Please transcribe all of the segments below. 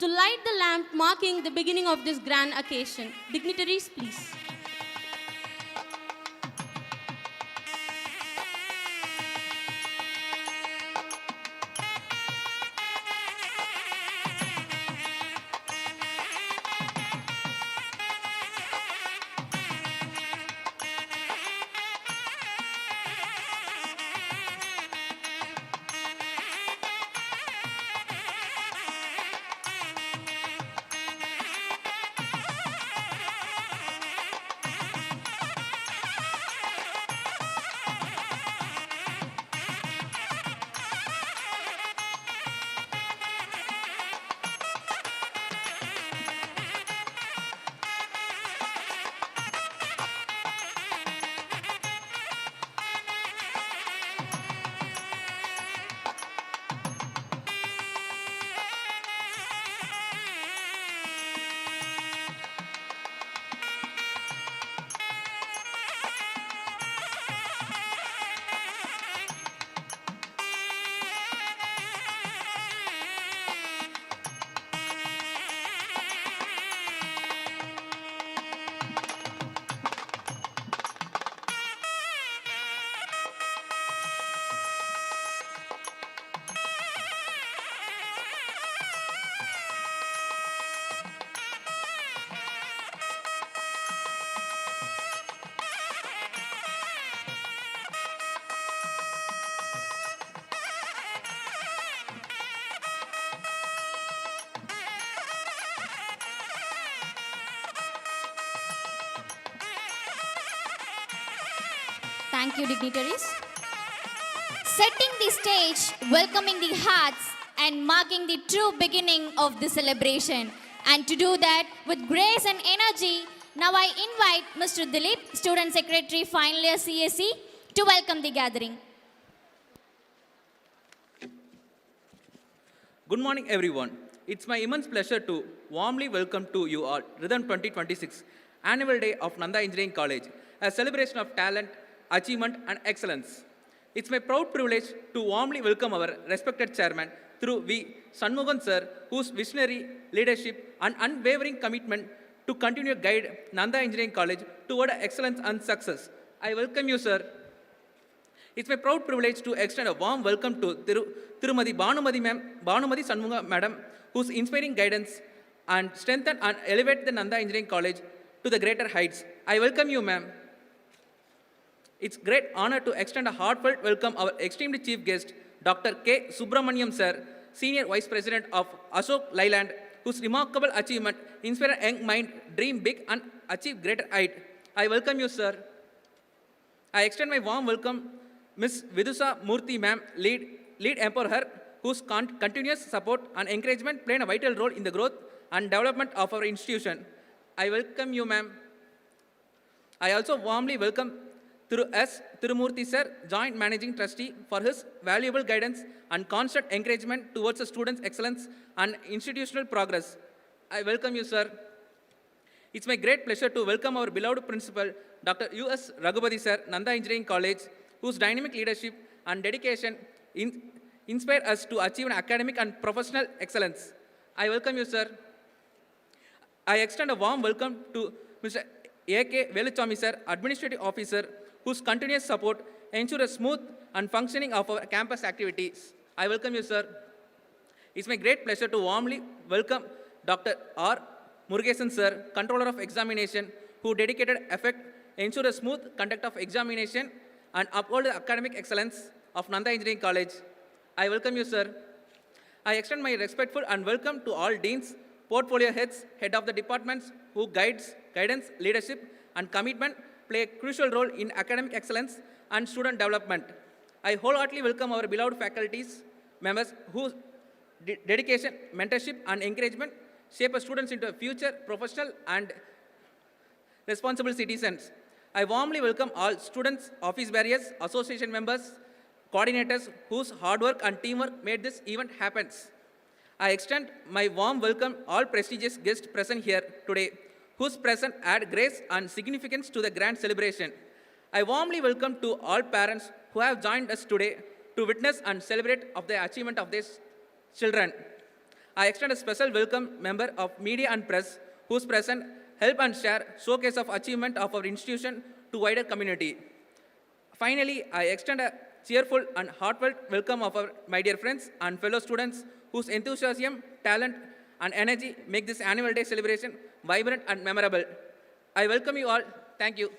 to light the lamp marking the beginning of this grand occasion. Dignitaries, please. Thank you, dignitaries. Setting the stage, welcoming the hearts, and marking the true beginning of the celebration. And to do that with grace and energy, now I invite Mr. Dilip, Student Secretary, Final Year CSE, to welcome the gathering. Good morning, everyone. It's my immense pleasure to warmly welcome to you all Rhythm 2026 Annual Day of Nandha Engineering College, a celebration of talent, achievement, and excellence. It's my proud privilege to warmly welcome our respected chairman through V. Shanmugan sir, whose visionary leadership and unwavering commitment to continue to guide Nandha Engineering College toward excellence and success. I welcome you, sir. It's my proud privilege to extend a warm welcome to Tirumadi Bhanumati Shanmuga madam, whose inspiring guidance and strengthen and elevate the Nandha Engineering College to the greater heights. I welcome you, ma'am. It's great honor to extend a heartfelt welcome our extremely chief guest, Dr. K. Subramaniam sir, Senior Vice President of Ashok Leyland, whose remarkable achievement inspire a young mind, dream big and achieve greater height. I welcome you, sir. I extend my warm welcome Ms. Vidusa Murthy ma'am, lead emperor, whose continuous support and encouragement play a vital role in the growth and development of our institution. I welcome you, ma'am. I also warmly welcome Tirumurthy sir, Joint Managing Trustee, for his valuable guidance and constant encouragement towards the students' excellence and institutional progress. I welcome you, sir. It's my great pleasure to welcome our beloved principal, Dr. U.S. Raghupati sir, Nandha Engineering College, whose dynamic leadership and dedication inspire us to achieve an academic and professional excellence. I welcome you, sir. I extend a warm welcome to Mr. A.K. Veluchami sir, Administrative Officer, whose continuous support ensure a smooth and functioning of our campus activities. I welcome you, sir. It's my great pleasure to warmly welcome Dr. R. Murugesan sir, Controller of Examination, who dedicated effort ensure a smooth conduct of examination and uphold the academic excellence of Nandha Engineering College. I welcome you, sir. I extend my respectful and welcome to all deans, portfolio heads, head of the departments who guidance, leadership, and commitment play a crucial role in academic excellence and student development. I wholeheartedly welcome our beloved faculties, members whose dedication, mentorship, and encouragement shape our students into a future professional and responsible citizens. I warmly welcome all students, office bearers, association members, coordinators whose hard work and teamwork made this event happen. I extend my warm welcome all prestigious guests present here today, whose presence add grace and significance to the grand celebration. I warmly welcome to all parents who have joined us today to witness and celebrate of the achievement of these children. I extend a special welcome member of media and press whose present help and share showcase of achievement of our institution to wider community. Finally, I extend a cheerful and heartfelt welcome of our my dear friends and fellow students whose enthusiasm, talent, and energy make this annual day celebration vibrant and memorable. I welcome you all. Thank you.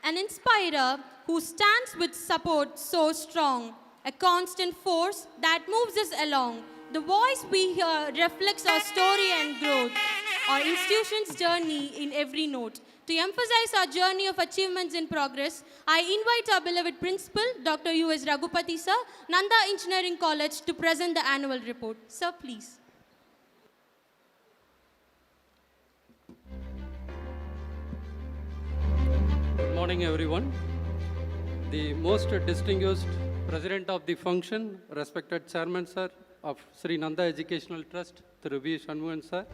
An inspirer who stands with support so strong, a constant force that moves us along. The voice we hear reflects our story and growth, our institution's journey in every note. To emphasize our journey of achievements in progress, I invite our beloved principal, Dr. U.S. Raghupati sir, Nandha Engineering College, to present the annual report. Sir, please. Good morning, everyone. The most distinguished President of the function, respected Chairman, sir, of Sri Nandha Educational Trust, Thiru V. Shanmugan, sir.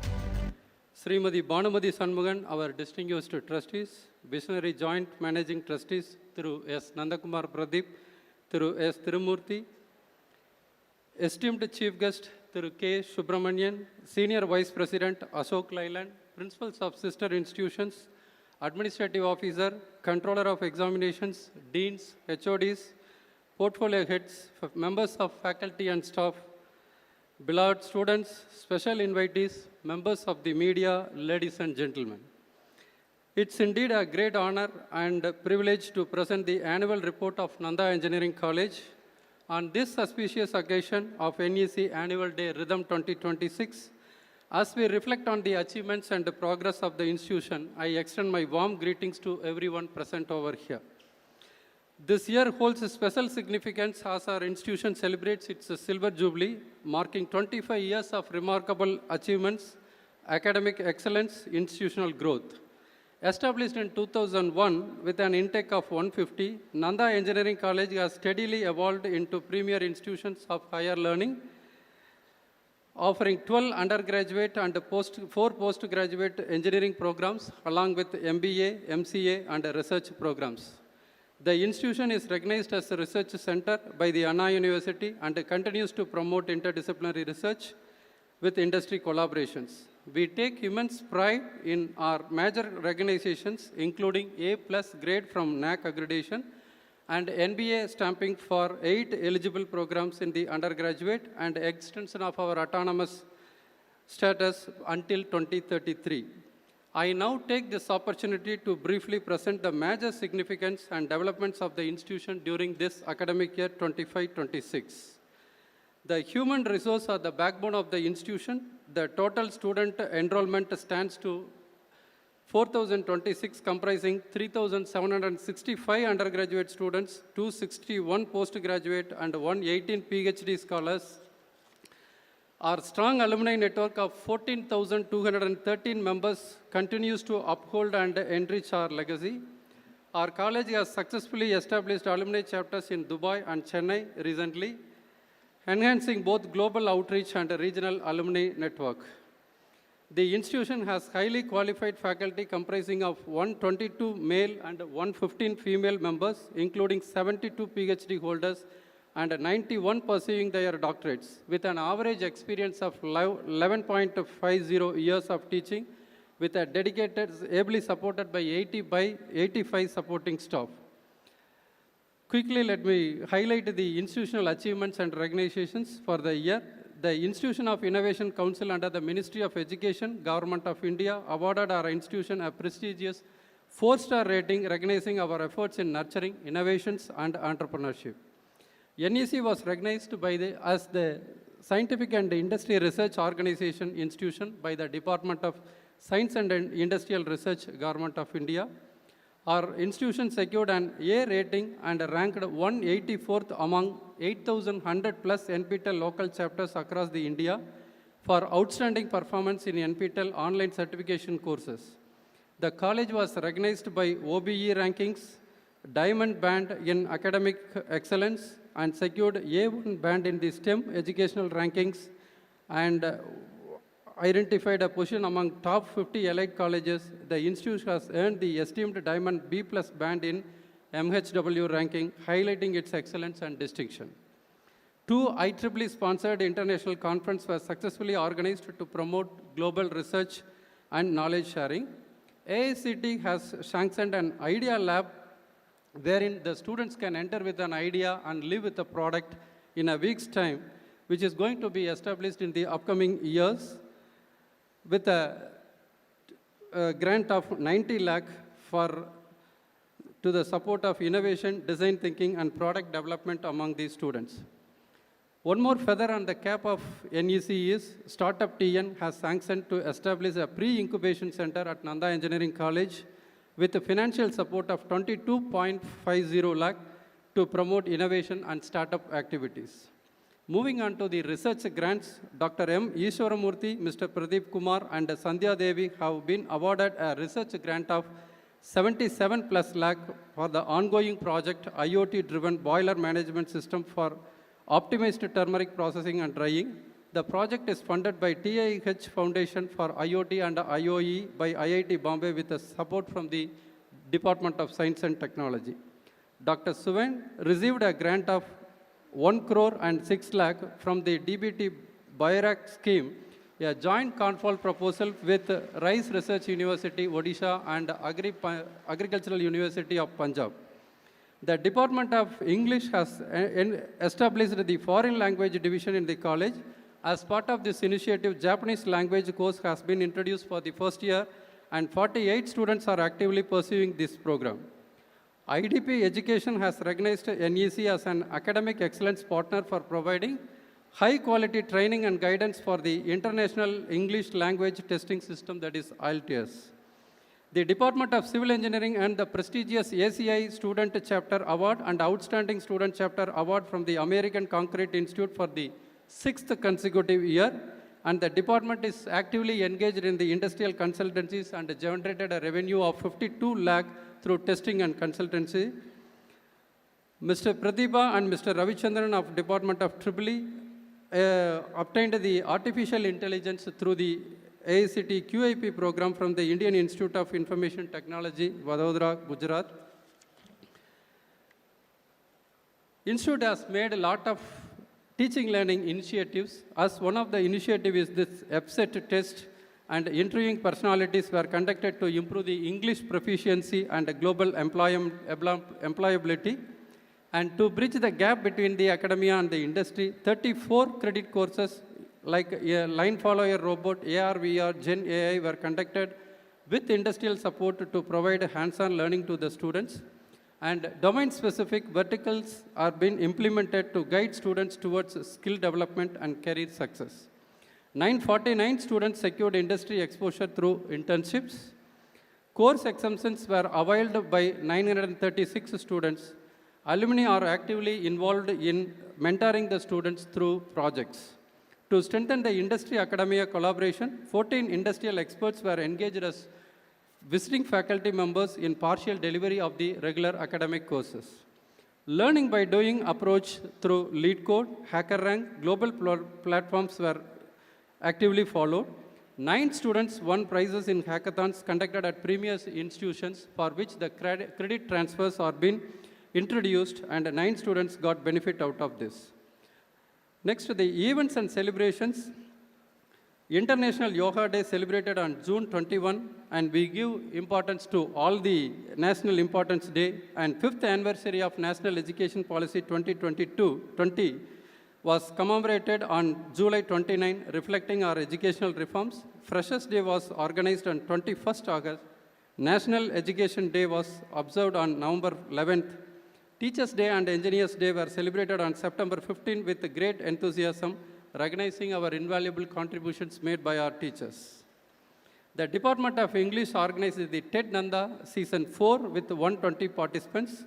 Srimati Bhanumati Shanmugan, our distinguished trustees, Visionary Joint Managing Trustees, Thiru S. Nandakumar Pradeep, Thiru S. Tirumurthy, esteemed Chief Guest, Thiru K. Subramanian, Senior Vice President, Ashok Lailand, Principals of Sister Institutions, Administrative Officer, Controller of Examinations, Deans, HODs, Portfolio Heads, members of faculty and staff, beloved students, special invitees, members of the media, ladies and gentlemen. It's indeed a great honor and privilege to present the annual report of Nandha Engineering College on this auspicious occasion of NEC Annual Day Rhythm 2026. As we reflect on the achievements and the progress of the institution, I extend my warm greetings to everyone present over here. This year holds a special significance as our institution celebrates its Silver Jubilee, marking 25 years of remarkable achievements, academic excellence, institutional growth. Established in 2001 with an intake of 150, Nandha Engineering College has steadily evolved into premier institutions of higher learning, offering 12 undergraduate and 4 postgraduate engineering programs, along with MBA, MCA, and research programs. The institution is recognized as a research center by the Anna University and continues to promote interdisciplinary research with industry collaborations. We take immense pride in our major recognitions, including A+ grade from NAC accreditation and NBA stamping for 8 eligible programs in the undergraduate and extension of our autonomous status until 2033. I now take this opportunity to briefly present the major significance and developments of the institution during this academic year 25-26. The human resources are the backbone of the institution. The total student enrollment stands to 4,026, comprising 3,765 undergraduate students, 261 postgraduate, and 118 PhD scholars. Our strong alumni network of 14,213 members continues to uphold and enrich our legacy. Our college has successfully established alumni chapters in Dubai and Chennai recently, enhancing both global outreach and a regional alumni network. The institution has highly qualified faculty comprising of 122 male and 115 female members, including 72 PhD holders and 91 pursuing their doctorates, with an average experience of 11.50 years of teaching, with a dedicated, ably supported by 85 supporting staff. Quickly, let me highlight the institutional achievements and recognitions for the year. The Institution of Innovation Council under the Ministry of Education, Government of India, awarded our institution a prestigious 4-star rating, recognizing our efforts in nurturing innovations and entrepreneurship. NEC was recognized as the Scientific and Industry Research Organization institution by the Department of Science and Industrial Research, Government of India. Our institution secured an A rating and ranked 184th among 8,100 plus NPTEL local chapters across the India for outstanding performance in NPTEL online certification courses. The college was recognized by OBE rankings, Diamond Band in Academic Excellence, and secured A1 band in the STEM educational rankings, and identified a position among top 50 elite colleges. The institution has earned the esteemed Diamond B+ band in MHW ranking, highlighting its excellence and distinction. Two IEEE sponsored international conferences were successfully organized to promote global research and knowledge sharing. AICT has sanctioned an idea lab wherein the students can enter with an idea and live with a product in a week's time, which is going to be established in the upcoming years with a grant of 90 lakh for to the support of innovation, design thinking, and product development among these students. One more feather on the cap of NEC is Startup TN has sanctioned to establish a pre-incubation center at Nandha Engineering College with a financial support of 22.50 lakh to promote innovation and startup activities. Moving on to the research grants, Dr. M. Ishwaramurthy, Mr. Pradeep Kumar, and Sandhya Devi have been awarded a research grant of 77 plus lakh for the ongoing project IoT-driven boiler management system for optimized turmeric processing and drying. The project is funded by TIH Foundation for IoT and IOE by IIT Bombay with the support from the Department of Science and Technology. Dr. Suven received a grant of 1 crore and 6 lakh from the DBT BIRAC scheme, a joint control proposal with Rice Research University, Odisha and Agricultural University of Punjab. The Department of English has established the Foreign Language Division in the college. As part of this initiative, Japanese language course has been introduced for the first year and 48 students are actively pursuing this program. IDP Education has recognized NEC as an academic excellence partner for providing high-quality training and guidance for the International English Language Testing System, that is IELTS. The Department of Civil Engineering earned the prestigious ACI Student Chapter Award and Outstanding Student Chapter Award from the American Concrete Institute for the 6th consecutive year, and the department is actively engaged in the industrial consultancies and generated a revenue of 52 lakh through testing and consultancy. Mr. Pratibha and Mr. Ravichandran of Department of EEE obtained the artificial intelligence through the AICT QIP program from the Indian Institute of Information Technology, Vadodara, Gujarat. Institute has made a lot of teaching learning initiatives. As one of the initiatives is this EPSET test, and interviewing personalities were conducted to improve the English proficiency and global employability. And to bridge the gap between the academia and the industry, 34 credit courses like a line follower robot, AR, VR, Gen AI were conducted with industrial support to provide hands-on learning to the students. And domain-specific verticals are being implemented to guide students towards skill development and career success. 949 students secured industry exposure through internships. Course exemptions were availed by 936 students. Alumni are actively involved in mentoring the students through projects. To strengthen the industry-academia collaboration, 14 industrial experts were engaged as visiting faculty members in partial delivery of the regular academic courses. Learning by doing approach through LeetCode, HackerRank, global platforms were actively followed. 9 students won prizes in hackathons conducted at previous institutions for which the credit transfers are being introduced, and 9 students got benefit out of this. Next, the events and celebrations. International Yoga Day celebrated on June 21, and we give importance to all the National Importance Day, and 5th anniversary of National Education Policy 2022-20 was commemorated on July 29, reflecting our educational reforms. Freshers Day was organized on 21st August. National Education Day was observed on November 11th. Teachers Day and Engineers Day were celebrated on September 15 with great enthusiasm, recognizing our invaluable contributions made by our teachers. The Department of English organized the TED Nandha Season 4 with 120 participants.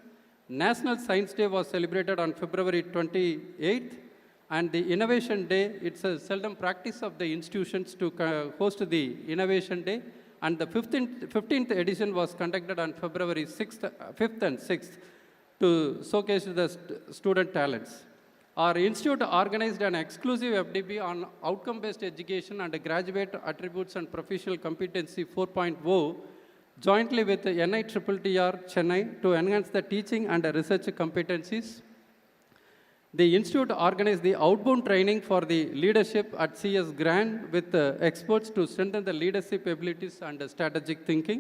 National Science Day was celebrated on February 28th, and the Innovation Day, it's a seldom practice of the institutions to host the Innovation Day, and the 15th edition was conducted on February 5th and 6th to showcase the student talents. Our institute organized an exclusive FDP on outcome-based education and graduate attributes and professional competency 4.0 jointly with the NITTTR Chennai to enhance the teaching and research competencies. The institute organized the outbound training for the leadership at CS Grand with experts to strengthen the leadership abilities and strategic thinking.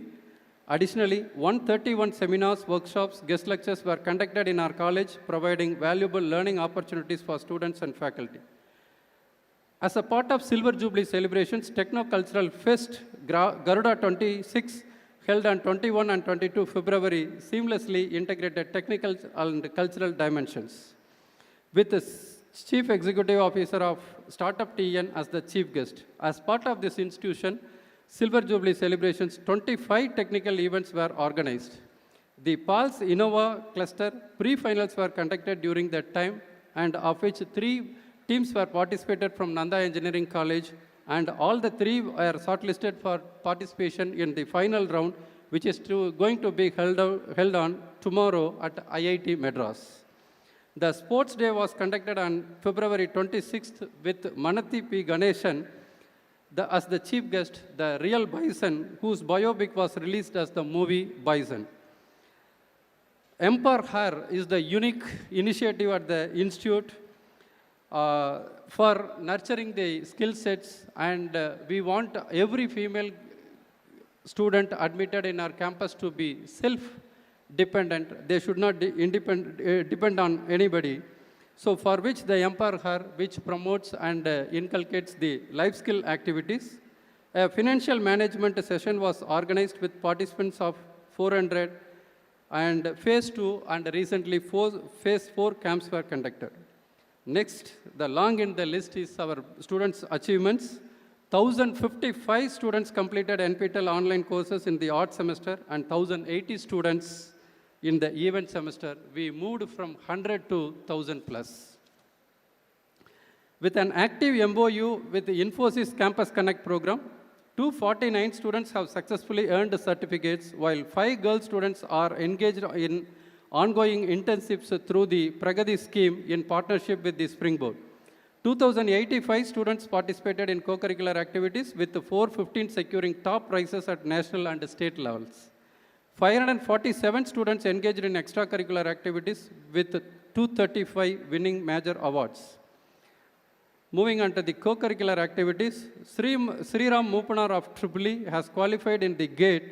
Additionally, 131 seminars, workshops, guest lectures were conducted in our college, providing valuable learning opportunities for students and faculty. As a part of Silver Jubilee celebrations, Techno-Cultural Fest Garuda 26, held on 21 and 22 February, seamlessly integrated technical and cultural dimensions, with the Chief Executive Officer of Startup TN as the chief guest. As part of this institution, Silver Jubilee celebrations, 25 technical events were organized. The Pulse Innova cluster pre-finals were conducted during that time, and of which 3 teams were participated from Nandha Engineering College, and all the 3 were shortlisted for participation in the final round, which is going to be held on tomorrow at IIT Madras. The sports day was conducted on February 26th with Manathi P. Ganeshan as the chief guest, the real Bison, whose biopic was released as the movie Bison. Empower Her is the unique initiative at the institute for nurturing the skill sets, and we want every female student admitted in our campus to be self-dependent. They should not depend on anybody. So for which the Empower Her, which promotes and inculcates the life skill activities. A financial management session was organized with participants of 400, and phase 2 and recently phase 4 camps were conducted. Next, the long in the list is our students' achievements. 1,055 students completed NPTEL online courses in the art semester and 1,080 students in the event semester. We moved from 100 to 1,000 plus. With an active MOU with the Infosys Campus Connect program, 249 students have successfully earned certificates, while 5 girl students are engaged in ongoing internships through the Pragati scheme in partnership with the Springboard. 2,085 students participated in co-curricular activities, with 415 securing top prizes at national and state levels. 547 students engaged in extracurricular activities, with 235 winning major awards. Moving on to the co-curricular activities, Sriram Mupanar of EEE has qualified in the GATE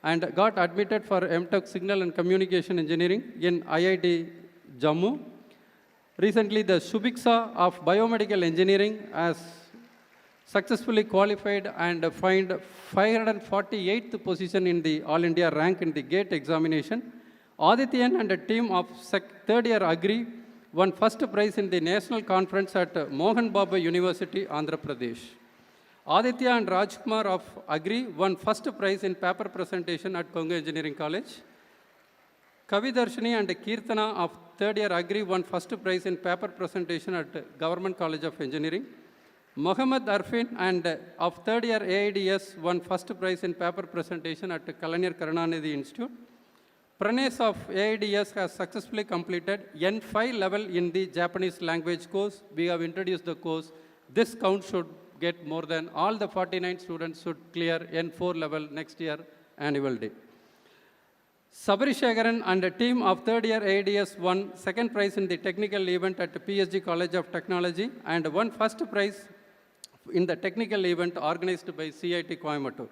and got admitted for MTech Signal and Communication Engineering in IIT Jammu. Recently, the Shubiksa of Biomedical Engineering has successfully qualified and find 548th position in the All India rank in the GATE examination. Adityan and a team of third year Agri won first prize in the national conference at Mohan Babu University, Andhra Pradesh. Aditya and Rajkumar of Agri won first prize in paper presentation at Kongu Engineering College. Kavi Darshini and Kirtana of third year Agri won first prize in paper presentation at Government College of Engineering. Mohammad Arfin and of third year AIDS won first prize in paper presentation at Kalaignar Karunanidhi Institute. Pranesh of AIDS has successfully completed N5 level in the Japanese language course. We have introduced the course. This count should get more than all the 49 students should clear N4 level next year annual day. Sabri Shagaran and a team of third year AIDS won second prize in the technical event at PSG College of Technology and won first prize in the technical event organized by CIT Coimbatore.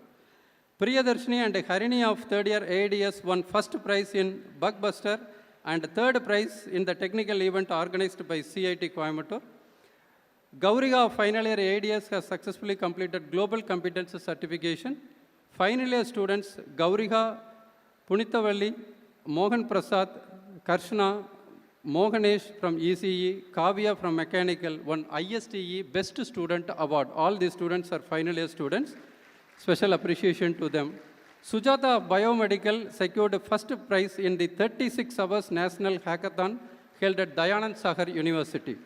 Priyadarshini and Harini of third year AIDS won first prize in Bugbuster and third prize in the technical event organized by CIT Coimbatore. Gauriga of final year AIDS has successfully completed Global Competency Certification. Final year students Gauriga, Punitavalli, Mohan Prasad, Karshna, Mohanesh from ECE, Kavya from Mechanical won ISTE Best Student Award. All these students are final year students. Special appreciation to them. Sujata of Biomedical secured first prize in the 36 hours National Hackathon held at Dayanand Sagar University.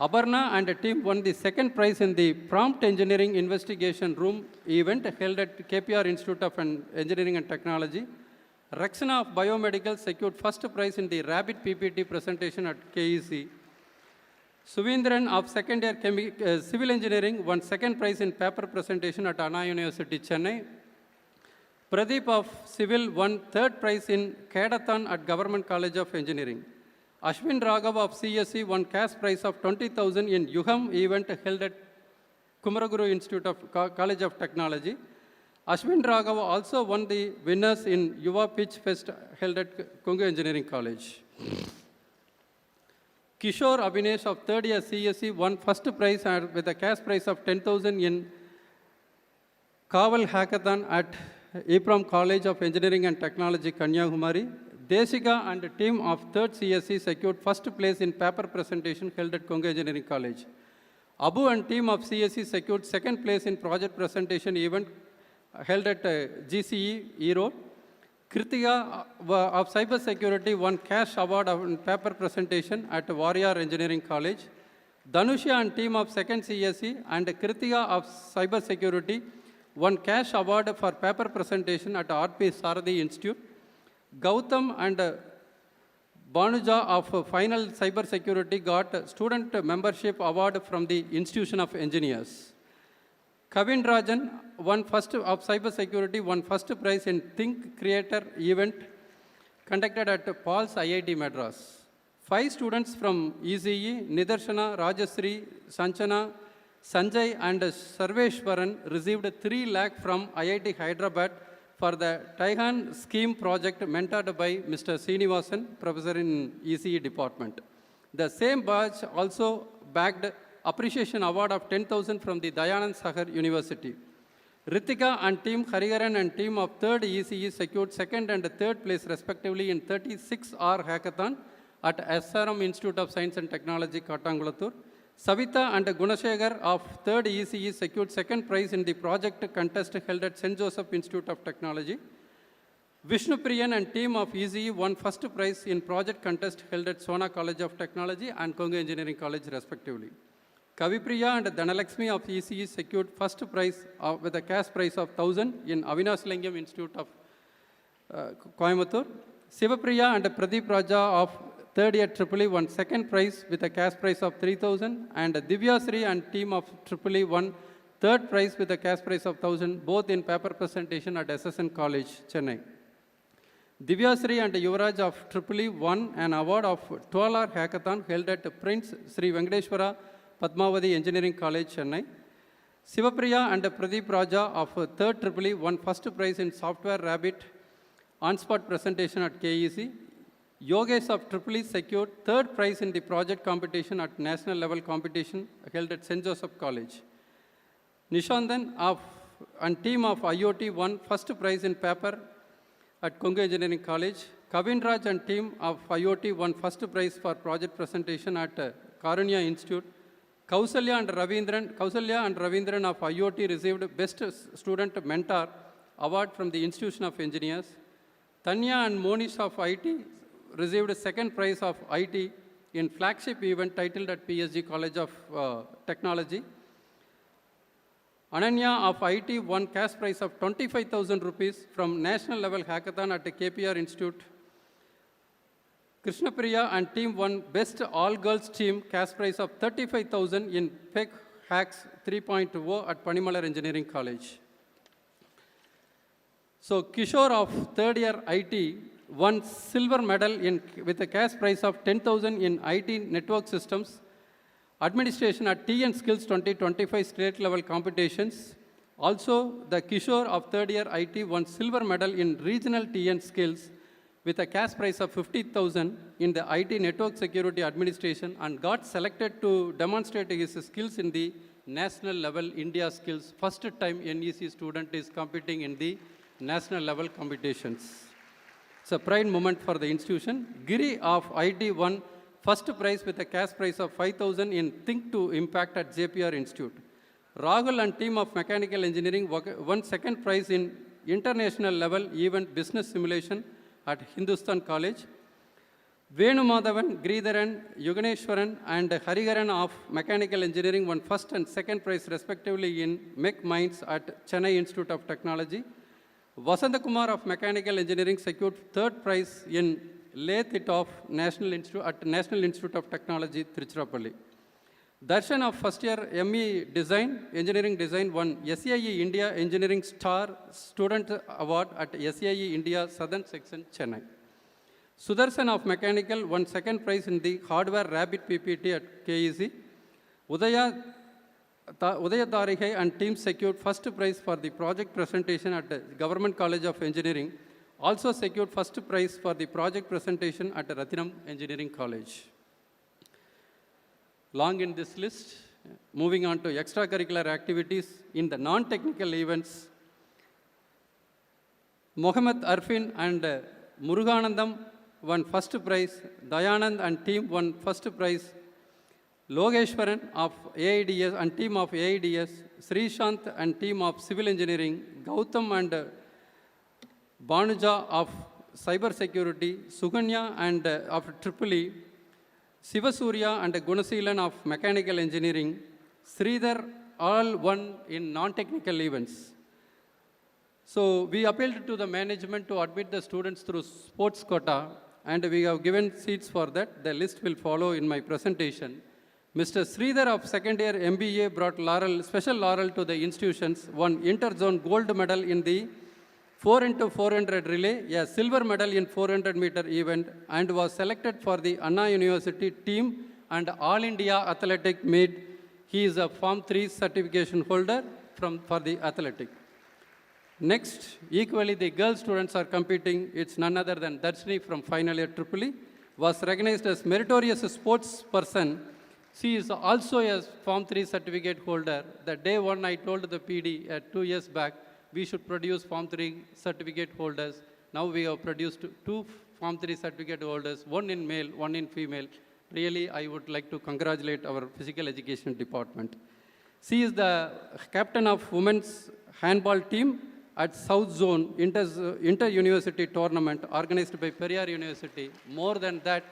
Abarna and a team won the second prize in the Prompt Engineering Investigation Room event held at KPR Institute of Engineering and Technology. Raksana of Biomedical secured first prize in the Rapid PPT presentation at KEC. Suvindran of second year Civil Engineering won second prize in paper presentation at Anna University, Chennai. Pradeep of Civil won third prize in Cadathon at Government College of Engineering. Ashwin Raghav of CSE won cash prize of 20,000 in Yuham event held at Kumaraguru Institute of College of Technology. Ashwin Raghav also won the winners in Yuva Pitch Fest held at Kungu Engineering College. Kishore Abhinesh of third year CSE won first prize with a cash prize of 10,000 in Kaval Hackathon at EPROM College of Engineering and Technology, Kanyakumari. Desika and team of third CSE secured first place in paper presentation held at Kungu Engineering College. Abu and team of CSE secured second place in project presentation event held at GCE E-Road. Kritika of cyber security won cash award in paper presentation at Warrior Engineering College. Danusha and team of second CSE and Kritika of cyber security won cash award for paper presentation at RP Saradi Institute. Gautam and Banuja of final cyber security got student membership award from the Institution of Engineers. Kavin Rajan won first of cyber security, won first prize in Think Creator event conducted at Paul's IIT Madras. 5 students from ECE, Nidarshana, Rajasri, Sanchana, Sanjay and Sarveshwaran received 3 lakh from IIT Hyderabad for the Taihan scheme project mentored by Mr. Srinivasan, professor in ECE department. The same batch also bagged appreciation award of 10,000 from the Dayanand Sagar University. Ritika and team Hariharan and team of third ECE secured second and third place respectively in 36-hour hackathon at SRM Institute of Science and Technology, Katangulathur. Savita and Gunashekhar of third ECE secured second prize in the project contest held at St. Joseph Institute of Technology. Vishnu Priyan and team of ECE won first prize in project contest held at Sona College of Technology and Kungu Engineering College respectively. Kavipriya and Dhanalakshmi of ECE secured first prize with a cash prize of 1,000 in Avinash Lingam Institute of Coimbatore. Sivapriya and Pradeep Raja of third year EEE won second prize with a cash prize of 3,000 and Divya Sri and team of EEE won third prize with a cash prize of 1,000 both in paper presentation at SSN College, Chennai. Divya Sri and Yuvraj of EEE won an award of 12-hour hackathon held at Prince Sri Venkateshwara Padmavati Engineering College, Chennai. Sivapriya and Pradeep Raja of third EEE won first prize in Software Rabbit on-spot presentation at KEC. Yogesh of EEE secured third prize in the project competition at national level competition held at St. Joseph College. Nishandan and team of IoT won first prize in paper at Kungu Engineering College. Kavin Raj and team of IoT won first prize for project presentation at Karunya Institute. Kausalya and Ravindran of IoT received Best Student Mentor Award from the Institution of Engineers. Tanya and Monish of IT received second prize of IT in flagship event titled at PSG College of Technology. Ananya of IT won cash prize of 25,000 rupees from national level hackathon at the KPR Institute. Krishna Priya and team won best all girls team cash prize of 35,000 in PEC Hacks 3.0 at Panimalar Engineering College. So Kishore of third year IT won silver medal with a cash prize of 10,000 in IT network systems administration at TN Skills 2025 state level competitions. Also, the Kishore of third year IT won silver medal in regional TN Skills with a cash prize of 50,000 in the IT network security administration and got selected to demonstrate his skills in the national level India skills. First time NEC student is competing in the national level competitions. It's a pride moment for the institution. Giri of IT won first prize with a cash prize of 5,000 in Think to Impact at JPR Institute. Rahul and team of Mechanical Engineering won second prize in international level event business simulation at Hindustan College. Venu Madhavan, Gridharan, Yuganeshwaran and Hariharan of Mechanical Engineering won first and second prize respectively in Mech Minds at Chennai Institute of Technology. Vasanta Kumar of Mechanical Engineering secured third prize in Lathe of National Institute of Technology, Tiruchirappalli. Darshan of first year ME Engineering Design won SAE India Engineering Star Student Award at SAE India Southern Section, Chennai. Sudarshan of Mechanical won second prize in the Hardware Rabbit PPT at KEC. Udaya Darihai and team secured first prize for the project presentation at the Government College of Engineering. Also secured first prize for the project presentation at Rathinam Engineering College. Long in this list, moving on to extracurricular activities in the non-technical events, Mohammed Arfin and Muruganandam won first prize, Dayanand and team won first prize, Logeshwaran of AIDS and team of AIDS, Srishant and team of Civil Engineering, Gautam and Banuja of Cyber Security, Suganya and of Tripoli, Sivasurya and Gunaseelan of Mechanical Engineering, Sridhar all won in non-technical events. So we appealed to the management to admit the students through sports quota, and we have given seats for that. The list will follow in my presentation. Mr. Sridhar of second year MBA brought special laurel to the institutions, won inter-zone gold medal in the 4x400 relay, a silver medal in 400 meter event, and was selected for the Anna University team and All India Athletic Meet. He is a Form 3 certification holder for the athletic. Next, equally the girl students are competing. It's none other than Darshini from final year Tripoli, was recognized as meritorious sports person. She is also a Form 3 certificate holder. The day one I told the PD 2 years back, we should produce Form 3 certificate holders. Now we have produced 2 Form 3 certificate holders, one in male, one in female. Really, I would like to congratulate our physical education department. She is the captain of women's handball team at South Zone Inter-University Tournament organized by Periyar University. More than that,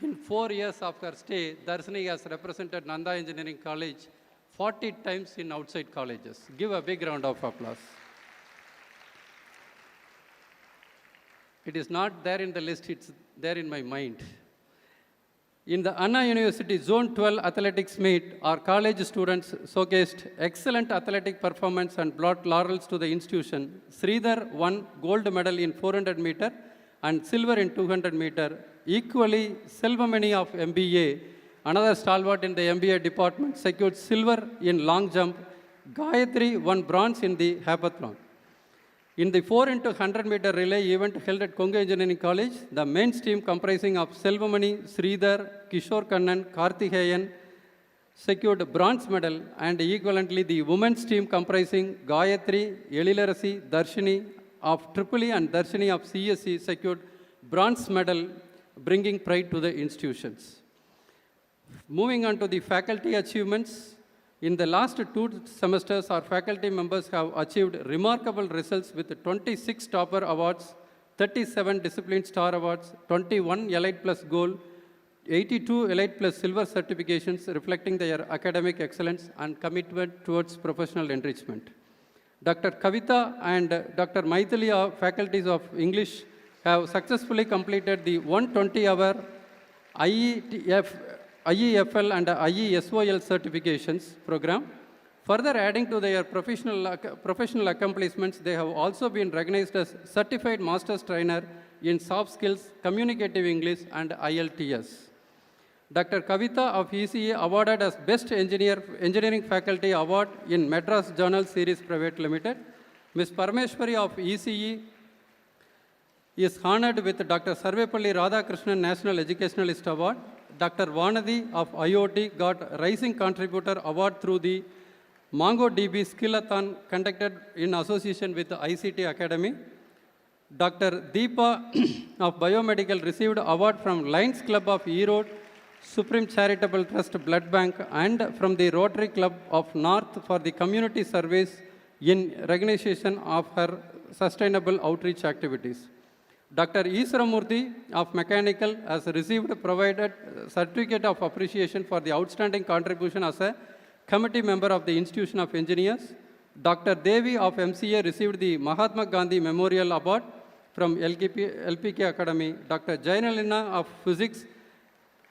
in 4 years of her stay, Darshini has represented Nandha Engineering College 40 times in outside colleges. Give a big round of applause. It is not there in the list, it's there in my mind. In the Anna University Zone 12 Athletics Meet, our college students showcased excellent athletic performance and brought laurels to the institution. Sridhar won gold medal in 400 meter and silver in 200 meter. Equally, Selvamani of MBA, another stalwart in the MBA department, secured silver in long jump. Gayatri won bronze in the heptathlon. In the 4x100 meter relay event held at Konga Engineering College, the men's team comprising of Selvamani, Sridhar, Kishore Kannan, Karthikeyan secured bronze medal, and equivalently the women's team comprising Gayatri, Elilarasi, Darshini of Tripoli and Darshini of CSE secured bronze medal, bringing pride to the institutions. Moving on to the faculty achievements, in the last 2 semesters, our faculty members have achieved remarkable results with 26 topper awards, 37 discipline star awards, 21 Elite Plus Gold, 82 Elite Plus Silver certifications reflecting their academic excellence and commitment towards professional enrichment. Dr. Kavita and Dr. Maithili, faculties of English, have successfully completed the 120-hour IEFL and IESOL certifications program. Further adding to their professional accomplishments, they have also been recognized as certified master's trainer in soft skills, communicative English, and IELTS. Dr. Kavita of ECE awarded as Best Engineering Faculty Award in Madras Journal Series Private Limited. Ms. Parameshwari of ECE is honored with Dr. Sarvepalli Radhakrishnan National Educationalist Award. Dr. Vanadi of IoT got Rising Contributor Award through the MongoDB Skillathon conducted in association with the ICT Academy. Dr. Deepa of Biomedical received award from Lions Club of Erode, Supreme Charitable Trust Blood Bank, and from the Rotary Club of North for the community service in recognition of her sustainable outreach activities. Dr. Iswaramurthy of Mechanical has received provided certificate of appreciation for the outstanding contribution as a committee member of the Institution of Engineers. Dr. Devi of MCA received the Mahatma Gandhi Memorial Award from LPK Academy. Dr. Jainalina of Physics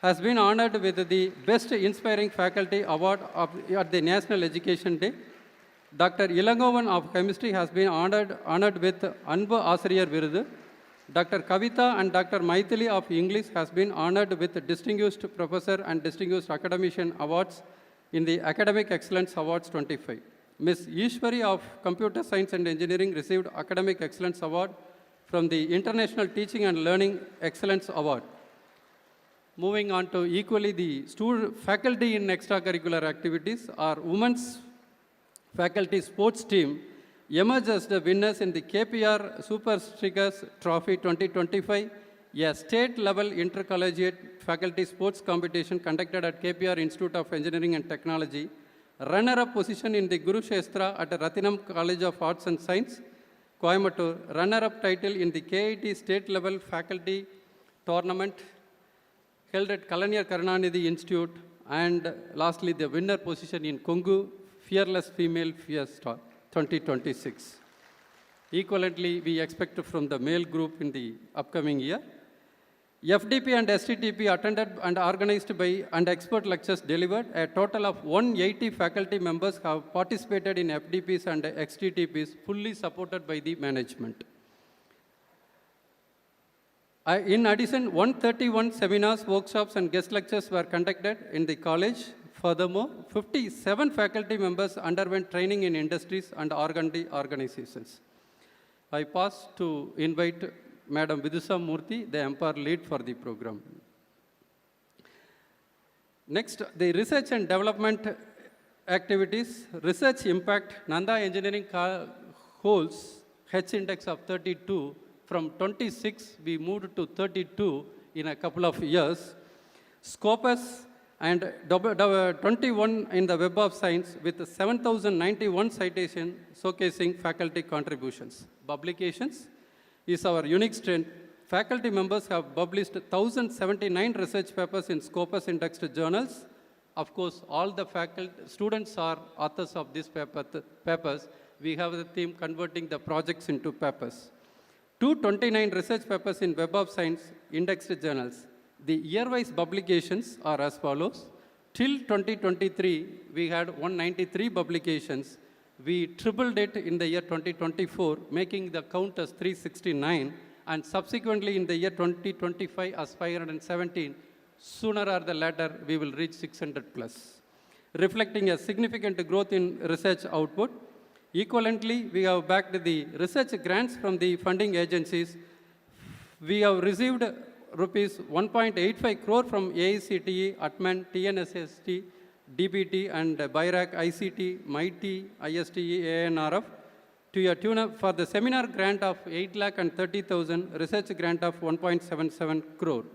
has been honored with the Best Inspiring Faculty Award at the National Education Day. Dr. Ilangovan of Chemistry has been honored with Anbu Asriyar Virudu. Dr. Kavita and Dr. Maithili of English has been honored with Distinguished Professor and Distinguished Academician Awards in the Academic Excellence Awards 25. Ms. Ishwari of Computer Science and Engineering received Academic Excellence Award from the International Teaching and Learning Excellence Award. Moving on to equally the faculty in extracurricular activities, our women's faculty sports team emerged as the winners in the KPR Super Strikers Trophy 2025, a state-level intercollegiate faculty sports competition conducted at KPR Institute of Engineering and Technology. Runner-up position in the Guru Shestra at Ratinam College of Arts and Science, Coimbatore. Runner-up title in the KIT state-level faculty tournament held at Kalanyar Karunanidhi Institute. And lastly, the winner position in Kongu Fearless Female Fiesta 2026. Equivalently, we expect from the male group in the upcoming year. FDP and STTP attended and organized by and expert lectures delivered. A total of 180 faculty members have participated in FDPs and XTTPs, fully supported by the management. In addition, 131 seminars, workshops, and guest lectures were conducted in the college. Furthermore, 57 faculty members underwent training in industries and R&D organizations. I pass to invite Madam Vidusa Murthy, the Empire Lead for the program. Next, the research and development activities. Research impact. Nandha Engineering holds H index of 32. From 26, we moved to 32 in a couple of years. Scopus and 21 in the Web of Science with 7,091 citations showcasing faculty contributions. Publications is our unique strength. Faculty members have published 1,079 research papers in Scopus indexed journals. Of course, all the students are authors of these papers. We have the theme converting the projects into papers. 229 research papers in Web of Science indexed journals. The year-wise publications are as follows. Till 2023, we had 193 publications. We tripled it in the year 2024, making the count as 369, and subsequently in the year 2025 as 517. Sooner or the later, we will reach 600 plus, reflecting a significant growth in research output. Equivalently, we have backed the research grants from the funding agencies. We have received rupees 1.85 crore from AICTE, Atman, TNSST, DBT, and BIRAC, ICT, MIT, ISTE, ANRF, to a tune up for the seminar grant of 8,30,000, research grant of 1.77 crore.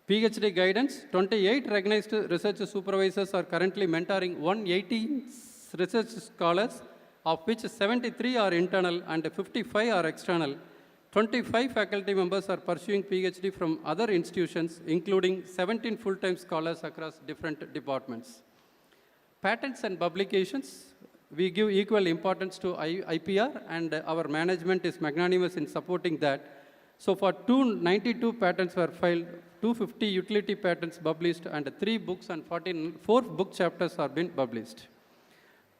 PhD guidance, 28 recognized research supervisors are currently mentoring 180 research scholars, of which 73 are internal and 55 are external. 25 faculty members are pursuing PhD from other institutions, including 17 full-time scholars across different departments. Patents and publications, we give equal importance to IPR, and our management is magnanimous in supporting that. So for 292 patents were filed, 250 utility patents published, and 3 books and 4 book chapters are been published.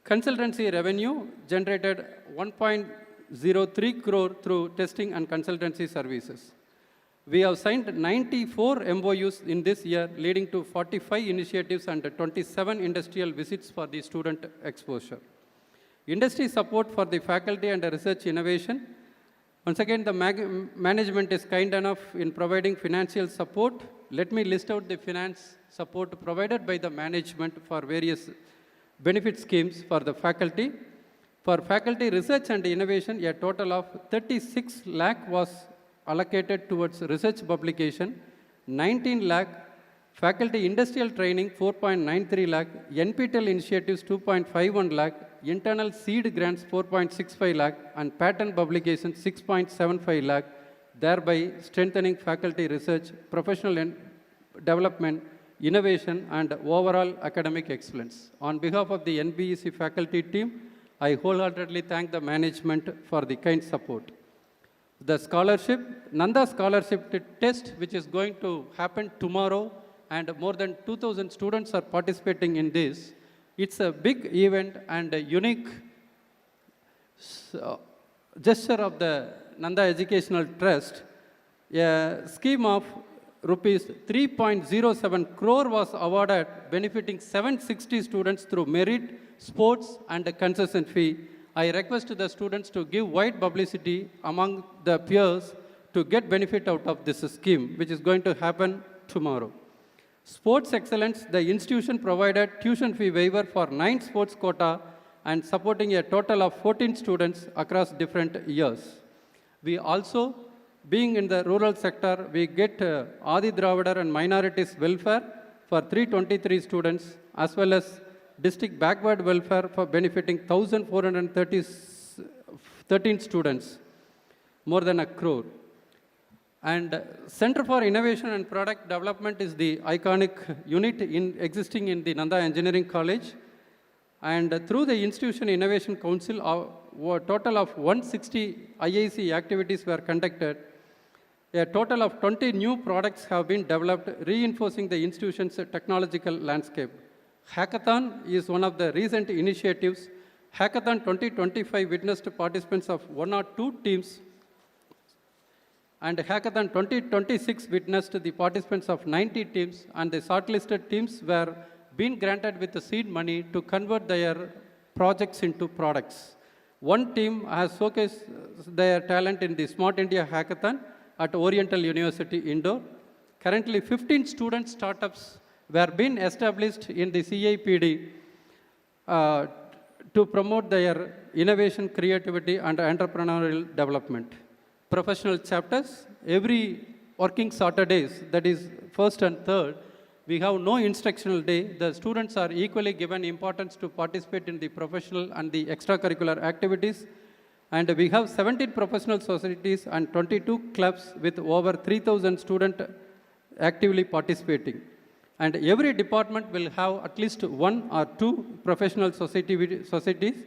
Consultancy revenue generated 1.03 crore through testing and consultancy services. We have signed 94 MOUs in this year, leading to 45 initiatives and 27 industrial visits for the student exposure. Industry support for the faculty and research innovation. Once again, the management is kind enough in providing financial support. Let me list out the finance support provided by the management for various benefit schemes for the faculty. For faculty research and innovation, a total of 36 lakh was allocated towards research publication, 19 lakh, faculty industrial training 4.93 lakh, NPTEL initiatives 2.51 lakh, internal seed grants 4.65 lakh, and patent publications 6.75 lakh, thereby strengthening faculty research, professional development, innovation, and overall academic excellence. On behalf of the NBEC faculty team, I wholeheartedly thank the management for the kind support. The scholarship, Nandha scholarship test, which is going to happen tomorrow, and more than 2,000 students are participating in this. It's a big event and a unique gesture of the Nandha Educational Trust, a scheme of rupees 3.07 crore was awarded, benefiting 760 students through merit, sports, and a concession fee. I request the students to give wide publicity among the peers to get benefit out of this scheme, which is going to happen tomorrow. Sports excellence, the institution provided tuition fee waiver for 9 sports quota and supporting a total of 14 students across different years. We also, being in the rural sector, we get Adi Dravidar and minorities welfare for 323 students, as well as district backward welfare for benefiting 1,413 students, more than a crore. And Center for Innovation and Product Development is the iconic unit existing in the Nandha Engineering College. And through the Institution Innovation Council, a total of 160 IIC activities were conducted. A total of 20 new products have been developed, reinforcing the institution's technological landscape. Hackathon is one of the recent initiatives. Hackathon 2025 witnessed participants of 1 or 2 teams, and Hackathon 2026 witnessed the participants of 90 teams, and the shortlisted teams were being granted with the seed money to convert their projects into products. One team has showcased their talent in the Smart India Hackathon at Oriental University Indore. Currently, 15 student startups were being established in the CIPD to promote their innovation, creativity, and entrepreneurial development. Professional chapters, every working Saturdays, that is 1st and 3rd, we have no instructional day. The students are equally given importance to participate in the professional and the extracurricular activities. And we have 17 professional societies and 22 clubs with over 3,000 students actively participating. And every department will have at least 1 or 2 professional societies,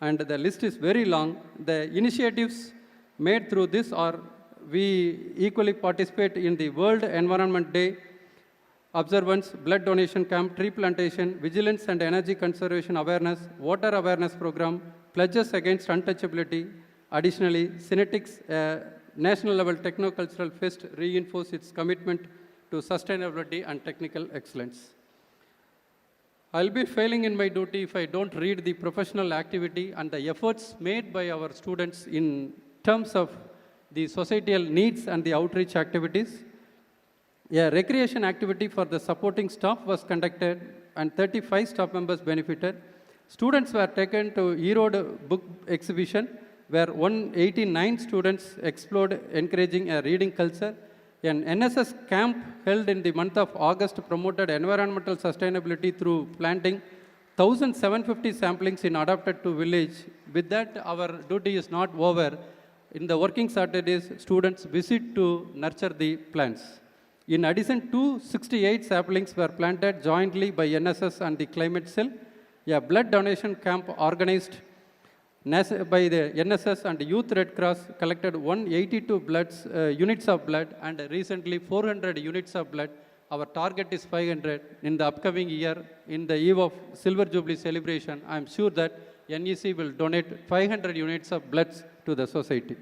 and the list is very long. The initiatives made through this are, we equally participate in the World Environment Day observance, blood donation camp, tree plantation, vigilance and energy conservation awareness, water awareness program, pledges against untouchability. Additionally, Synetics, national level techno-cultural fest, reinforce its commitment to sustainability and technical excellence. I'll be failing in my duty if I don't read the professional activity and the efforts made by our students in terms of the societal needs and the outreach activities. A recreation activity for the supporting staff was conducted and 35 staff members benefited. Students were taken to Erode book exhibition where 189 students explored, encouraging a reading culture. An NSS camp held in the month of August promoted environmental sustainability through planting 1,750 samplings in adapted to village. With that, our duty is not over. In the working Saturdays, students visit to nurture the plants. In addition, 268 saplings were planted jointly by NSS and the Climate Cell. A blood donation camp organized by the NSS and Youth Red Cross collected 182 units of blood, and recently 400 units of blood. Our target is 500. In the upcoming year, in the eve of Silver Jubilee celebration, I am sure that NEC will donate 500 units of blood to the society.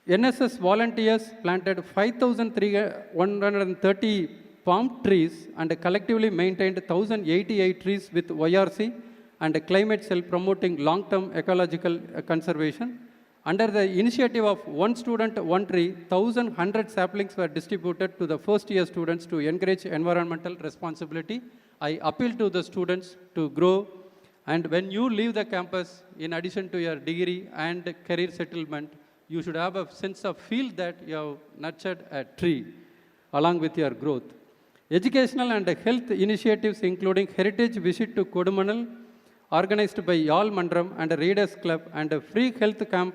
NSS volunteers planted 5,130 palm trees and collectively maintained 1,088 trees with YRC and Climate Cell promoting long-term ecological conservation. Under the initiative of one student, one tree, 1,100 saplings were distributed to the first-year students to encourage environmental responsibility. I appeal to the students to grow, and when you leave the campus, in addition to your degree and career settlement, you should have a sense of feel that you have nurtured a tree along with your growth. Educational and health initiatives including Heritage Visit to Kodumanal, organized by Yal Mandram and a Readers Club, and a free health camp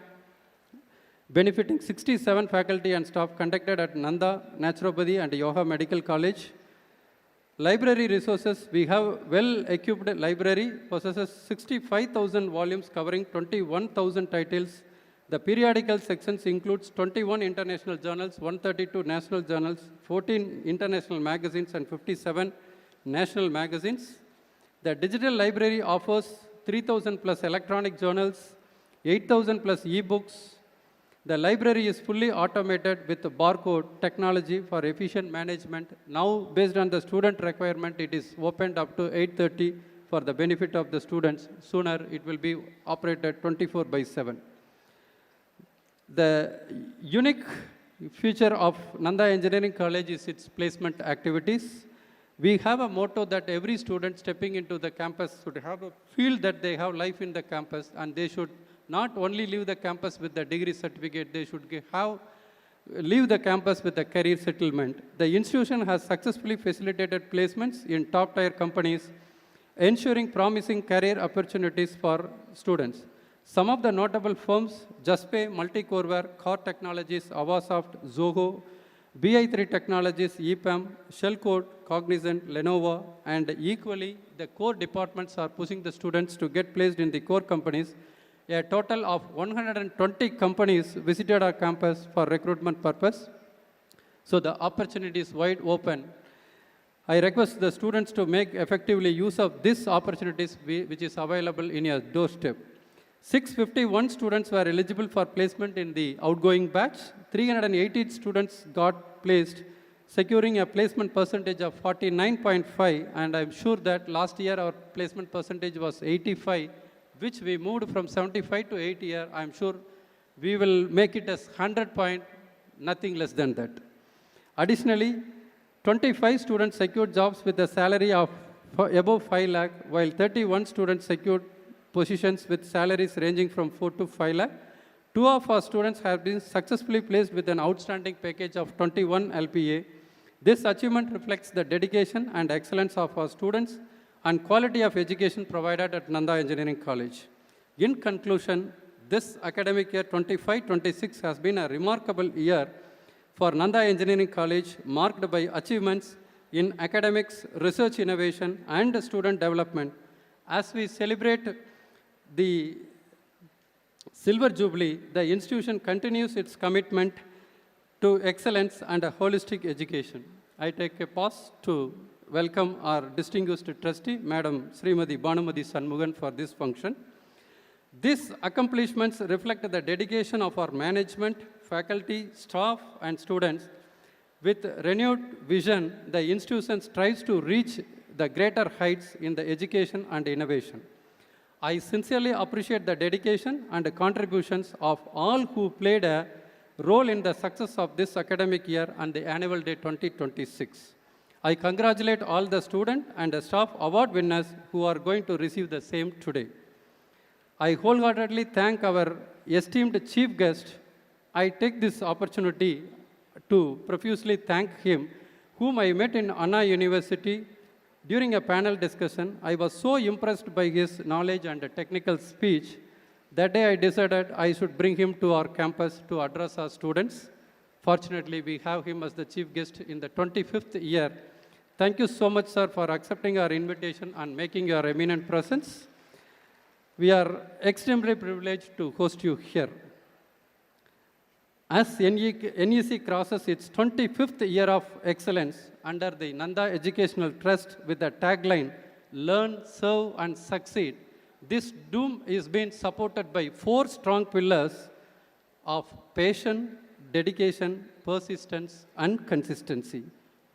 benefiting 67 faculty and staff conducted at Nandha, Naturopathy and Yoga Medical College. Library resources, we have well-equipped library, possesses 65,000 volumes covering 21,000 titles. The periodical sections includes 21 international journals, 132 national journals, 14 international magazines and 57 national magazines. The digital library offers 3,000 plus electronic journals, 8,000 plus e-books, The library is fully automated with barcode technology for efficient management. Now, based on the student requirement, it is opened up to 8:30 for the benefit of the students. Sooner, it will be operated 24/7. The unique feature of Nandha Engineering College is its placement activities. We have a motto that every student stepping into the campus should have a feel that they have life in the campus, and they should not only leave the campus with the degree certificate, they should leave the campus with a career settlement. The institution has successfully facilitated placements in top-tier companies, ensuring promising career opportunities for students. Some of the notable firms: Justpay, Multicoreware, Core Technologies, Avasoft, Zoho, BI3 Technologies, EPAM, Shellcode, Cognizant, Lenovo, and equally, the core departments are pushing the students to get placed in the core companies. A total of 120 companies visited our campus for recruitment purpose. So the opportunity is wide open. I request the students to make effectively use of these opportunities which is available in your doorstep. 651 students were eligible for placement in the outgoing batch. 318 students got placed, securing a placement percentage of 49.5, and I'm sure that last year our placement percentage was 85, which we moved from 75 to 80 here. I'm sure we will make it as 100 point, nothing less than that. Additionally, 25 students secured jobs with a salary of above 5 lakh, while 31 students secured positions with salaries ranging from 4 to 5 lakh. 2 of our students have been successfully placed with an outstanding package of 21 LPA. This achievement reflects the dedication and excellence of our students and quality of education provided at Nandha Engineering College. In conclusion, this academic year 25-26 has been a remarkable year for Nandha Engineering College, marked by achievements in academics, research innovation, and student development. As we celebrate the Silver Jubilee, the institution continues its commitment to excellence and a holistic education. I take a pause to welcome our distinguished trustee, Madam Srimati Bhanumati Sanmugan, for this function. These accomplishments reflect the dedication of our management, faculty, staff, and students. With renewed vision, the institution strives to reach the greater heights in the education and innovation. I sincerely appreciate the dedication and the contributions of all who played a role in the success of this academic year and the annual day 2026. I congratulate all the student and the staff award winners who are going to receive the same today. I wholeheartedly thank our esteemed chief guest. I take this opportunity to profusely thank him, whom I met in Anna University during a panel discussion. I was so impressed by his knowledge and technical speech. That day I decided I should bring him to our campus to address our students. Fortunately, we have him as the chief guest in the 25th year. Thank you so much, sir, for accepting our invitation and making your eminent presence. We are extremely privileged to host you here. As NEC crosses its 25th year of excellence under the Nandha Educational Trust with the tagline, "Learn, Serve, and Succeed," this doom is being supported by 4 strong pillars of passion, dedication, persistence, and consistency,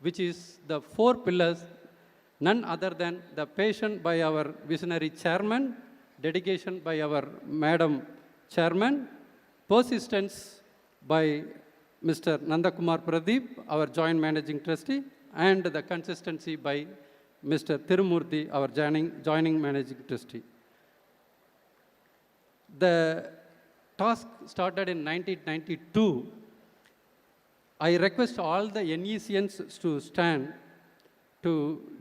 which is the 4 pillars, none other than the passion by our visionary chairman, dedication by our Madam Chairman, persistence by Mr. Nandakumar Pradeep, our Joint Managing Trustee, and the consistency by Mr. Tirumurthy, our joining Managing Trustee. The task started in 1992. I request all the NECians to stand to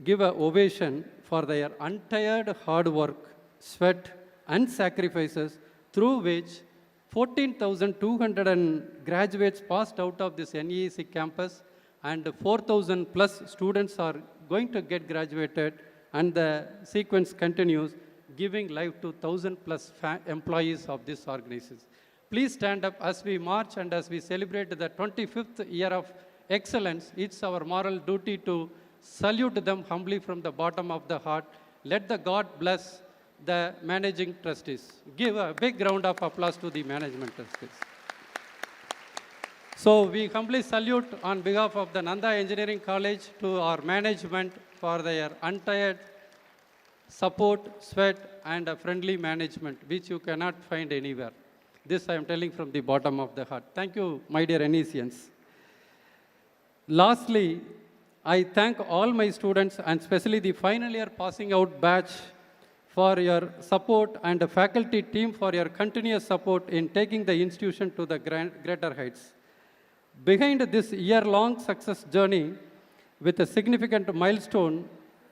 give an ovation for their untired hard work, sweat, and sacrifices through which 14,200 graduates passed out of this NEC campus, and 4,000 plus students are going to get graduated, and the sequence continues, giving life to 1,000 plus employees of this organization. Please stand up as we march and as we celebrate the 25th year of excellence. It's our moral duty to salute them humbly from the bottom of the heart. Let the God bless the managing trustees. Give a big round of applause to the management trustees. So we humbly salute on behalf of the Nanda Engineering College to our management for their untired support, sweat, and a friendly management, which you cannot find anywhere. This I am telling from the bottom of the heart. Thank you, my dear Anesians. Lastly, I thank all my students and especially the final year passing out batch for your support and the faculty team for your continuous support in taking the institution to the greater heights. Behind this year-long success journey with a significant milestone,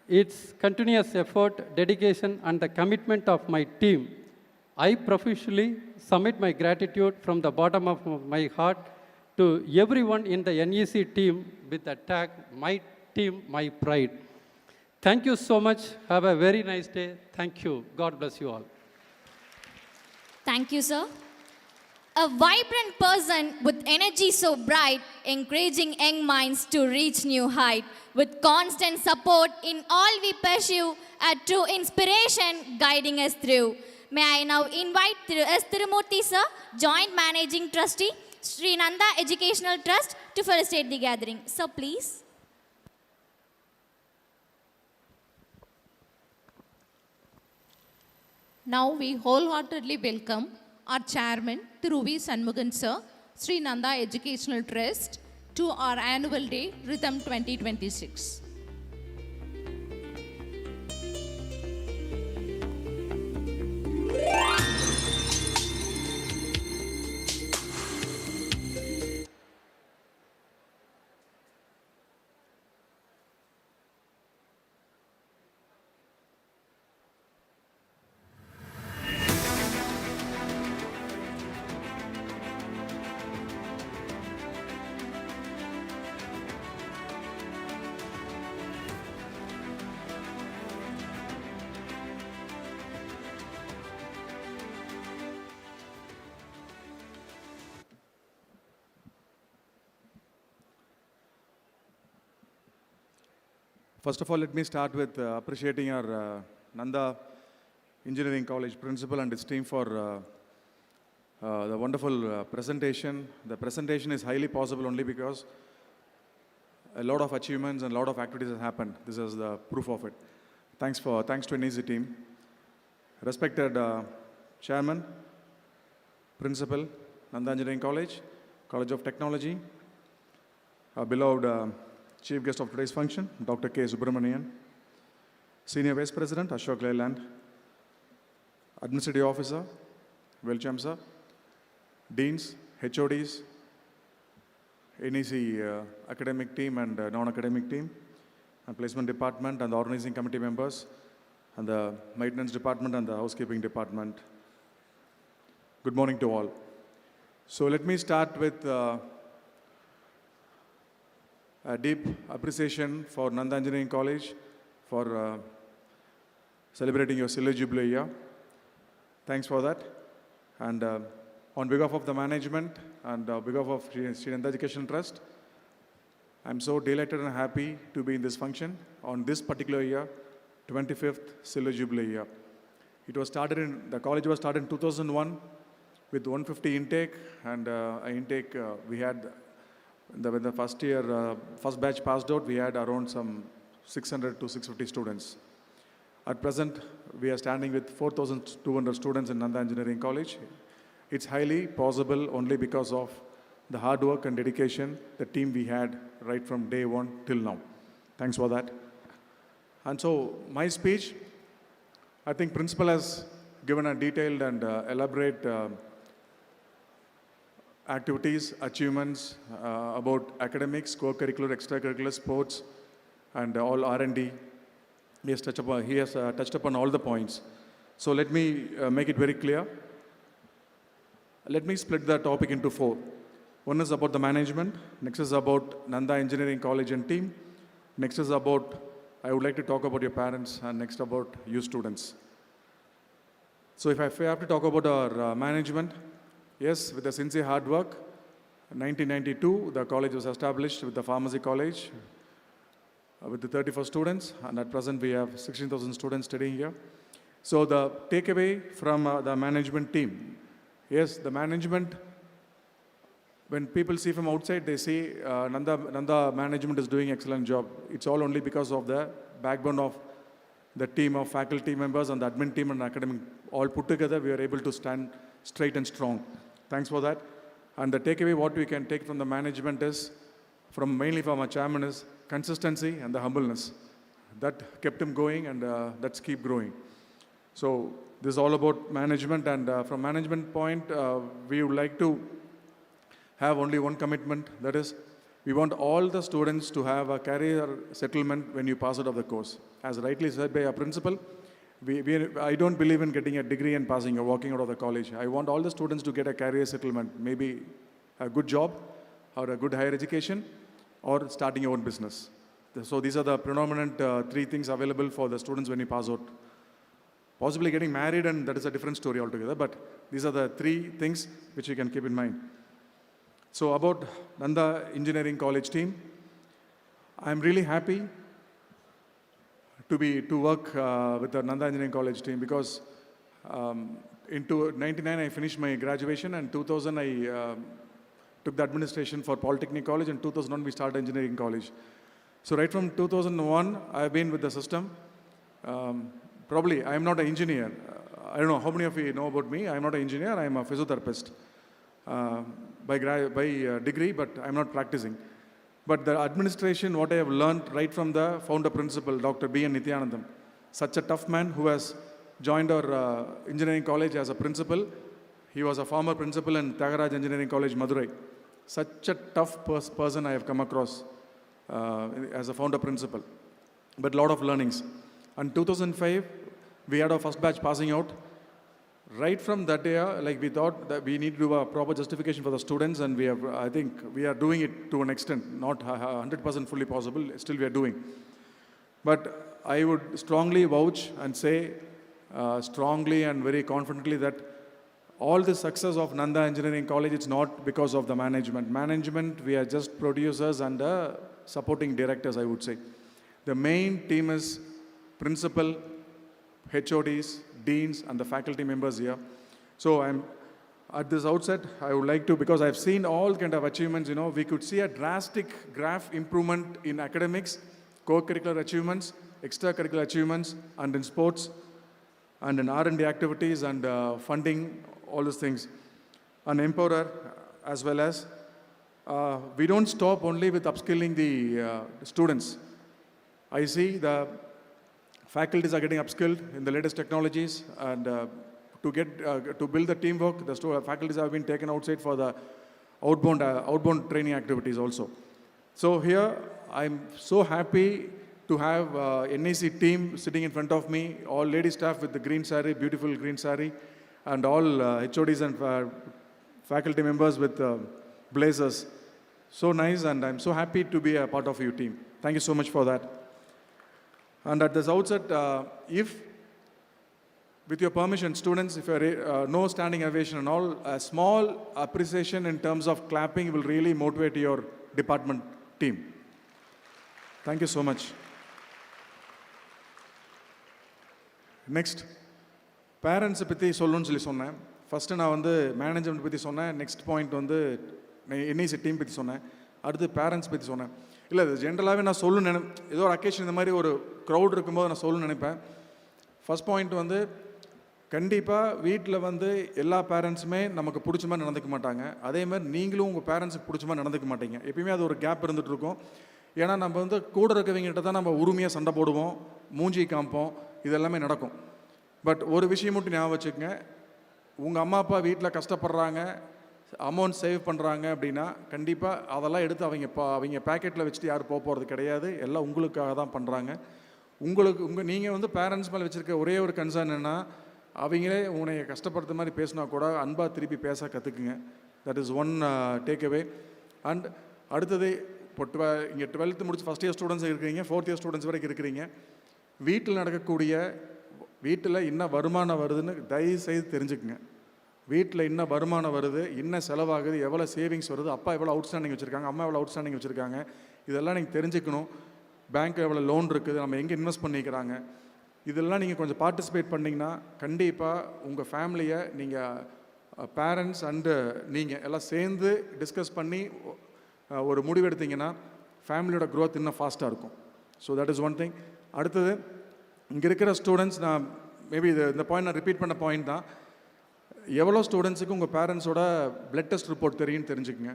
it's continuous effort, dedication, and the commitment of my team. I profusely submit my gratitude from the bottom of my heart to everyone in the NEC team with the tag, my team, my pride. Thank you so much. Have a very nice day. Thank you. God bless you all. Thank you, sir. A vibrant person with energy so bright, encouraging young minds to reach new height. With constant support in all we pursue, a true inspiration guiding us through. May I now invite S. Tirumurthy, sir, Joint Managing Trustee, Sri Nanda Educational Trust, to facilitate the gathering. Sir, please. Now we wholeheartedly welcome our chairman, Thiru V. Shanmugan sir, Sri Nanda Educational Trust, to our annual day, Rhythm 2026. First of all, let me start with appreciating our Nanda Engineering College principal and his team for the wonderful presentation. The presentation is highly possible only because a lot of achievements and a lot of activities have happened. This is the proof of it. Thanks to NEC team. Respected Chairman, Principal, Nanda Engineering College, College of Technology, our beloved Chief Guest of today's function, Dr. K. Subramanian, Senior Vice President, Ashok Leyland, Administrative Officer, Welcham sir, Deans, HODs, NEC academic team and non-academic team, and Placement Department and the Organizing Committee members, and the Maintenance Department and the Housekeeping Department. Good morning to all. So let me start with a deep appreciation for Nanda Engineering College for celebrating your Silver Jubilee year. Thanks for that. And on behalf of the management and on behalf of Sri Nanda Education Trust, I'm so delighted and happy to be in this function on this particular year, 25th Silver Jubilee year. The college was started in 2001 with 150 intake, and intake we had when the first year, first batch passed out, we had around some 600 to 650 students. At present, we are standing with 4,200 students in Nanda Engineering College. It's highly possible only because of the hard work and dedication, the team we had right from day one till now. Thanks for that. And so my speech, I think principal has given a detailed and elaborate activities, achievements about academics, co-curricular, extracurricular, sports, and all R&D. He has touched upon all the points. So let me make it very clear. Let me split the topic into four. One is about the management. Next is about Nanda Engineering College and team. Next is about, I would like to talk about your parents, and next about you students. So if I have to talk about our management, yes, with the sincere hard work, in 1992, the college was established with the pharmacy college with the 34 students, and at present we have 16,000 students studying here. So the takeaway from the management team, yes, the management when people see from outside, they see Nandha management is doing excellent job. It's all only because of the backbone of the team of faculty members and the admin team and academic all put together. We are able to stand straight and strong. Thanks for that. And the takeaway, what we can take from the management is, mainly from our chairman, is consistency and the humbleness. That kept him going, and that's keep growing. So this is all about management, and from management point, we would like to have only one commitment, that is, we want all the students to have a career settlement when you pass out of the course. As rightly said by our principal, I don't believe in getting a degree and passing or walking out of the college. I want all the students to get a career settlement, maybe a good job or a good higher education or starting your own business. So these are the predominant 3 things available for the students when you pass out. Possibly getting married, and that is a different story altogether, but these are the 3 things which you can keep in mind. So about Nandha Engineering College team, I'm really happy to work with the Nandha Engineering College team, because in 1999 I finished my graduation, and 2000 I took the administration for Polytechnic College, and 2001 we started Engineering College. So right from 2001 I've been with the system. Probably I am not an engineer. I don't know how many of you know about me. I am not an engineer. I am a physiotherapist by degree, but I'm not practicing. But the administration, what I have learned right from the founder principal, Dr. B.N. Nithyanandam, such a tough man who has joined our engineering college as a principal. He was a former principal in Tyagaraj Engineering College, Madurai. Such a tough person I have come across as a founder principal. But a lot of learnings. And 2005, we had our first batch passing out. Right from that day, we thought that we need to do a proper justification for the students, and I think we are doing it to an extent, not 100% fully possible, still we are doing. But I would strongly vouch and say strongly and very confidently that all the success of Nandha Engineering College, it's not because of the management. Management, we are just producers and supporting directors, I would say. The main team is principal, HODs, deans, and the faculty members here. So at this outset, I would like to, because I've seen all kind of achievements, we could see a drastic graph improvement in academics, co-curricular achievements, extracurricular achievements, and in sports, and in R&D activities, and funding, all those things. And empower, as well as, we don't stop only with upskilling the students. I see the faculties are getting upskilled in the latest technologies, and to build the teamwork, the faculties have been taken outside for the outbound training activities also. So here, I'm so happy to have NAC team sitting in front of me, all lady staff with the green saree, beautiful green saree, and all HODs and faculty members with blazers. So nice, and I'm so happy to be a part of your team. Thank you so much for that. And at this outset, if, with your permission, students, if you're no standing ovation and all, a small appreciation in terms of clapping will really motivate your department team. Thank you so much. Next, parents பற்றி சொல்லணும்னு சொல்லி சொன்னேன். First நான் management பற்றி சொன்னேன். Next point NAC team பற்றி சொன்னேன். அடுத்து பேரண்ட்ஸ் பற்றி சொன்னேன். இல்லை, இது ஜென்ரலாகவே நான் சொல்லணும்னு ஏதோ ஒரு அக்கேஷன் இந்த மாதிரி ஒரு க்ரௌட் இருக்கும்போது நான் சொல்லணும்னு நினைப்பேன். ஃபஸ்ட் பாயிண்ட் கண்டிப்பாக வீட்டில் எல்லா பேரண்ட்ஸுமே நமக்கு பிடிச்ச மாதிரி நடந்துக்க மாட்டாங்க. அதே மாதிரி நீங்களும் உங்கள் பேரண்ட்ஸுக்கு பிடிச்ச மாதிரி நடந்துக்க மாட்டீங்க. எப்பயுமே அது ஒரு கேப் இருந்துகிட்ருக்கும். ஏன்னா நம்ம கூட இருக்கவங்ககிட்ட தான் நம்ம உரிமையாக சண்டை போடுவோம், மூஞ்சி காமிப்போம், இதெல்லாமே நடக்கும். பட் ஒரு விஷயம் மட்டும் ஞாபகம் வச்சுக்கோங்க, உங்கள் அம்மா அப்பா வீட்டில் கஷ்டப்படுறாங்க, அமௌண்ட் சேவ் பண்ணுறாங்க அப்படின்னா கண்டிப்பாக அதெல்லாம் எடுத்து அவங்க பேக்கெட்டில் வச்சுட்டு யாரும் போகிறது கிடையாது. எல்லாம் உங்களுக்காக தான் பண்ணுறாங்க. நீங்கள் பேரண்ட்ஸ் மேலே வச்சுருக்க ஒரே ஒரு கன்சர்ன் என்னென்னா, அவங்களே உன்னை கஷ்டப்படுற மாதிரி பேசினா கூட அன்பாக திருப்பி பேச கற்றுக்குங்க. That is one take away. அண்ட் அடுத்தது, இப்போ இங்கே 12th முடிச்சு ஃபஸ்ட் இயர் ஸ்டூடெண்ட்ஸ் இருக்கிறீங்க, 4th இயர் ஸ்டூடெண்ட்ஸ் வரைக்கும் இருக்கிறீங்க. வீட்டில் என்ன வருமானம் வருதுன்னு தயவுசெய்து தெரிஞ்சுக்குங்க. வீட்டில் என்ன வருமானம் வருது, என்ன செலவாகுது, எவ்வளோ சேவிங்ஸ் வருது, அப்பா எவ்வளோ அவுட்ஸ்டாண்டிங் வச்சுருக்காங்க, அம்மா எவ்வளோ அவுட்ஸ்டாண்டிங் வச்சுருக்காங்க, இதெல்லாம் நீங்கள் தெரிஞ்சுக்கணும். பேங்க்கில் எவ்வளோ லோன் இருக்குது, நம்ம எங்கே இன்வெஸ்ட் பண்ணிக்கிறாங்க, இதெல்லாம் நீங்கள் கொஞ்சம் பார்ட்டிசிபேட் பண்ணிங்கன்னா கண்டிப்பாக உங்கள் ஃபேமிலியை நீங்கள் பேரண்ட்ஸ் அண்டு நீங்கள் எல்லாம் சேர்ந்து டிஸ்கஸ் பண்ணி ஒரு முடிவு எடுத்தீங்கன்னா ஃபேமிலியோட க்ரோத் இன்னும் ஃபாஸ்ட்டாக இருக்கும். So that is one thing. அடுத்தது இங்கே இருக்கிற ஸ்டூடெண்ட்ஸ், நான் மேபி இந்த பாயிண்ட் நான் ரிப்பீட் பண்ண பாயிண்ட் தான். எவ்வளோ ஸ்டூடெண்ட்ஸுக்கு உங்கள் பேரண்ட்ஸோட பிளட் டெஸ்ட் ரிப்போர்ட் தெரியும்னு தெரிஞ்சுக்குங்க.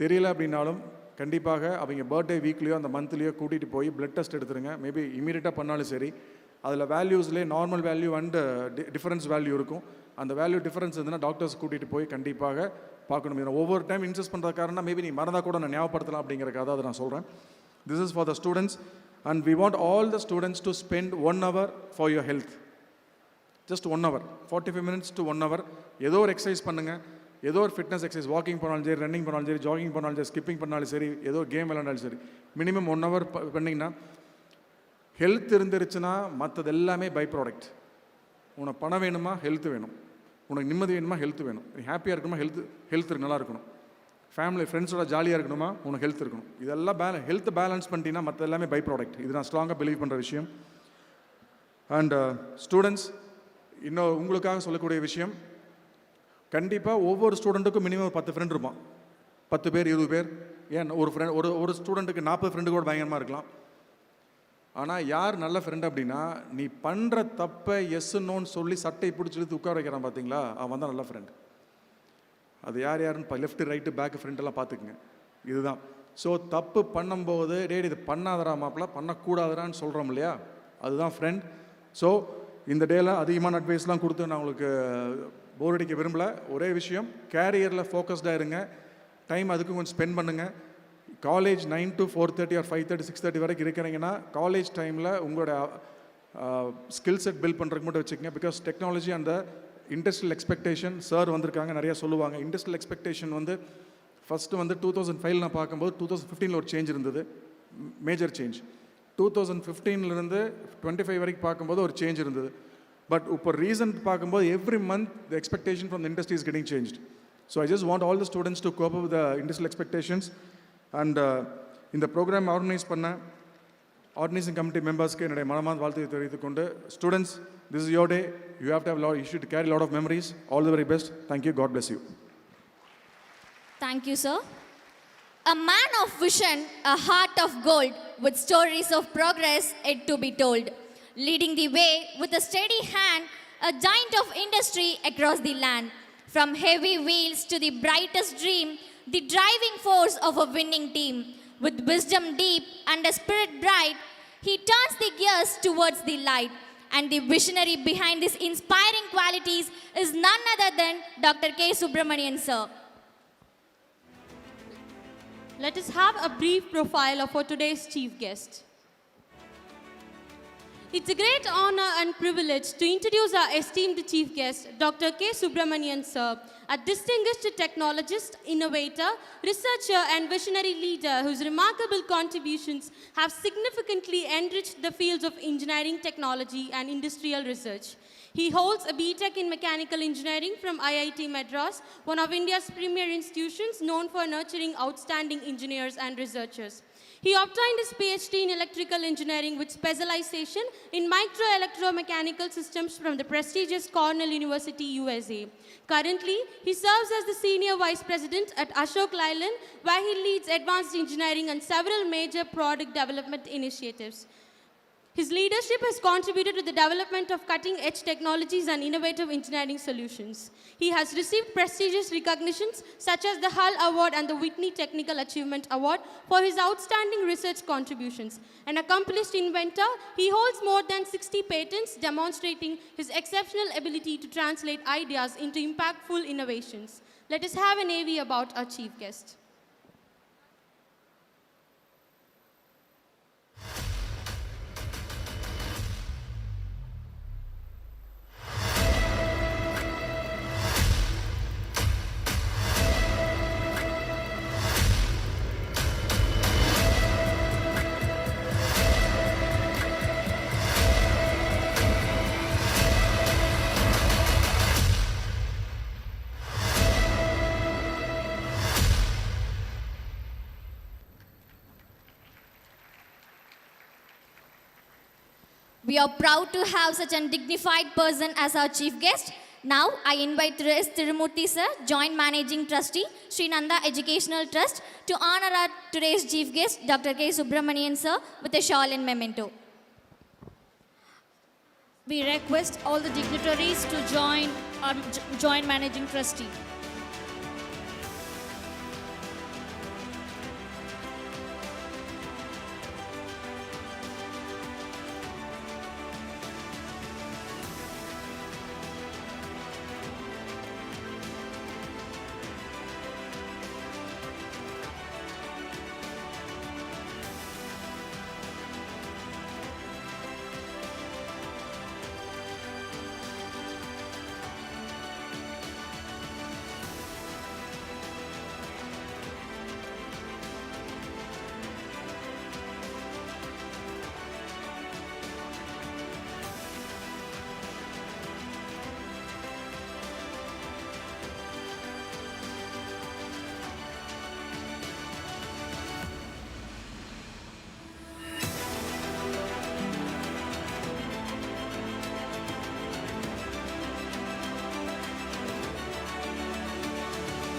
தெரியல அப்படின்னாலும் கண்டிப்பாக அவங்க பர்த்டே வீக்லேயோ அந்த மந்த்லேயோ கூட்டிகிட்டு போய் பிளட் டெஸ்ட் எடுத்துருங்க. மேபி இமீடியட்டாக பண்ணாலும் சரி. அதில் வேல்யூஸ்லேயே normal value and difference value இருக்கும். அந்த வேல்யூ டிஃபரன்ஸ் இருந்ததுன்னா டாக்டர்ஸ் கூட்டிகிட்டு போய் கண்டிப்பாக பார்க்கணும். இதை ஒவ்வொரு டைம் இன்சஸ்ட் பண்ணுற காரணம் மேபி நீ மறந்தால் கூட நான் ஞாபகப்படுத்தலாம் அப்படிங்கிறக்காக அதை நான் சொல்கிறேன். This is for the students and we want all the students to spend 1 hour for your health. Just 1 hour, 45 minutes to 1 hour. ஏதோ ஒரு எக்ஸசைஸ் பண்ணுங்கள், ஏதோ ஒரு ஃபிட்னஸ் எக்ஸசைஸ், வாக்கிங் பண்ணாலும் சரி, ரன்னிங் பண்ணாலும் சரி, ஜாகிங் பண்ணாலும் சரி, ஸ்கிப்பிங் பண்ணாலும் சரி, ஏதோ கேம் விளையாண்டாலும் சரி, மினிமம் 1 hour பண்ணிங்கன்னா ஹெல்த் இருந்துருச்சுன்னா மற்றது எல்லாமே பை ப்ராடக்ட். உனக்கு பணம் வேணுமா, ஹெல்த் வேணும். உனக்கு நிம்மதி வேணுமா, ஹெல்த் வேணும். நீ ஹாப்பியாக இருக்கணுமா, ஹெல்த் நல்லா இருக்கணும். ஃபேமிலி ஃப்ரெண்ட்ஸோட ஜாலியாக இருக்கணுமா, உனக்கு ஹெல்த் இருக்கணும். இதெல்லாம் ஹெல்த் பேலன்ஸ் பண்ணிட்டீங்கன்னா மற்ற எல்லாமே பை ப்ராடக்ட். இது நான் ஸ்ட்ராங்காக பிலீவ் பண்ணுற விஷயம். அண்ட் ஸ்டூடெண்ட்ஸ், இன்னும் உங்களுக்காக சொல்லக்கூடிய விஷயம், கண்டிப்பாக ஒவ்வொரு ஸ்டூடெண்ட்டுக்கும் மினிமம் 10 ஃப்ரெண்ட் இருப்பான். 10 பேர் 20 பேர், ஏன் ஒரு ஃப்ரெண்ட் ஒரு ஸ்டூடெண்ட்டுக்கு 40 ஃப்ரெண்டு கூட பயங்கரமாக இருக்கலாம். ஆனால் யார் நல்ல ஃப்ரெண்ட் அப்படின்னா, நீ பண்ணுற தப்பை எஸ் நோன்னு சொல்லி சட்டை பிடிச்சிட்டு உட்கார வைக்கிறான் பார்த்தீங்களா, அவன் தான் நல்ல ஃப்ரெண்ட். அது யாருன்னு லெஃப்ட் ரைட்டு பேக்கு ஃப்ரெண்டெல்லாம் பார்த்துக்குங்க. இதுதான். ஸோ தப்பு பண்ணும்போது இது பண்ணாதரா மாப்பிள்ள, பண்ணக்கூடாதரான்னு சொல்கிறோம் இல்லையா, அதுதான் ஃப்ரெண்ட். ஸோ இந்த டேயில் அதிகமான அட்வைஸ்லாம் கொடுத்து நான் உங்களுக்கு போர் அடிக்க விரும்பலை. ஒரே விஷயம், கேரியரில் ஃபோக்கஸ்டாக இருங்க. டைம் அதுக்கு கொஞ்சம் ஸ்பெண்ட் பண்ணுங்கள். காலேஜ் 9 to 4:30 or 5:30 6:30 வரைக்கும் இருக்கிறீங்கன்னா காலேஜ் டைமில் உங்களோட ஸ்கில் செட் பில்ட் பண்ணுறதுக்கு மட்டும் வச்சுக்கோங்க. பிகாஸ் டெக்னாலஜி அந்த இண்டஸ்ட்ரியல் எக்ஸ்பெக்டேஷன் சார் வந்திருக்காங்க, நிறையா சொல்லுவாங்க. இண்டஸ்ட்ரியல் எக்ஸ்பெக்டேஷன் ஃபஸ்ட்டு 2005 நான் பார்க்கும்போது 2015 ஒரு சேஞ்ச் இருந்தது, மேஜர் சேஞ்ச். 2015 25 வரைக்கும் பார்க்கும்போது ஒரு சேஞ்ச் இருந்தது. பட் இப்போ ரீசன்ட் பார்க்கும்போது every month the expectation from the industry is getting changed. So I just want all the students to cope up with the industrial expectations. And இந்த programme organising committee மெம்பர்ஸ்க்கு என்னுடைய மனமார்ந்த வாழ்த்தை தெரிவித்துக் கொண்டு, students, this is your day. You have to have you should carry lot of memories. All the very best. Thank you. God bless you. Thank you, sir. A man of vision, a heart of gold, with stories of progress yet to be told. Leading the way with a steady hand, a giant of industry across the land. From heavy wheels to the brightest dream, the driving force of a winning team. With wisdom deep and a spirit bright, he turns the gears towards the light. And the visionary behind these inspiring qualities is none other than Dr. K. Subramanian, sir. Let us have a brief profile of our today's chief guest. It's a great honor and privilege to introduce our esteemed chief guest, Dr. K. Subramanian, sir, a distinguished technologist, innovator, researcher, and visionary leader whose remarkable contributions have significantly enriched the fields of engineering, technology, and industrial research. He holds a B.Tech in Mechanical Engineering from IIT Madras, one of India's premier institutions known for nurturing outstanding engineers and researchers. He obtained his PhD in Electrical Engineering with specialization in micro-electromechanical systems from the prestigious Cornell University, USA. Currently, he serves as the Senior Vice President at Ashok Leyland, where he leads advanced engineering and several major product development initiatives. His leadership has contributed to the development of cutting-edge technologies and innovative engineering solutions. He has received prestigious recognitions such as the Hull Award and the Whitney Technical Achievement Award for his outstanding research contributions. An accomplished inventor, he holds more than 60 patents, demonstrating his exceptional ability to translate ideas into impactful innovations. Let us have an AV about our chief guest. We are proud to have such a dignified person as our chief guest, Now I invite S. Tirumurthy sir, Joint Managing Trustee, Sri Nandha Educational Trust, to honor our today's chief guest, Dr. K. Subramanian sir, with a shawl and memento. We request all the dignitaries to join our Joint Managing Trustee.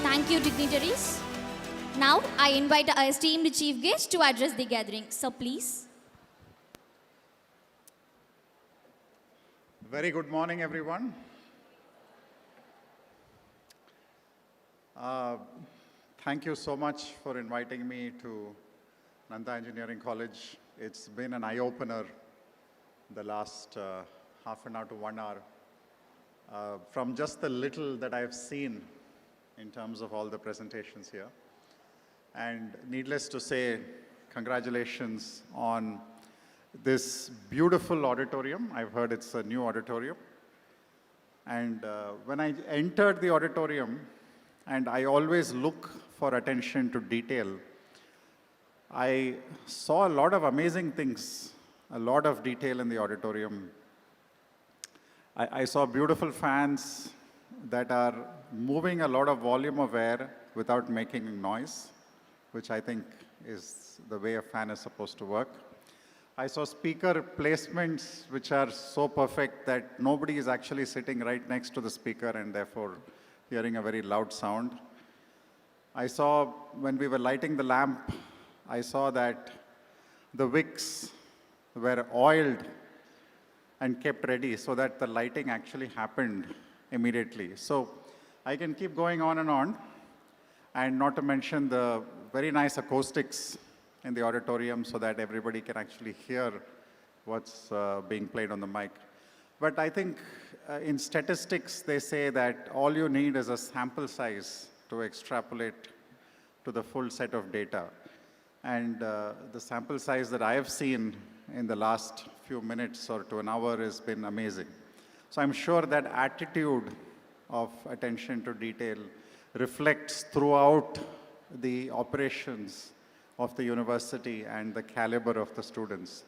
Thank you, dignitaries. Now I invite our esteemed chief guest to address the gathering. So please. Very good morning, everyone. Thank you so much for inviting me to Nandha Engineering College. It's been an eye-opener the last half an hour to 1 hour. From just the little that I've seen in terms of all the presentations here. And needless to say, congratulations on this beautiful auditorium. I've heard it's a new auditorium. And when I entered the auditorium, and I always look for attention to detail, I saw a lot of amazing things, a lot of detail in the auditorium. I saw beautiful fans that are moving a lot of volume of air without making noise, which I think is the way a fan is supposed to work. I saw speaker placements which are so perfect that nobody is actually sitting right next to the speaker and therefore hearing a very loud sound. I saw when we were lighting the lamp, I saw that the wicks were oiled and kept ready so that the lighting actually happened immediately. So I can keep going on, and not to mention the very nice acoustics in the auditorium so that everybody can actually hear what's being played on the mic. But I think in statistics, they say that all you need is a sample size to extrapolate to the full set of data. And the sample size that I have seen in the last few minutes or to an hour has been amazing. So I'm sure that attitude of attention to detail reflects throughout the operations of the university and the caliber of the students.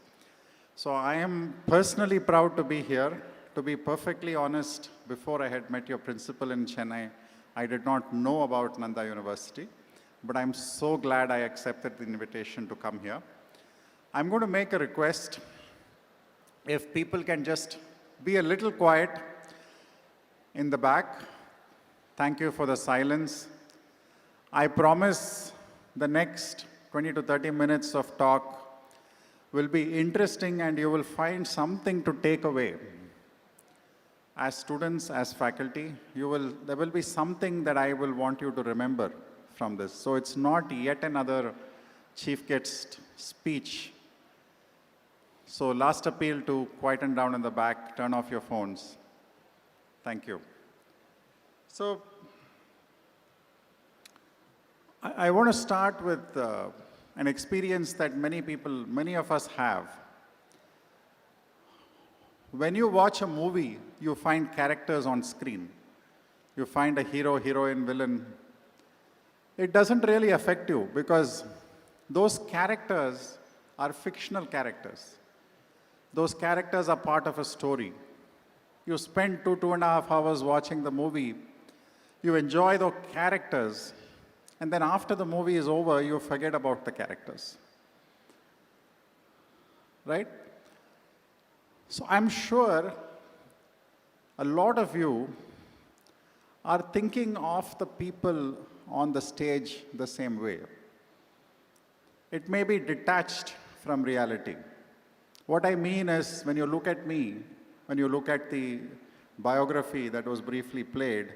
So I am personally proud to be here. To be perfectly honest, before I had met your principal in Chennai, I did not know about Nandha University, but I'm so glad I accepted the invitation to come here. I'm going to make a request. If people can just be a little quiet in the back. Thank you for the silence. I promise the next 20 to 30 minutes of talk will be interesting and you will find something to take away. As students, as faculty, there will be something that I will want you to remember from this. So it's not yet another chief guest speech. So last appeal to quieten down in the back, turn off your phones. Thank you. So I want to start with an experience that many of us have. When you watch a movie, you find characters on screen. You find a hero, heroine, villain. It doesn't really affect you because those characters are fictional characters. Those characters are part of a story. You spend 2.5 hours watching the movie. You enjoy the characters. And then after the movie is over, you forget about the characters. Right? So I'm sure a lot of you are thinking of the people on the stage the same way. It may be detached from reality. What I mean is, when you look at me, when you look at the biography that was briefly played,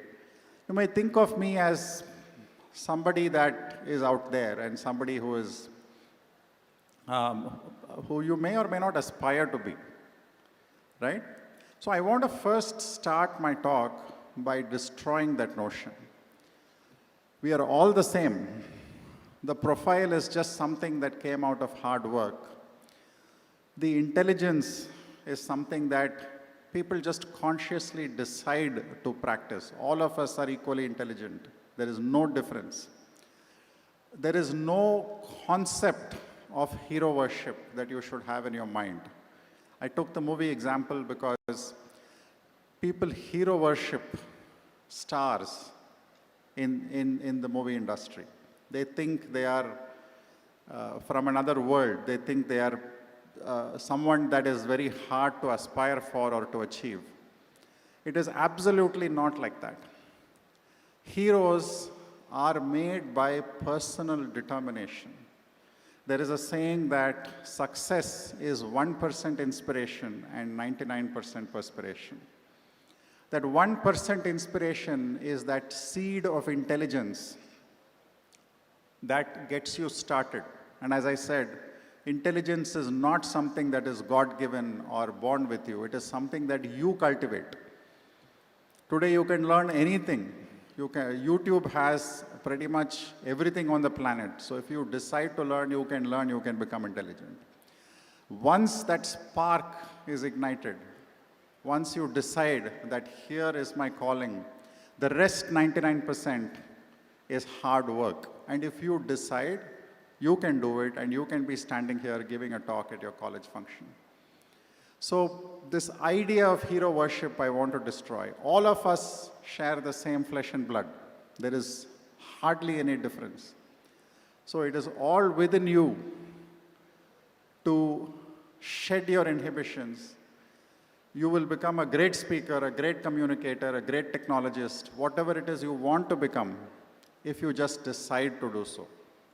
you may think of me as somebody that is out there and somebody who is, who you may or may not aspire to be, right? So I want to first start my talk by destroying that notion. We are all the same. The profile is just something that came out of hard work. The intelligence is something that people just consciously decide to practice. All of us are equally intelligent. There is no difference. There is no concept of hero worship that you should have in your mind. I took the movie example because people hero worship stars in the movie industry. They think they are from another world. They think they are someone that is very hard to aspire for or to achieve. It is absolutely not like that. Heroes are made by personal determination. There is a saying that success is 1% inspiration and 99% perspiration. That 1% inspiration is that seed of intelligence that gets you started. And as I said, intelligence is not something that is God-given or born with you. It is something that you cultivate. Today you can learn anything. YouTube has pretty much everything on the planet. So if you decide to learn, you can become intelligent. Once that spark is ignited, once you decide that here is my calling, the rest 99% is hard work. And if you decide, you can do it, and you can be standing here giving a talk at your college function. So this idea of hero worship I want to destroy. All of us share the same flesh and blood. There is hardly any difference. So it is all within you to shed your inhibitions. You will become a great speaker, a great communicator, a great technologist, whatever it is you want to become, if you just decide to do so.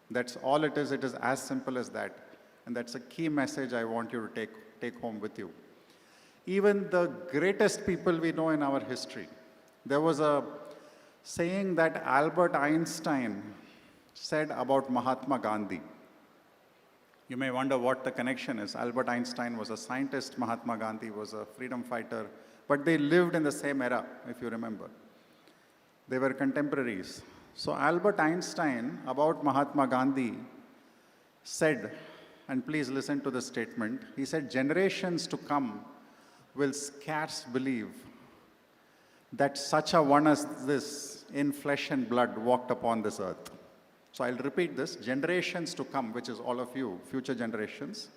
That's all it is. It is as simple as that. And that's a key message I want you to take home with you. Even the greatest people we know in our history, there was a saying that Albert Einstein said about Mahatma Gandhi. You may wonder what the connection is. Albert Einstein was a scientist, Mahatma Gandhi was a freedom fighter, but they lived in the same era, if you remember. They were contemporaries. So Albert Einstein, about Mahatma Gandhi, said, and please listen to the statement, he said, generations to come will scarce believe that such a one as this in flesh and blood walked upon this earth. So I'll repeat this, generations to come, which is all of you, future generations,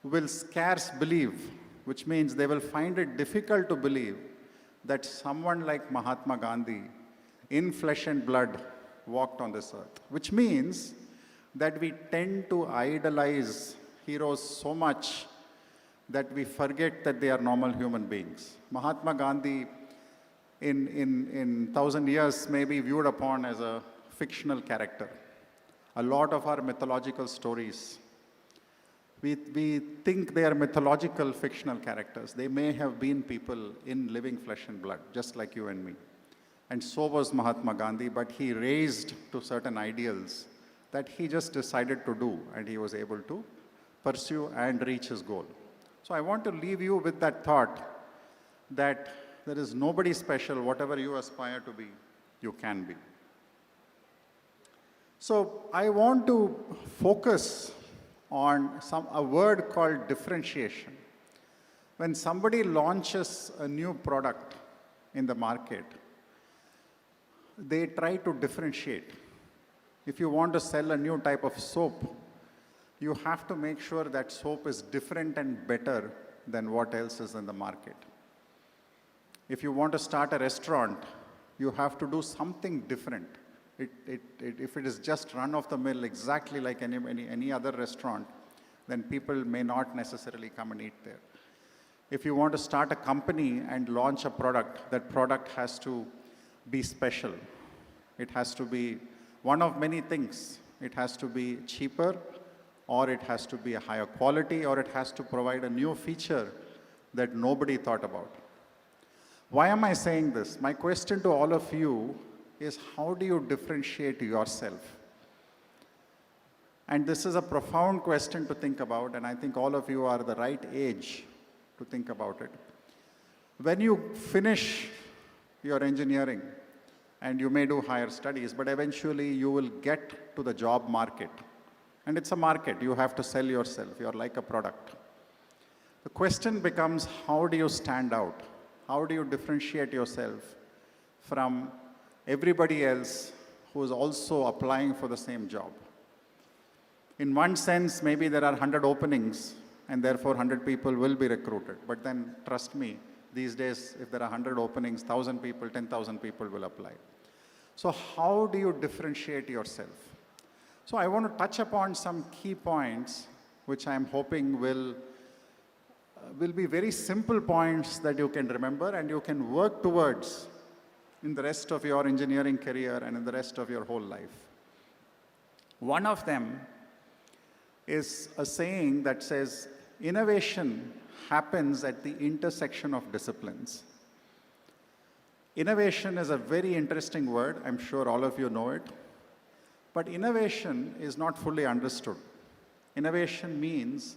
will scarce believe, which means they will find it difficult to believe that someone like Mahatma Gandhi in flesh and blood walked on this earth, which means that we tend to idolize heroes so much that we forget that they are normal human beings. Mahatma Gandhi in 1,000 years may be viewed upon as a fictional character. A lot of our mythological stories, we think they are mythological fictional characters. They may have been people in living flesh and blood, just like you and me. And so was Mahatma Gandhi, but he raised to certain ideals that he just decided to do, and he was able to pursue and reach his goal. So I want to leave you with that thought that there is nobody special. Whatever you aspire to be, you can be. So I want to focus on a word called differentiation. When somebody launches a new product in the market, they try to differentiate. If you want to sell a new type of soap, you have to make sure that soap is different and better than what else is in the market. If you want to start a restaurant, you have to do something different. If it is just run of the mill, exactly like any other restaurant, then people may not necessarily come and eat there. If you want to start a company and launch a product, that product has to be special. It has to be one of many things. It has to be cheaper, or it has to be a higher quality, or it has to provide a new feature that nobody thought about. Why am I saying this? My question to all of you is, how do you differentiate yourself? And this is a profound question to think about, and I think all of you are the right age to think about it. When you finish your engineering, and you may do higher studies, but eventually you will get to the job market. And it's a market, you have to sell yourself, you're like a product. The question becomes, how do you stand out? How do you differentiate yourself from everybody else who is also applying for the same job? In one sense, maybe there are 100 openings, and therefore 100 people will be recruited. But then, trust me, these days, if there are 100 openings, 1,000 people, 10,000 people will apply. So how do you differentiate yourself? So I want to touch upon some key points, which I'm hoping will be very simple points that you can remember and you can work towards in the rest of your engineering career and in the rest of your whole life. One of them is a saying that says, innovation happens at the intersection of disciplines. Innovation is a very interesting word. I'm sure all of you know it. But innovation is not fully understood. Innovation means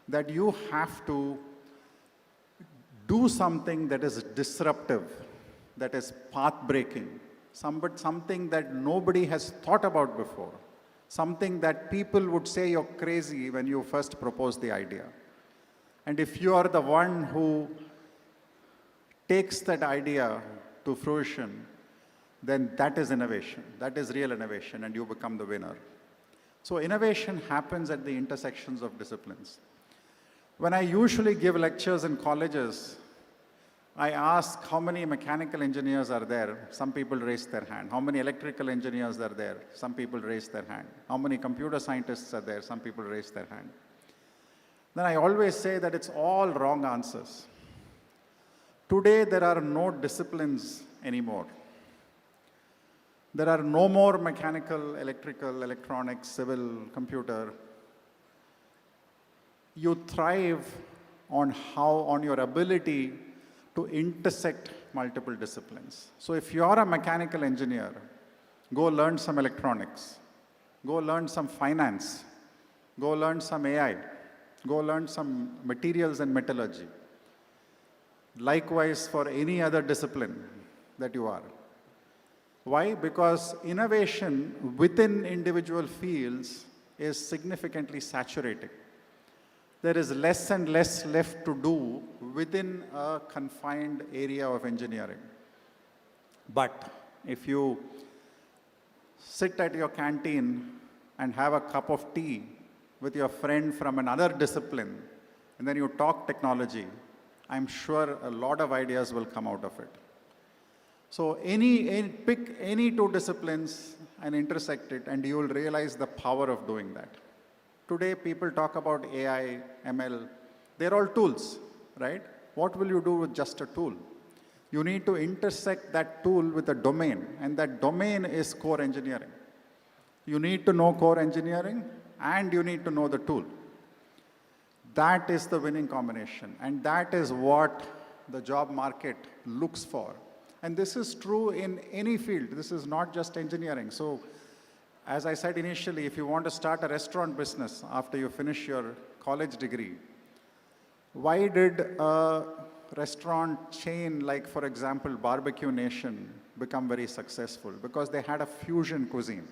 that you have to do something that is disruptive, that is path-breaking, something that nobody has thought about before, something that people would say you're crazy when you first propose the idea. And if you are the one who takes that idea to fruition, then that is innovation. That is real innovation, and you become the winner. So innovation happens at the intersections of disciplines. When I usually give lectures in colleges, I ask how many mechanical engineers are there. Some people raise their hand. How many electrical engineers are there? Some people raise their hand. How many computer scientists are there? Some people raise their hand. Then I always say that it's all wrong answers. Today, there are no disciplines anymore. There are no more mechanical, electrical, electronics, civil, computer. You thrive on your ability to intersect multiple disciplines. So if you're a mechanical engineer, go learn some electronics, go learn some finance, go learn some AI, go learn some materials and metallurgy. Likewise for any other discipline that you are. Why? Because innovation within individual fields is significantly saturating. There is less and less left to do within a confined area of engineering. But if you sit at your canteen and have a cup of tea with your friend from another discipline, and then you talk technology, I'm sure a lot of ideas will come out of it. So pick any two disciplines and intersect it, and you will realize the power of doing that. Today, people talk about AI, ML. They're all tools, right? What will you do with just a tool? You need to intersect that tool with a domain, and that domain is core engineering. You need to know core engineering, and you need to know the tool. That is the winning combination, and that is what the job market looks for. And this is true in any field. This is not just engineering. So, as I said initially, if you want to start a restaurant business after you finish your college degree, why did a restaurant chain like, for example, Barbecue Nation become very successful? Because they had a fusion cuisine.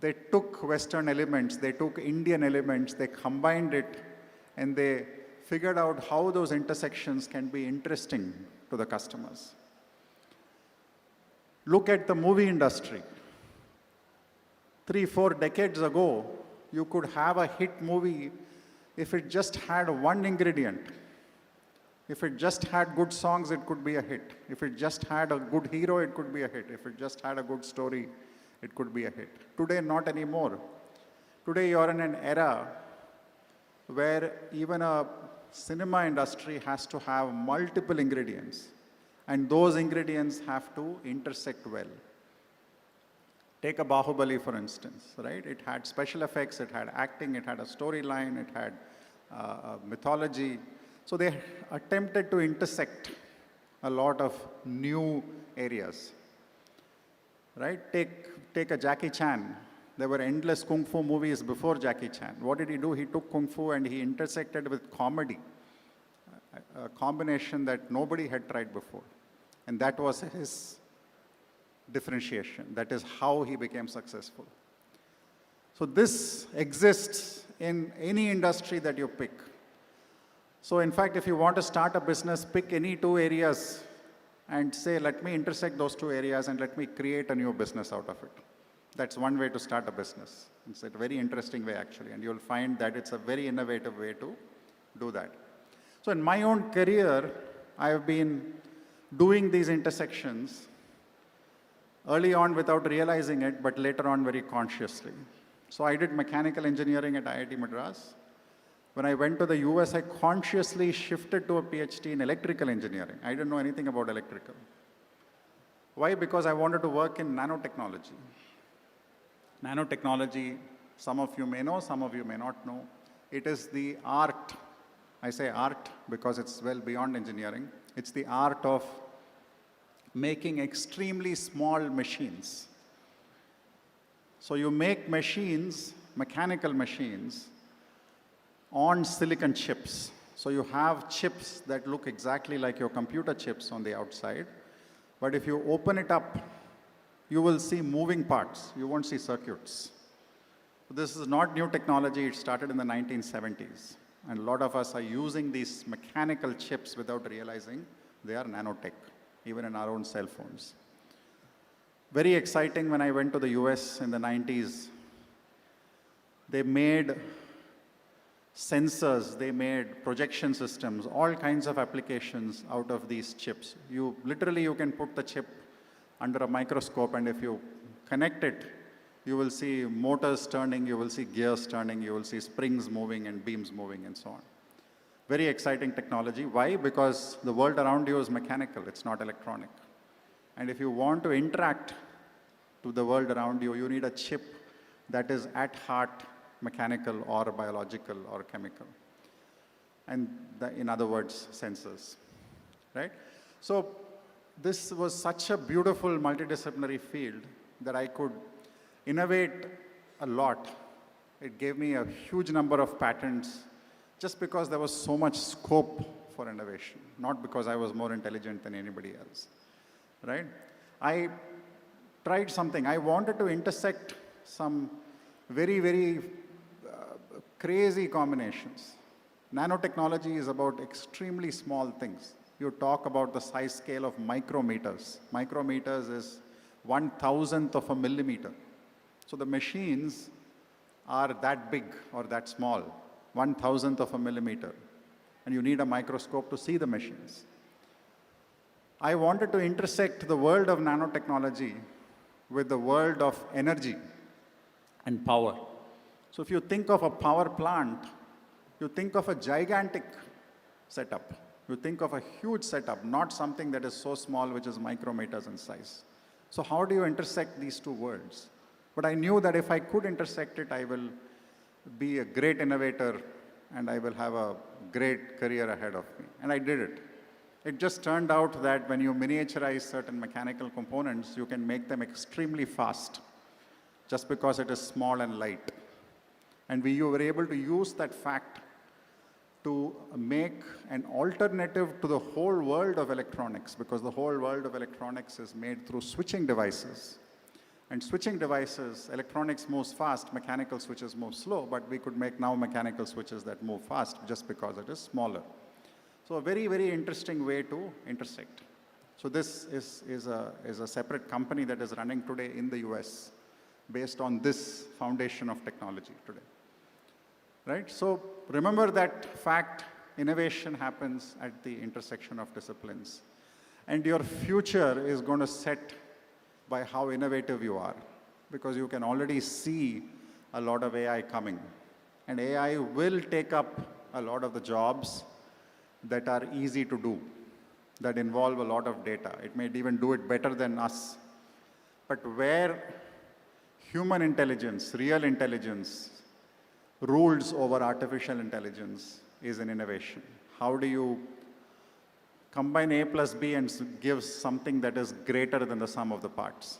They took Western elements, they took Indian elements, they combined it, and they figured out how those intersections can be interesting to the customers. Look at the movie industry. 3-4 decades ago, you could have a hit movie if it just had one ingredient. If it just had good songs, it could be a hit. If it just had a good hero, it could be a hit. If it just had a good story, it could be a hit. Today, not anymore. Today, you're in an era where even a cinema industry has to have multiple ingredients. And those ingredients have to intersect well. Take a Bahubali, for instance, right? It had special effects, it had acting, it had a storyline, it had mythology. So they attempted to intersect a lot of new areas, right? Take a Jackie Chan. There were endless Kung Fu movies before Jackie Chan. What did he do? He took Kung Fu and he intersected with comedy, a combination that nobody had tried before. And that was his differentiation. That is how he became successful. So this exists in any industry that you pick. So in fact, if you want to start a business, pick any two areas and say, let me intersect those two areas and let me create a new business out of it. That's one way to start a business. It's a very interesting way, actually, and you'll find that it's a very innovative way to do that. So in my own career, I've been doing these intersections early on without realizing it, but later on very consciously. So I did mechanical engineering at IIT Madras. When I went to the US, I consciously shifted to a PhD in electrical engineering. I didn't know anything about electrical. Why? Because I wanted to work in nanotechnology. Nanotechnology, some of you may know, some of you may not know. It is the art. I say art because it's well beyond engineering. It's the art of making extremely small machines. So you make machines, mechanical machines, on silicon chips. So you have chips that look exactly like your computer chips on the outside, but if you open it up, you will see moving parts. You won't see circuits. This is not new technology. It started in the 1970s. And a lot of us are using these mechanical chips without realizing they are nanotech, even in our own cell phones. Very exciting when I went to the US in the 90s. They made sensors, they made projection systems, all kinds of applications out of these chips. You can put the chip under a microscope, and if you connect it, you will see motors turning, you will see gears turning, you will see springs moving and beams moving and so on. Very exciting technology. Why? Because the world around you is mechanical, it's not electronic. And if you want to interact to the world around you, you need a chip that is at heart mechanical or biological or chemical. And in other words, sensors, right? So this was such a beautiful multidisciplinary field that I could innovate a lot. It gave me a huge number of patents just because there was so much scope for innovation, not because I was more intelligent than anybody else, right? I tried something. I wanted to intersect some very, very crazy combinations. Nanotechnology is about extremely small things. You talk about the size scale of micrometers. Micrometers is 1,000th of a millimeter. So the machines are that big or that small, 1,000th of a millimeter. And you need a microscope to see the machines. I wanted to intersect the world of nanotechnology with the world of energy and power. So if you think of a power plant, you think of a gigantic setup. You think of a huge setup, not something that is so small, which is micrometers in size. So how do you intersect these two worlds? But I knew that if I could intersect it, I will be a great innovator and I will have a great career ahead of me. And I did it. It just turned out that when you miniaturize certain mechanical components, you can make them extremely fast, just because it is small and light. And we were able to use that fact to make an alternative to the whole world of electronics, because the whole world of electronics is made through switching devices. And switching devices, electronics moves fast, mechanical switches move slow, but we could make now mechanical switches that move fast just because it is smaller. So a very, very interesting way to intersect. So this is a separate company that is running today in the US based on this foundation of technology today. Right? So remember that fact, innovation happens at the intersection of disciplines. And your future is going to set by how innovative you are, because you can already see a lot of AI coming. And AI will take up a lot of the jobs that are easy to do. that involve a lot of data. It may even do it better than us. But where human intelligence, real intelligence, rules over artificial intelligence is an innovation. How do you combine A plus B and give something that is greater than the sum of the parts?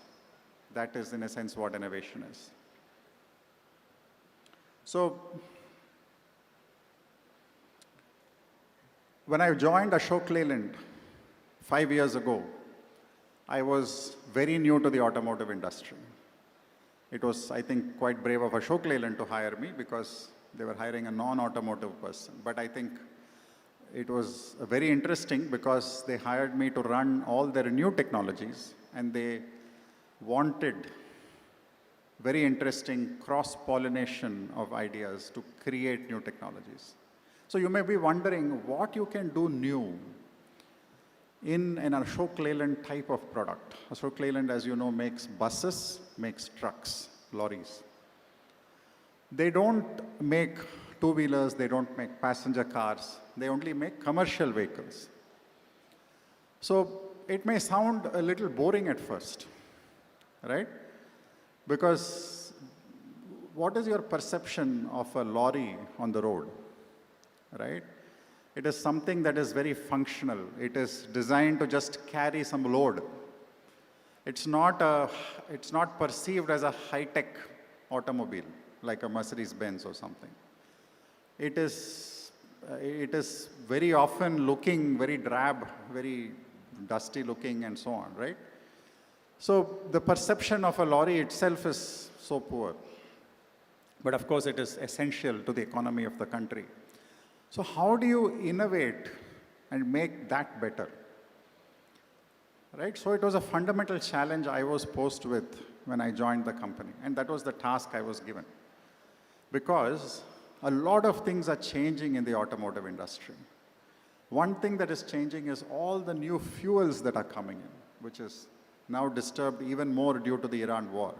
That is, in a sense, what innovation is. So, when I joined Ashok Leyland 5 years ago, I was very new to the automotive industry. It was, I think, quite brave of Ashok Leyland to hire me because they were hiring a non-automotive person. But I think it was very interesting because they hired me to run all their new technologies, and they wanted very interesting cross-pollination of ideas to create new technologies. So you may be wondering what you can do new in an Ashok Leyland type of product. Ashok Leyland, as you know, makes buses, makes trucks, lorries. They don't make two-wheelers, they don't make passenger cars, they only make commercial vehicles. So it may sound a little boring at first, right? Because what is your perception of a lorry on the road, right? It is something that is very functional. It is designed to just carry some load. It's not perceived as a high-tech automobile, like a Mercedes-Benz or something. It is very often looking very drab, very dusty looking, and so on, right? So the perception of a lorry itself is so poor. But of course, it is essential to the economy of the country. So how do you innovate and make that better? Right? So it was a fundamental challenge I was posed with when I joined the company. And that was the task I was given. Because a lot of things are changing in the automotive industry. One thing that is changing is all the new fuels that are coming in, which is now disturbed even more due to the Iran war.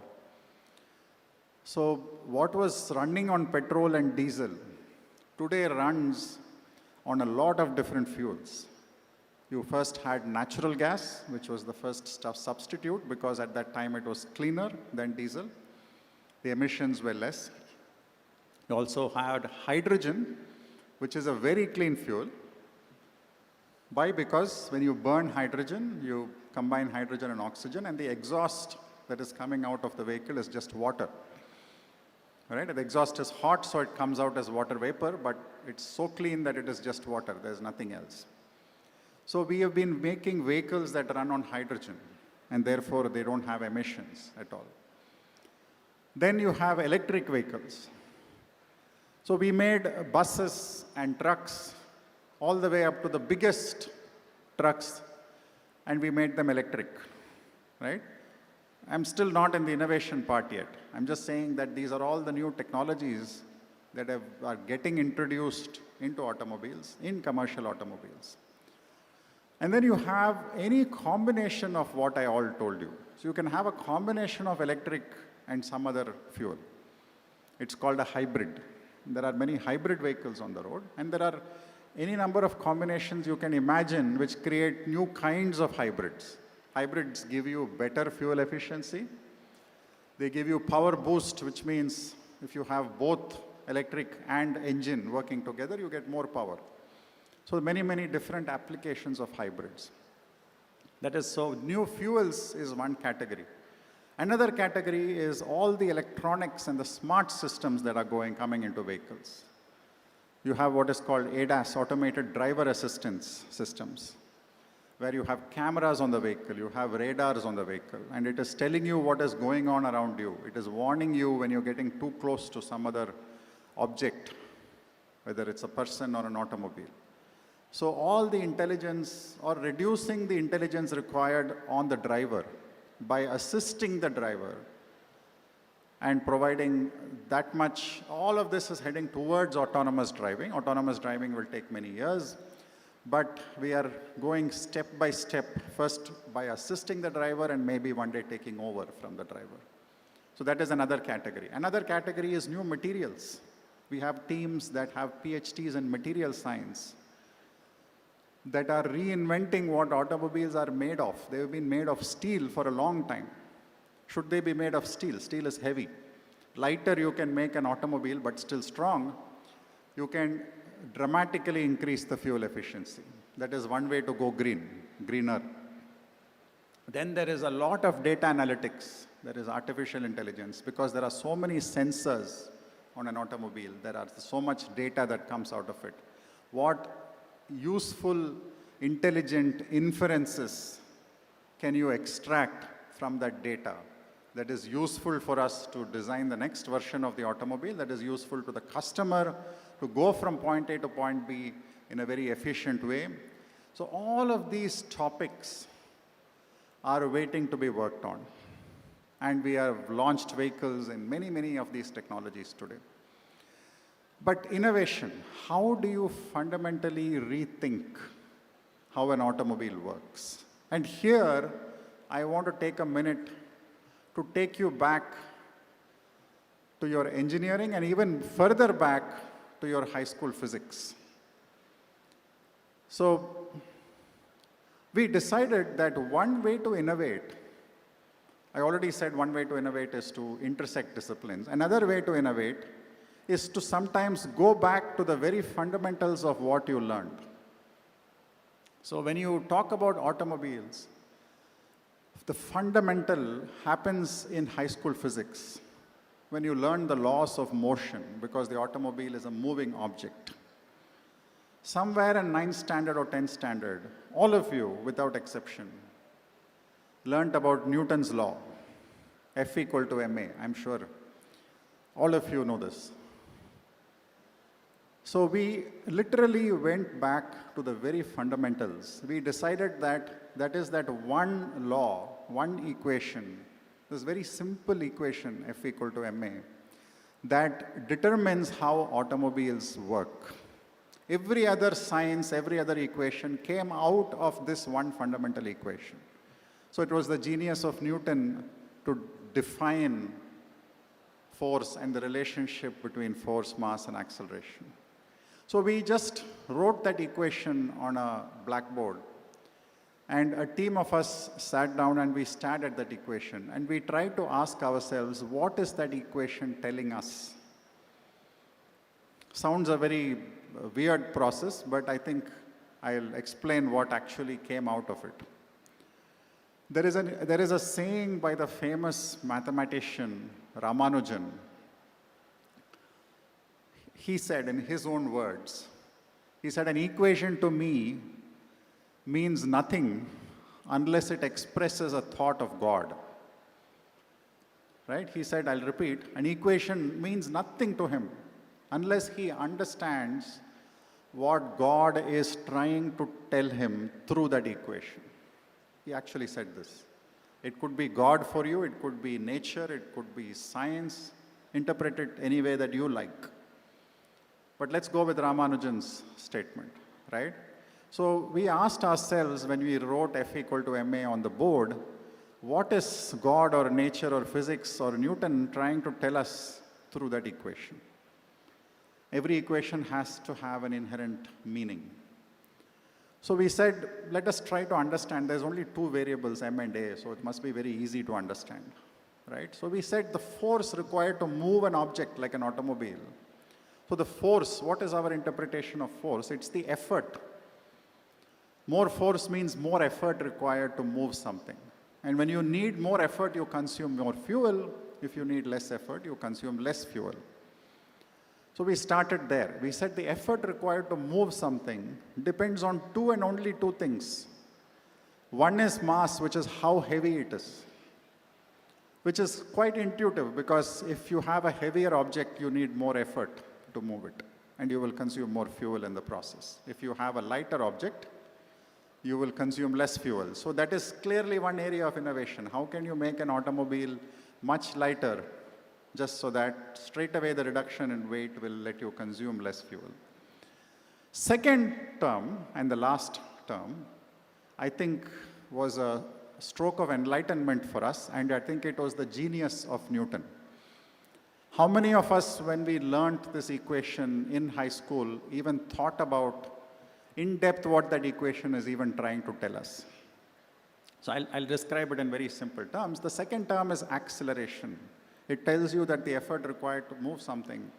So what was running on petrol and diesel today runs on a lot of different fuels. You first had natural gas, which was the first substitute because at that time it was cleaner than diesel. The emissions were less. You also had hydrogen, which is a very clean fuel. Why? Because when you burn hydrogen, you combine hydrogen and oxygen, and the exhaust that is coming out of the vehicle is just water. Right? The exhaust is hot, so it comes out as water vapor, but it's so clean that it is just water. There's nothing else. So we have been making vehicles that run on hydrogen, and therefore they don't have emissions at all. Then you have electric vehicles. So we made buses and trucks all the way up to the biggest trucks, and we made them electric, right? I'm still not in the innovation part yet. I'm just saying that these are all the new technologies that are getting introduced into automobiles, in commercial automobiles. And then you have any combination of what I all told you. So you can have a combination of electric and some other fuel. It's called a hybrid. There are many hybrid vehicles on the road, and there are any number of combinations you can imagine which create new kinds of hybrids. Hybrids give you better fuel efficiency. They give you power boost, which means if you have both electric and engine working together, you get more power. So many, many different applications of hybrids. That is, so new fuels is one category. Another category is all the electronics and the smart systems that are coming into vehicles. You have what is called ADAS, automated driver assistance systems, where you have cameras on the vehicle, you have radars on the vehicle, and it is telling you what is going on around you. It is warning you when you're getting too close to some other object, whether it's a person or an automobile. So all the intelligence, or reducing the intelligence required on the driver by assisting the driver and providing that much, all of this is heading towards autonomous driving. Autonomous driving will take many years, but we are going step by step, first by assisting the driver and maybe one day taking over from the driver. So that is another category. Another category is new materials. We have teams that have PhDs in material science. that are reinventing what automobiles are made of. They've been made of steel for a long time. Should they be made of steel? Steel is heavy. Lighter you can make an automobile, but still strong. You can dramatically increase the fuel efficiency. That is one way to go greener. Then there is a lot of data analytics. There is artificial intelligence, because there are so many sensors on an automobile. There are so much data that comes out of it. What useful, intelligent inferences can you extract from that data that is useful for us to design the next version of the automobile, that is useful to the customer to go from point A to point B in a very efficient way? So all of these topics are waiting to be worked on. And we have launched vehicles in many, many of these technologies today. But innovation, how do you fundamentally rethink how an automobile works? And here, I want to take a minute to take you back to your engineering and even further back to your high school physics. So, we decided that one way to innovate, I already said one way to innovate is to intersect disciplines. Another way to innovate is to sometimes go back to the very fundamentals of what you learned. So when you talk about automobiles, the fundamental happens in high school physics, when you learn the laws of motion, because the automobile is a moving object. Somewhere in 9th standard or 10th standard, all of you, without exception, learned about Newton's law, F equal to ma. I'm sure all of you know this. So we literally went back to the very fundamentals. We decided that is that one law, one equation, this very simple equation, F equal to ma, that determines how automobiles work. Every other science, every other equation came out of this one fundamental equation. So it was the genius of Newton to define force and the relationship between force, mass, and acceleration. So we just wrote that equation on a blackboard, and a team of us sat down and we stared at that equation, and we tried to ask ourselves, what is that equation telling us? Sounds a very weird process, but I think I'll explain what actually came out of it. There is a saying by the famous mathematician Ramanujan. He said in his own words, he said, an equation to me means nothing unless it expresses a thought of God. Right? He said, I'll repeat, an equation means nothing to him unless he understands what God is trying to tell him through that equation. He actually said this. It could be God for you, it could be nature, it could be science. Interpret it any way that you like. But let's go with Ramanujan's statement, right? So we asked ourselves when we wrote F equal to ma on the board, what is God or nature or physics or Newton trying to tell us through that equation? Every equation has to have an inherent meaning. So we said, let us try to understand. There's only two variables, m and a, so it must be very easy to understand, right? So we said the force required to move an object like an automobile. So the force, what is our interpretation of force? It's the effort. More force means more effort required to move something. And when you need more effort, you consume more fuel. If you need less effort, you consume less fuel. So we started there. We said the effort required to move something depends on two and only two things. One is mass, which is how heavy it is, which is quite intuitive because if you have a heavier object, you need more effort to move it, and you will consume more fuel in the process. If you have a lighter object, you will consume less fuel. So that is clearly one area of innovation. How can you make an automobile much lighter just so that straight away the reduction in weight will let you consume less fuel? Second term, and the last term, I think was a stroke of enlightenment for us, and I think it was the genius of Newton. How many of us, when we learnt this equation in high school, even thought about in depth what that equation is even trying to tell us. So I'll describe it in very simple terms. The second term is acceleration. It tells you that the effort required to move something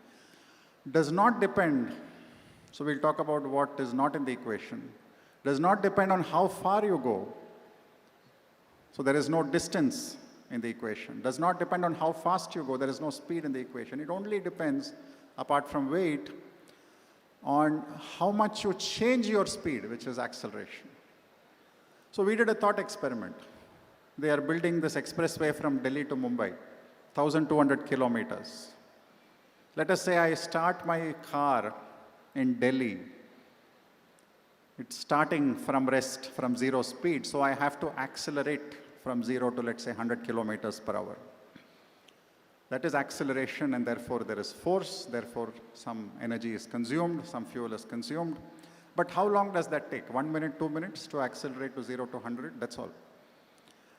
does not depend, so we'll talk about what is not in the equation, does not depend on how far you go. So there is no distance in the equation. Does not depend on how fast you go. There is no speed in the equation. It only depends, apart from weight, on how much you change your speed, which is acceleration. So we did a thought experiment. They are building this expressway from Delhi to Mumbai, 1,200 kilometers. Let us say I start my car in Delhi. It's starting from rest, from zero speed, so I have to accelerate from 0 to, let's say, 100 kilometers per hour. That is acceleration, and therefore there is force, therefore some energy is consumed, some fuel is consumed. But how long does that take? 1 minute, 2 minutes to accelerate to 0 to 100? That's all.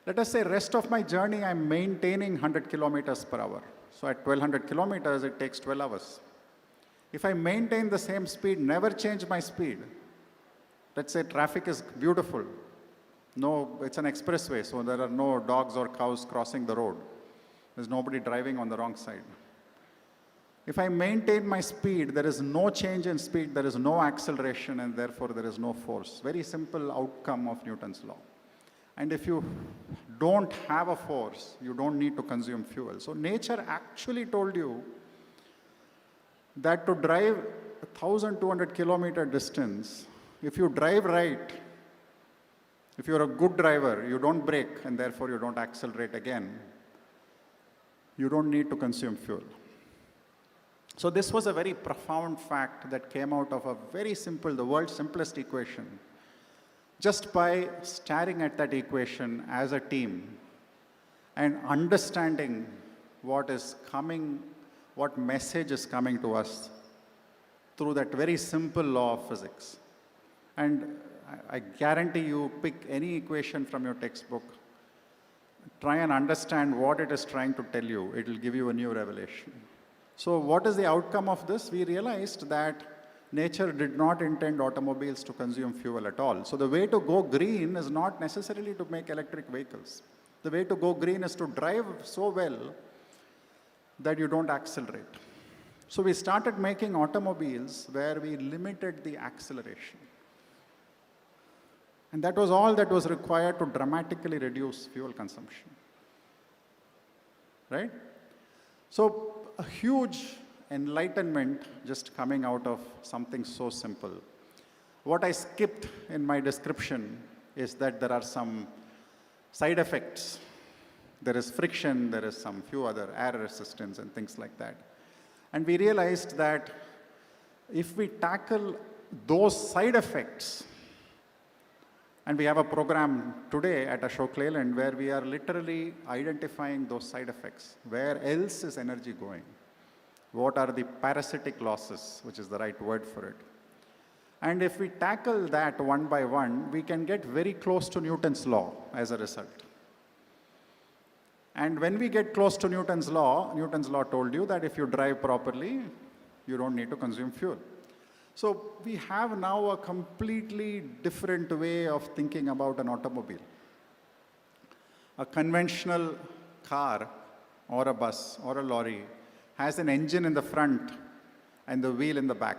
Let us say rest of my journey I'm maintaining 100 kilometers per hour. So at 1200 kilometers, it takes 12 hours. If I maintain the same speed, never change my speed, let's say traffic is beautiful. No, it's an expressway, so there are no dogs or cows crossing the road. There's nobody driving on the wrong side. If I maintain my speed, there is no change in speed, there is no acceleration, and therefore there is no force. Very simple outcome of Newton's law. And if you don't have a force, you don't need to consume fuel. So nature actually told you that to drive 1,200 kilometer distance, if you drive right, if you're a good driver, you don't brake and therefore you don't accelerate again, you don't need to consume fuel. So this was a very profound fact that came out of a very simple, the world's simplest equation. Just by staring at that equation as a team and understanding what is coming, what message is coming to us through that very simple law of physics. And I guarantee you, pick any equation from your textbook, try and understand what it is trying to tell you. It will give you a new revelation. So what is the outcome of this? We realized that nature did not intend automobiles to consume fuel at all. So the way to go green is not necessarily to make electric vehicles. The way to go green is to drive so well that you don't accelerate. So we started making automobiles where we limited the acceleration. And that was all that was required to dramatically reduce fuel consumption. Right? So a huge enlightenment just coming out of something so simple. What I skipped in my description is that there are some side effects. There is friction, there is some few other air resistance and things like that. And we realized that if we tackle those side effects, and we have a program today at Ashok Leyland where we are literally identifying those side effects. Where else is energy going? What are the parasitic losses, which is the right word for it? And if we tackle that one by one, we can get very close to Newton's law as a result. And when we get close to Newton's law told you that if you drive properly, you don't need to consume fuel. So we have now a completely different way of thinking about an automobile. A conventional car or a bus or a lorry has an engine in the front and the wheel in the back.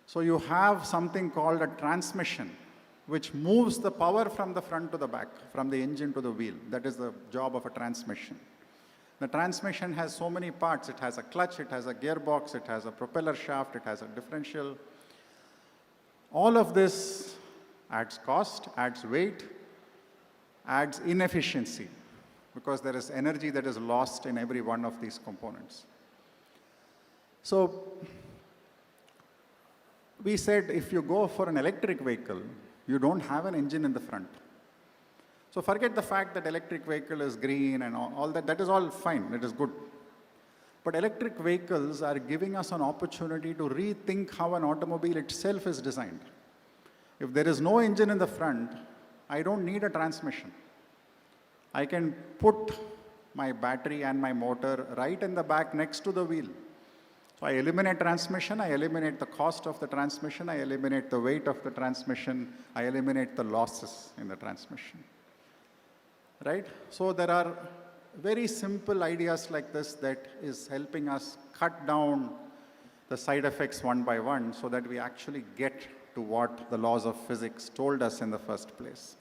So you have something called a transmission, which moves the power from the front to the back, from the engine to the wheel. That is the job of a transmission. The transmission has so many parts. It has a clutch, it has a gearbox, it has a propeller shaft, it has a differential. All of this adds cost, adds weight, adds inefficiency, because there is energy that is lost in every one of these components. So we said if you go for an electric vehicle, you don't have an engine in the front. So forget the fact that electric vehicle is green and all that. That is all fine. It is good. But electric vehicles are giving us an opportunity to rethink how an automobile itself is designed. If there is no engine in the front, I don't need a transmission. I can put my battery and my motor right in the back next to the wheel. So I eliminate transmission, I eliminate the cost of the transmission, I eliminate the weight of the transmission, I eliminate the losses in the transmission. Right? So there are very simple ideas like this that is helping us cut down the side effects one by one so that we actually get to what the laws of physics told us in the first place.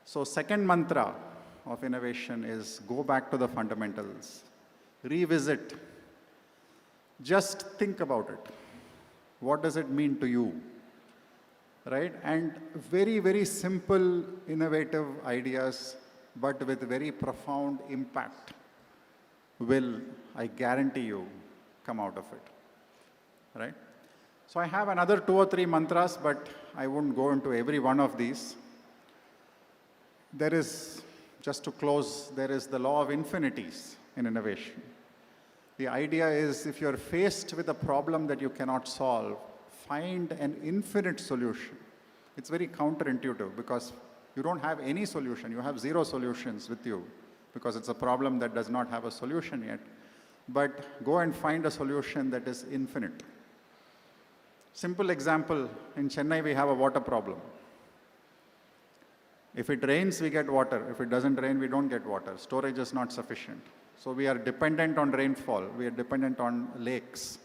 So second mantra of innovation is go back to the fundamentals, revisit, just think about it. What does it mean to you? Right? And very, very simple, innovative ideas, but with very profound impact will, I guarantee you, come out of it. Right? So I have another 2 or 3 mantras, but I won't go into every one of these. There is, just to close, there is the law of infinities in innovation. The idea is if you're faced with a problem that you cannot solve, find an infinite solution. It's very counterintuitive because you don't have any solution. You have 0 solutions with you because it's a problem that does not have a solution yet. But go and find a solution that is infinite. Simple example, in Chennai we have a water problem. If it rains, we get water. If it doesn't rain, we don't get water. Storage is not sufficient. So we are dependent on rainfall. We are dependent on lakes.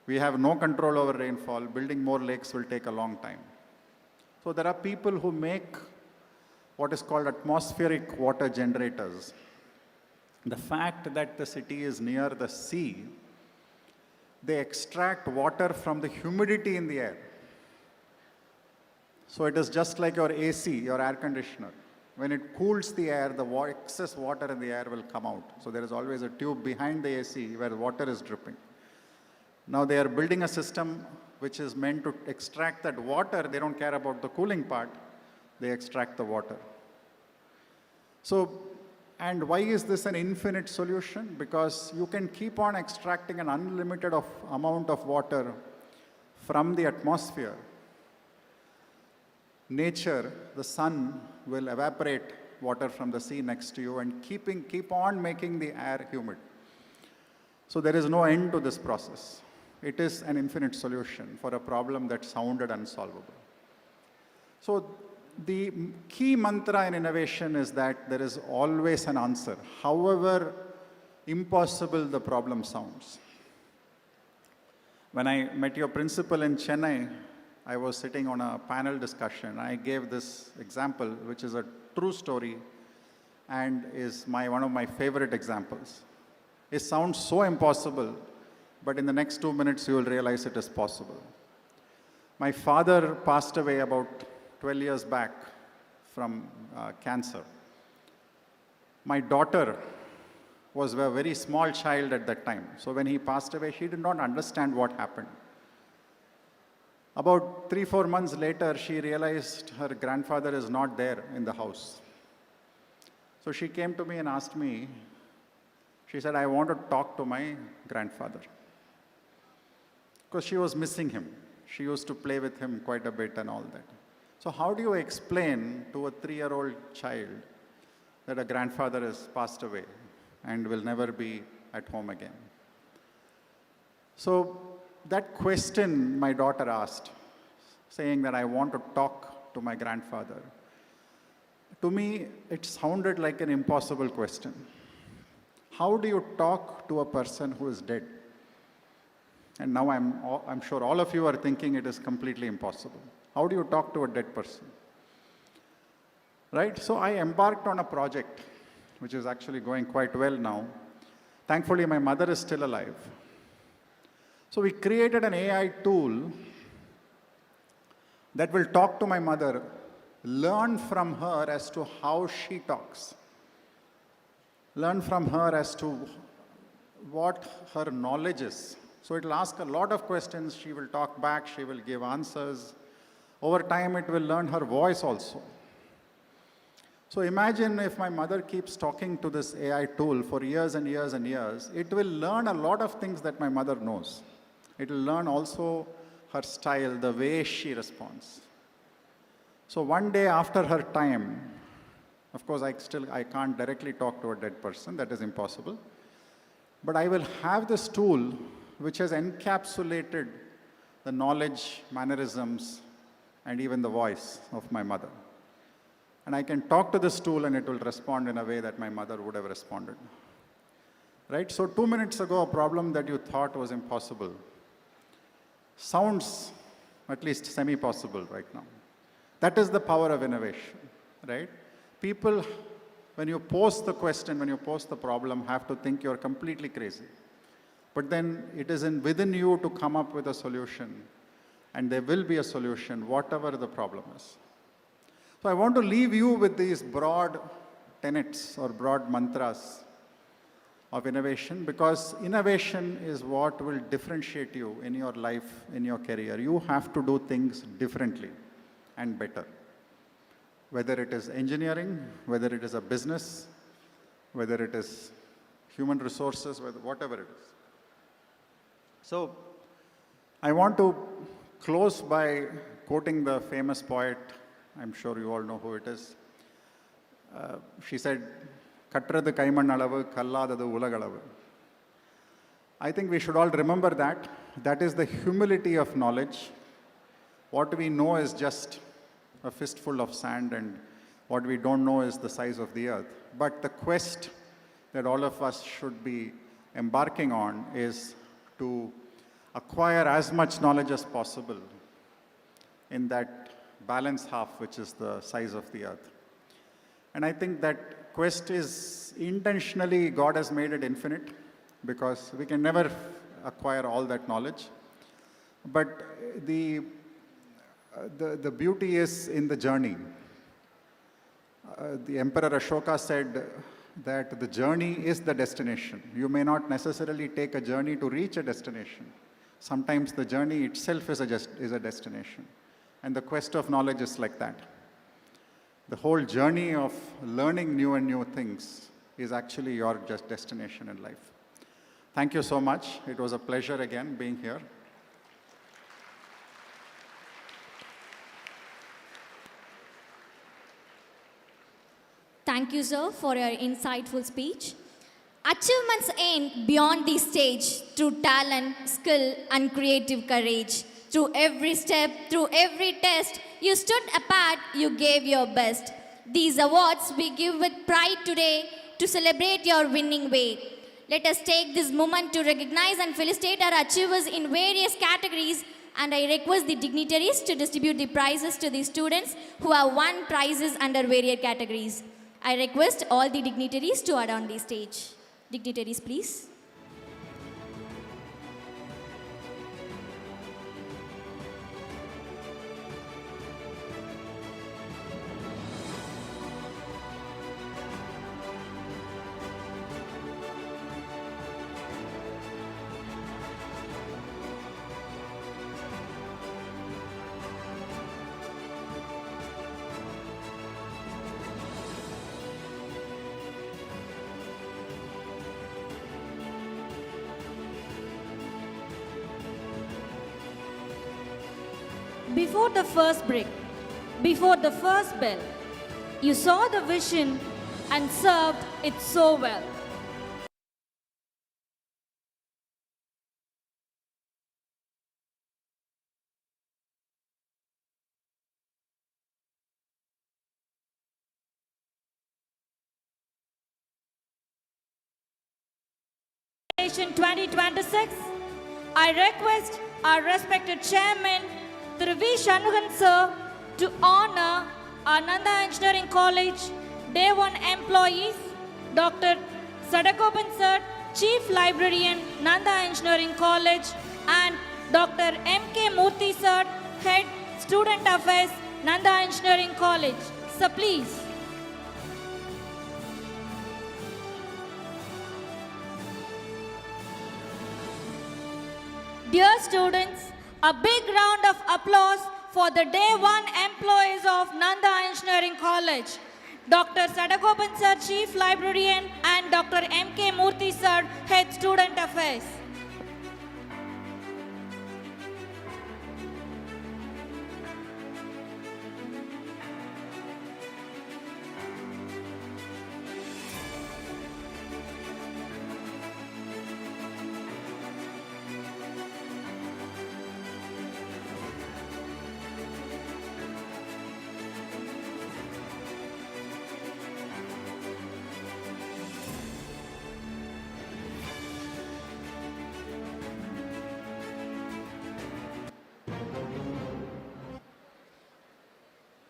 We have no control over rainfall. Building more lakes will take a long time. So there are people who make what is called atmospheric water generators. The fact that the city is near the sea, they extract water from the humidity in the air. So it is just like your AC, your air conditioner. When it cools the air, the excess water in the air will come out. So there is always a tube behind the AC where water is dripping. Now they are building a system which is meant to extract that water. They don't care about the cooling part. They extract the water. So, and why is this an infinite solution? Because you can keep on extracting an unlimited amount of water from the atmosphere. Nature, the sun, will evaporate water from the sea next to you and keep on making the air humid. So there is no end to this process. It is an infinite solution for a problem that sounded unsolvable. So the key mantra in innovation is that there is always an answer, however impossible the problem sounds. When I met your principal in Chennai, I was sitting on a panel discussion. I gave this example, which is a true story and is one of my favorite examples. It sounds so impossible, but in the next 2 minutes, you will realize it is possible. My father passed away about 12 years back from cancer. My daughter was a very small child at that time. So when he passed away, she did not understand what happened. About 3-4 months later, she realized her grandfather is not there in the house. So she came to me and asked me, she said, I want to talk to my grandfather. Because she was missing him. She used to play with him quite a bit and all that. So how do you explain to a 3-year-old child that a grandfather has passed away and will never be at home again? So that question my daughter asked, saying that I want to talk to my grandfather, to me, it sounded like an impossible question. How do you talk to a person who is dead? And now I'm sure all of you are thinking it is completely impossible. How do you talk to a dead person? Right? So I embarked on a project, which is actually going quite well now. Thankfully, my mother is still alive. So we created an AI tool that will talk to my mother, learn from her as to how she talks, learn from her as to what her knowledge is. So it will ask a lot of questions, she will talk back, she will give answers. Over time, it will learn her voice also. So imagine if my mother keeps talking to this AI tool for years and years and years, it will learn a lot of things that my mother knows. It will learn also her style, the way she responds. So one day after her time, of course I can't directly talk to a dead person, that is impossible. But I will have this tool which has encapsulated the knowledge, mannerisms, and even the voice of my mother. And I can talk to this tool and it will respond in a way that my mother would have responded. Right? So 2 minutes ago, a problem that you thought was impossible sounds at least semi-possible right now. That is the power of innovation, right? People, when you pose the question, when you pose the problem, have to think you're completely crazy. But then it is within you to come up with a solution, and there will be a solution, whatever the problem is. So I want to leave you with these broad tenets or broad mantras of innovation, because innovation is what will differentiate you in your life, in your career. You have to do things differently and better. Whether it is engineering, whether it is a business, whether it is human resources, whatever it is. So I want to close by quoting the famous poet. I'm sure you all know who it is. She said, "Kattradu kaiman alavu, kalladadu ulagalavu." I think we should all remember that. That is the humility of knowledge. What we know is just a fistful of sand, and what we don't know is the size of the earth. But the quest that all of us should be embarking on is to acquire as much knowledge as possible in that balance half, which is the size of the earth. And I think that quest is intentionally, God has made it infinite, because we can never acquire all that knowledge. But the beauty is in the journey. The Emperor Ashoka said that the journey is the destination. You may not necessarily take a journey to reach a destination. Sometimes the journey itself is a destination. And the quest of knowledge is like that. The whole journey of learning new and new things is actually your just destination in life. Thank you so much. It was a pleasure again being here. Thank you, sir, for your insightful speech. Achievements end beyond the stage through talent, skill, and creative courage. Through every step, through every test, you stood apart, you gave your best. These awards we give with pride today to celebrate your winning way. Let us take this moment to recognize and felicitate our achievers in various categories, and I request the dignitaries to distribute the prizes to the students who have won prizes under various categories. I request all the dignitaries to adorn the stage. Dignitaries, please. Before the first break, before the first bell, you saw the vision and served it so well. Nation 2026, I request our respected chairman, Trustee Shanmugan sir, to honor our Nandha Engineering College Day 1 employees, Dr. Sadagopan sir, Chief Librarian, Nandha Engineering College, and Dr. M.K. Murthy sir, Head Student Affairs, Nandha Engineering College. Sir, please. Dear students, a big round of applause for the Day 1 employees of Nandha Engineering College. Dr. Sadagopan sir, Chief Librarian, and Dr. M.K. Murthy sir, Head Student Affairs.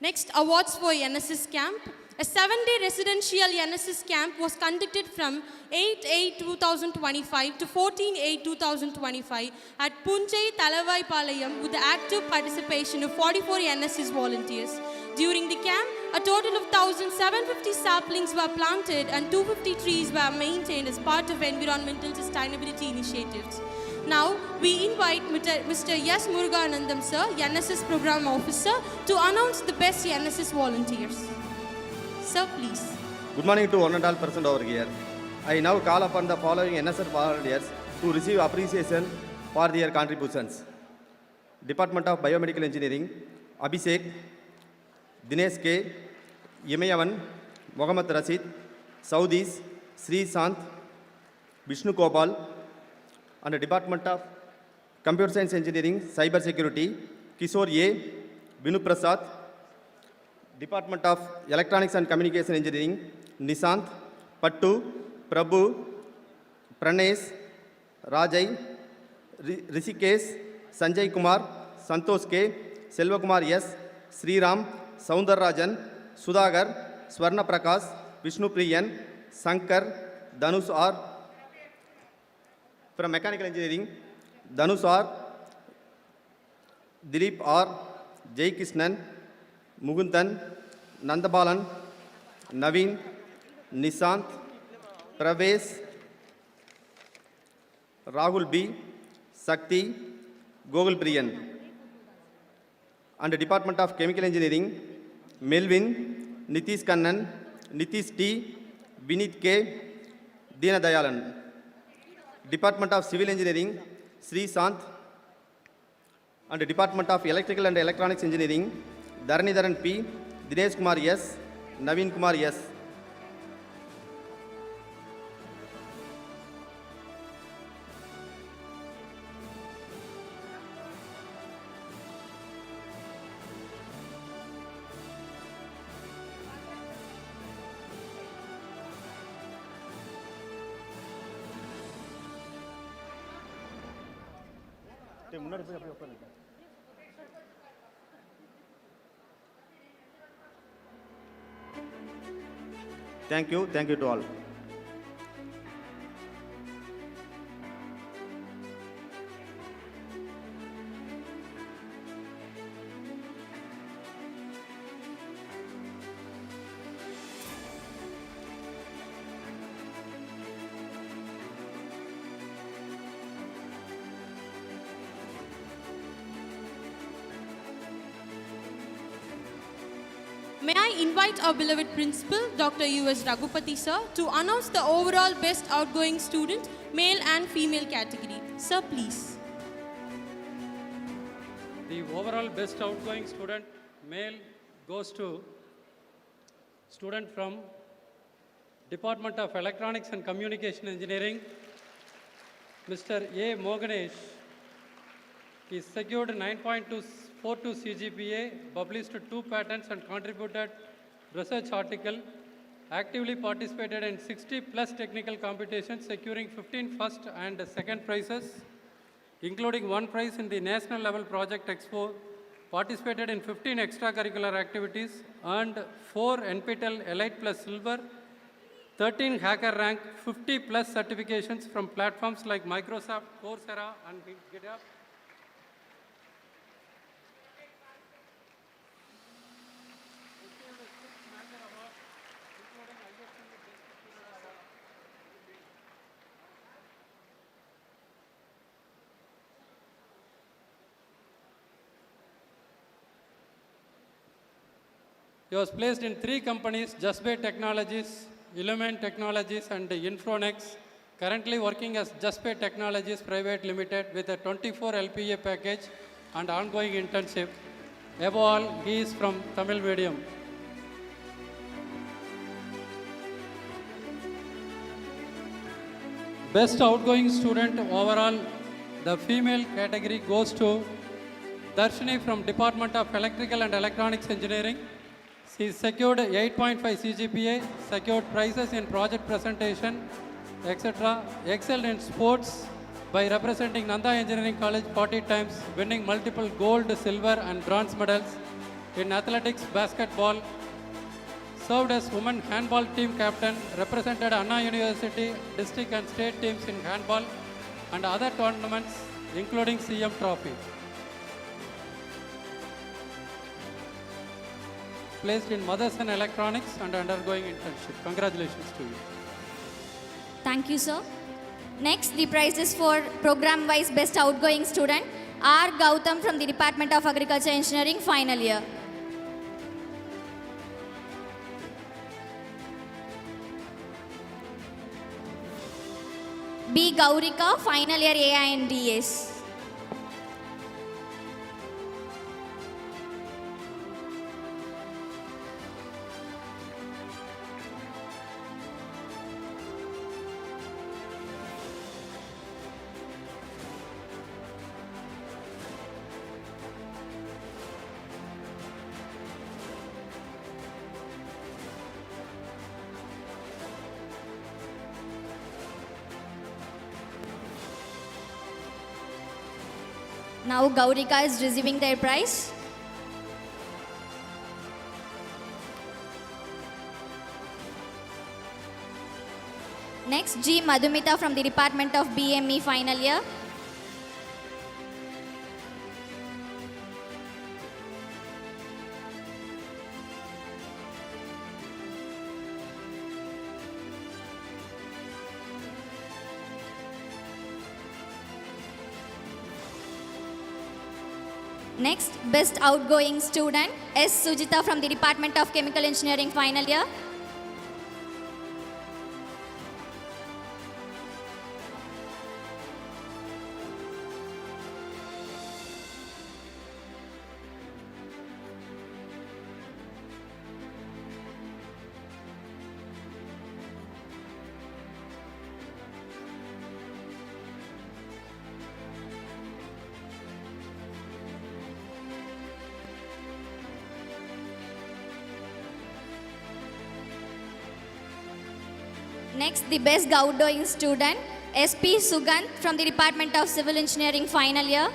Next, awards for NSS camp. A 7-day residential NSS camp was conducted from 8/8/2025 to 14/8/2025 at Punjai Talavai Palayam with the active participation of 44 NSS volunteers. During the camp, a total of 1,750 saplings were planted and 250 trees were maintained as part of environmental sustainability initiatives. Now, we invite Mr. S. Muruganandam sir, NSS Program Officer, to announce the best NSS volunteers. Sir, please. Good morning to one and all present over here. I now call upon the following NSS volunteers to receive appreciation for their contributions. Department of Biomedical Engineering, Abhishek, Dinesh K, Yemayavan, Mohammad Rashid, Saudis, Sri Sant, Vishnu Gopal, and the Department of Computer Science Engineering, Cyber Security, Kishore A, Vinu Prasad, Department of Electronics and Communication Engineering, Nishant, Pattu, Prabhu, Pranesh, Rajai, Rishikesh, Sanjay Kumar, Santosh K, Selva Kumar S, Sri Ram, Soundar Rajan, Sudhagar, Swarna Prakash, Vishnu Priyan, Sankar, Dhanush R. From Mechanical Engineering, Dhanush R, Dilip R, Jai Krishnan, Mugundan, Nandabalan, Naveen, Nishant, Pravesh, Rahul B, Sakti, Gogol Priyan. And the Department of Chemical Engineering, Melvin, Nitish Kannan, Nitish T, Vinit K, Dina Dayalan. Department of Civil Engineering, Sri Sant. And the Department of Electrical and Electronics Engineering, Dharanidharan P, Dinesh Kumar S, Naveen Kumar S. Thank you to all. May I invite our beloved principal, Dr. U.S. Raghupati sir, to announce the overall best outgoing student, male and female category. Sir, please. The overall best outgoing student, male, goes to student from Department of Electronics and Communication Engineering, Mr. A. Moganesh. He secured 9.242 CGPA, published 2 patents and contributed research article, actively participated in 60 plus technical competitions, securing 15 first and second prizes, including 1 prize in the national level project expo, participated in 15 extracurricular activities, earned 4 NPTEL Elite Plus Silver, 13 Hacker Rank, 50 plus certifications from platforms like Microsoft, Coursera and GitHub. He was placed in 3 companies, Just Bay Technologies, Illumin Technologies and Infronex, currently working as Just Bay Technologies Private Limited with a 24 LPA package and ongoing internship. Above all, he is from Tamil medium. Best outgoing student overall, the female category goes to Darshini from Department of Electrical and Electronics Engineering. She secured 8.5 CGPA, secured prizes in project presentation, etc. Excelled in sports by representing Nandha Engineering College 40 times, winning multiple gold, silver and bronze medals. In athletics, basketball, served as women handball team captain, represented Anna University district and state teams in handball and other tournaments including CM Trophy. Placed in Mothers and Electronics and undergoing internship. Congratulations to you. Thank you, sir. Next, the prize is for program-wise best outgoing student, R. Gautam from the Department of Agriculture Engineering, final year. B. Gaurika, final year AINDS. Now Gaurika is receiving their prize. Next, G. Madhumita from the Department of BME, final year. Next, best outgoing student, S. Sujita from the Department of Chemical Engineering, final year. Next, the best outgoing student, SP Sugant from the Department of Civil Engineering, final year.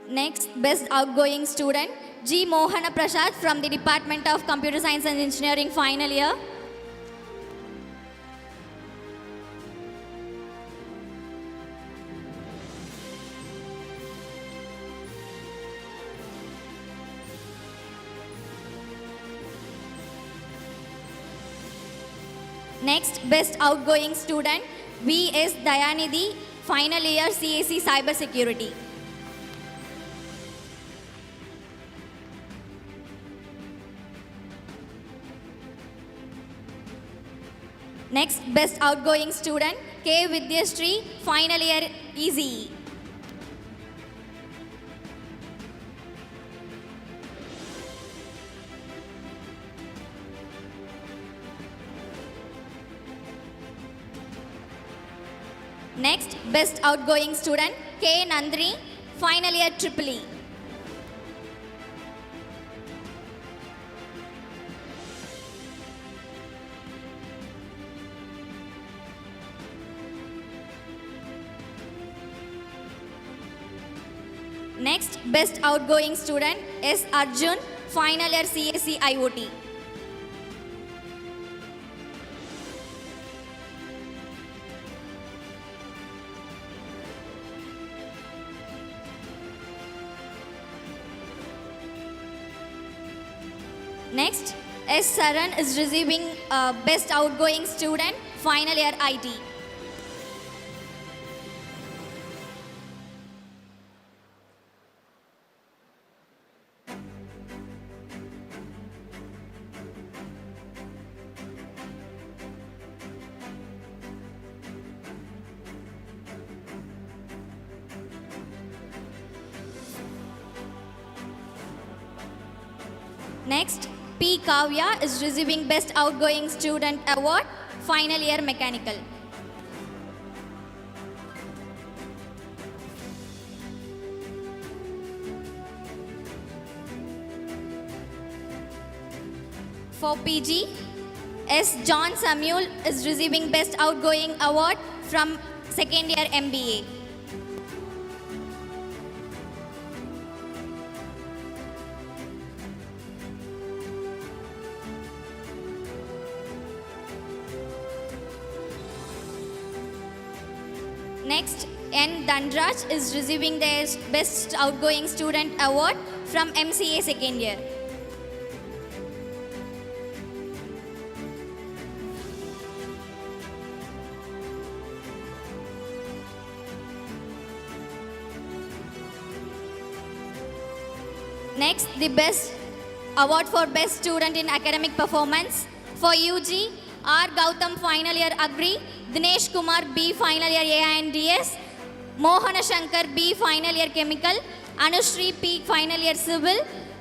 Next, best outgoing student, G. Mohana Prasad from the Department of Computer Science and Engineering, final year. Next, best outgoing student, V.S. Dayanidhi, final year CAC Cyber Security. Next, best outgoing student, K. Vidyashree, final year ECE. Next, best outgoing student, K. Nandri, final year Triple E. Next, best outgoing student, S. Arjun, final year CSE IoT. Next, S. Saran is receiving best outgoing student, final year IT. Next, P. Kavya is receiving Best Outgoing Student Award, final year Mechanical. For PG, S. John Samuel is receiving Best Outgoing Award from second year MBA. Next, N. Dandraj is receiving their Best Outgoing Student Award from MCA second year. Next, the Best Award for Best Student in Academic Performance for UG, R. Gautam Final Year Agri, Dinesh Kumar B. Final Year AINDS, Mohana Shankar B. Final Year Chemical, Anushri P. Final Year Civil,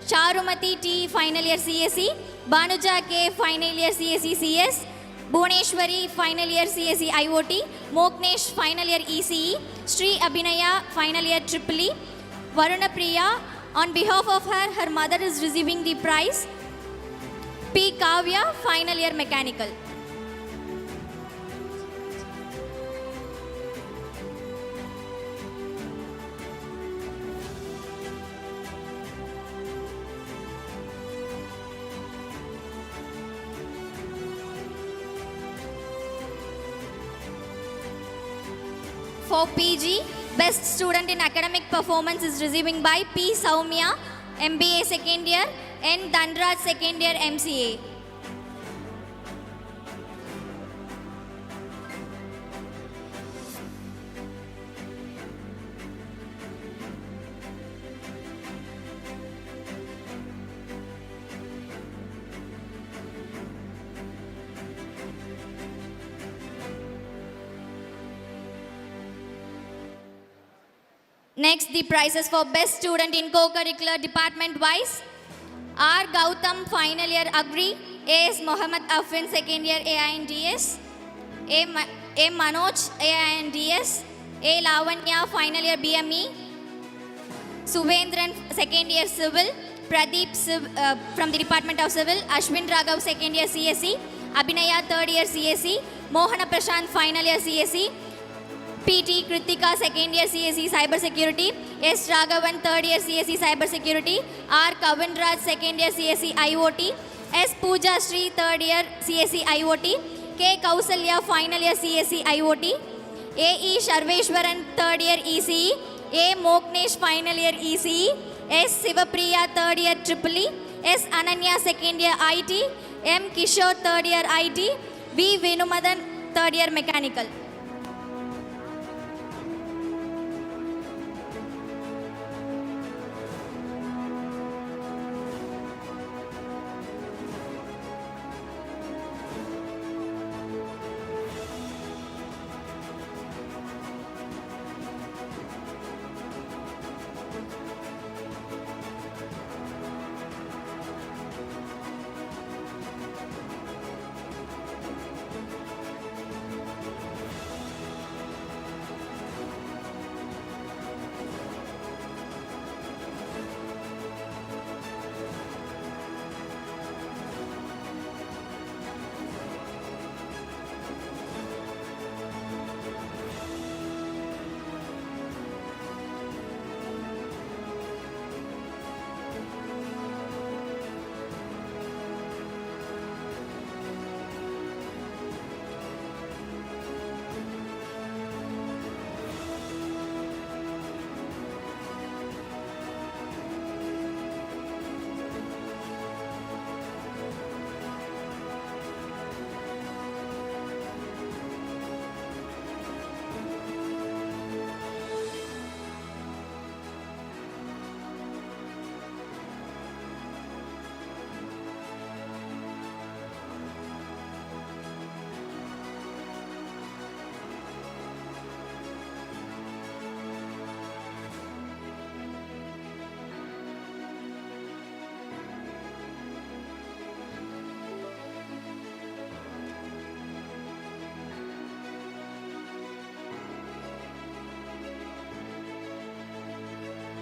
Charumati T. Final Year CSE, Banuja K. Final Year CSE CS, Bhuneshwari Final Year CSE IoT, Moknesh Final Year ECE, Sri Abhinaya Final Year EEE, Varuna Priya. On behalf of her, her mother is receiving the prize. P. Kavya, Final Year Mechanical. For PG, Best Student in Academic Performance is receiving by P. Saumya, MBA second year, N. Dandraj second year MCA. Next, the prizes for Best Student in Co-Curricular Department wise. R. Gautam Final Year Agri, A. S. Mohammed Affin Second Year AINDS, A. Manoj AINDS, A. Lavanya Final Year BME, Suvendran Second Year Civil, Pradeep from the Department of Civil, Ashwin Raghav Second Year CSE, Abhinaya Third Year CSE, Mohana Prashant Final Year CSE, PT Kritika Second Year CSE Cyber Security, S. Raghavan Third Year CSE Cyber Security, R. Kavinraj Second Year CSE IoT, S. Pooja Sri Third Year CSE IoT, K. Kausalya Final Year CSE IoT, A. E. Sharveshwaran Third Year ECE, A. Moknesh Final Year ECE, S. Sivapriya Third Year EEE, S. Ananya Second Year IT, M. Kishore Third Year IT, V. Venumadan Third Year Mechanical.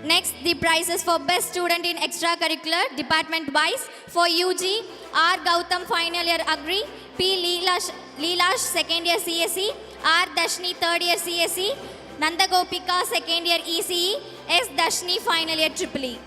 Next, the prizes for Best Student in Extracurricular, Department Wise, for UG, R. Gautam, Final Year Agri, P. Leelash, Second Year CSE, R. Dashni, Third Year CSE, Nandha Gopika, Second Year ECE, S. Dashni, Final Year EEE.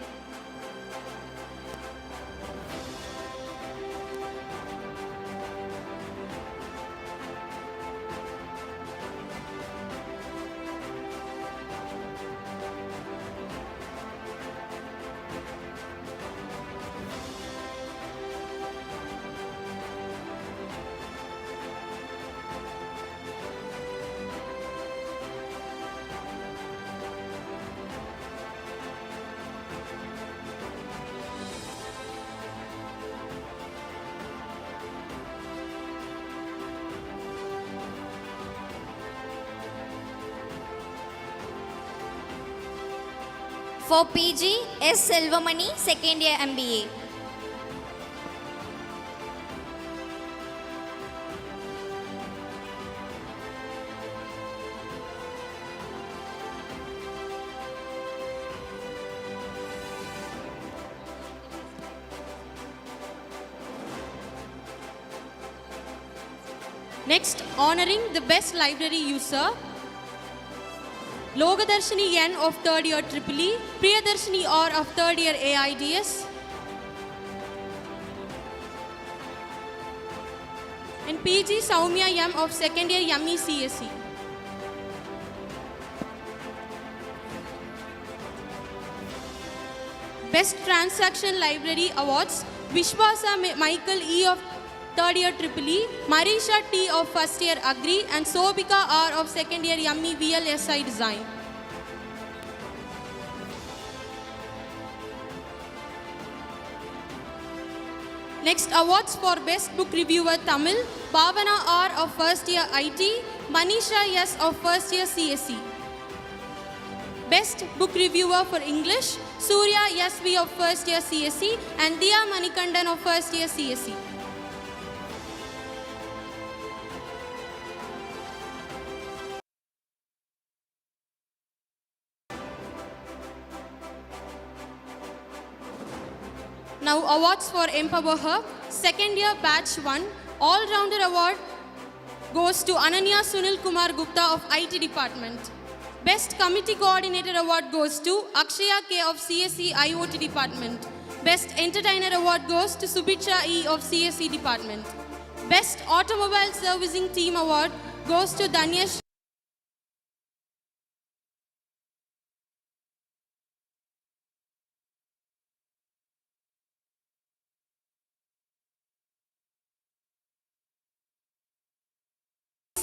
For PG, S. Selvamani, Second Year MBA. Next, honoring the best library user, Logadarshini N of 3rd year EEE, Priyadarshini R of 3rd year AIDS, and PG Saumya M of 2nd year ME CSE. Best Transaction Library Awards, Vishwasa Michael E of 3rd year EEE, Marisha T of 1st year Agri, and Sobika R of 2nd year ME VLSI Design. Next, awards for Best Book Reviewer Tamil, Bhavana R of 1st year IT, Manisha S of 1st year CSE. Best Book Reviewer for English, Surya SV of 1st year CSE, and Diya Manikandan of 1st year CSE. Now awards for Empower Her, 2nd year batch 1, all-rounder award goes to Ananya Sunil Kumar Gupta of IT department. Best committee coordinator award goes to Akshaya K of CSE IoT department. Best entertainer award goes to Subicha E of CSE department. Best automobile servicing team award goes to Danyesh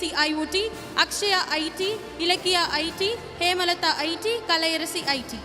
IoT, Akshaya IT, Ilakiya IT, Hemalata IT, Kalayarasi IT.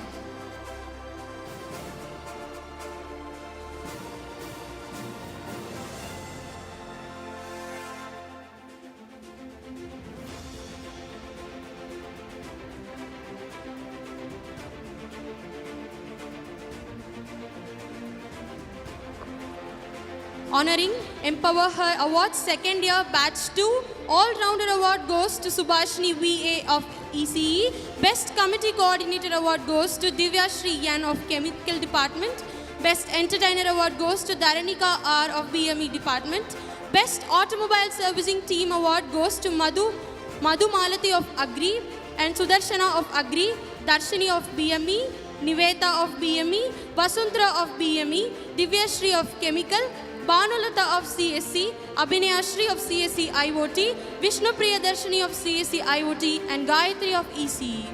Honoring Empower Her Awards, 2nd year batch 2, all-rounder award goes to Subhashini VA of ECE. Best committee coordinator award goes to Divya Shri Yan of Chemical department. Best entertainer award goes to Dharanika R of BME department. Best automobile servicing team award goes to Madhu Malati of Agri and Sudarshana of Agri, Darshini of BME, Niveta of BME, Vasuntra of BME, Divya Shri of Chemical, Banulata of CSE, Abhinayashri of CSE IoT, Vishnu Priyadarshini of CSE IoT, and Gayatri of ECE.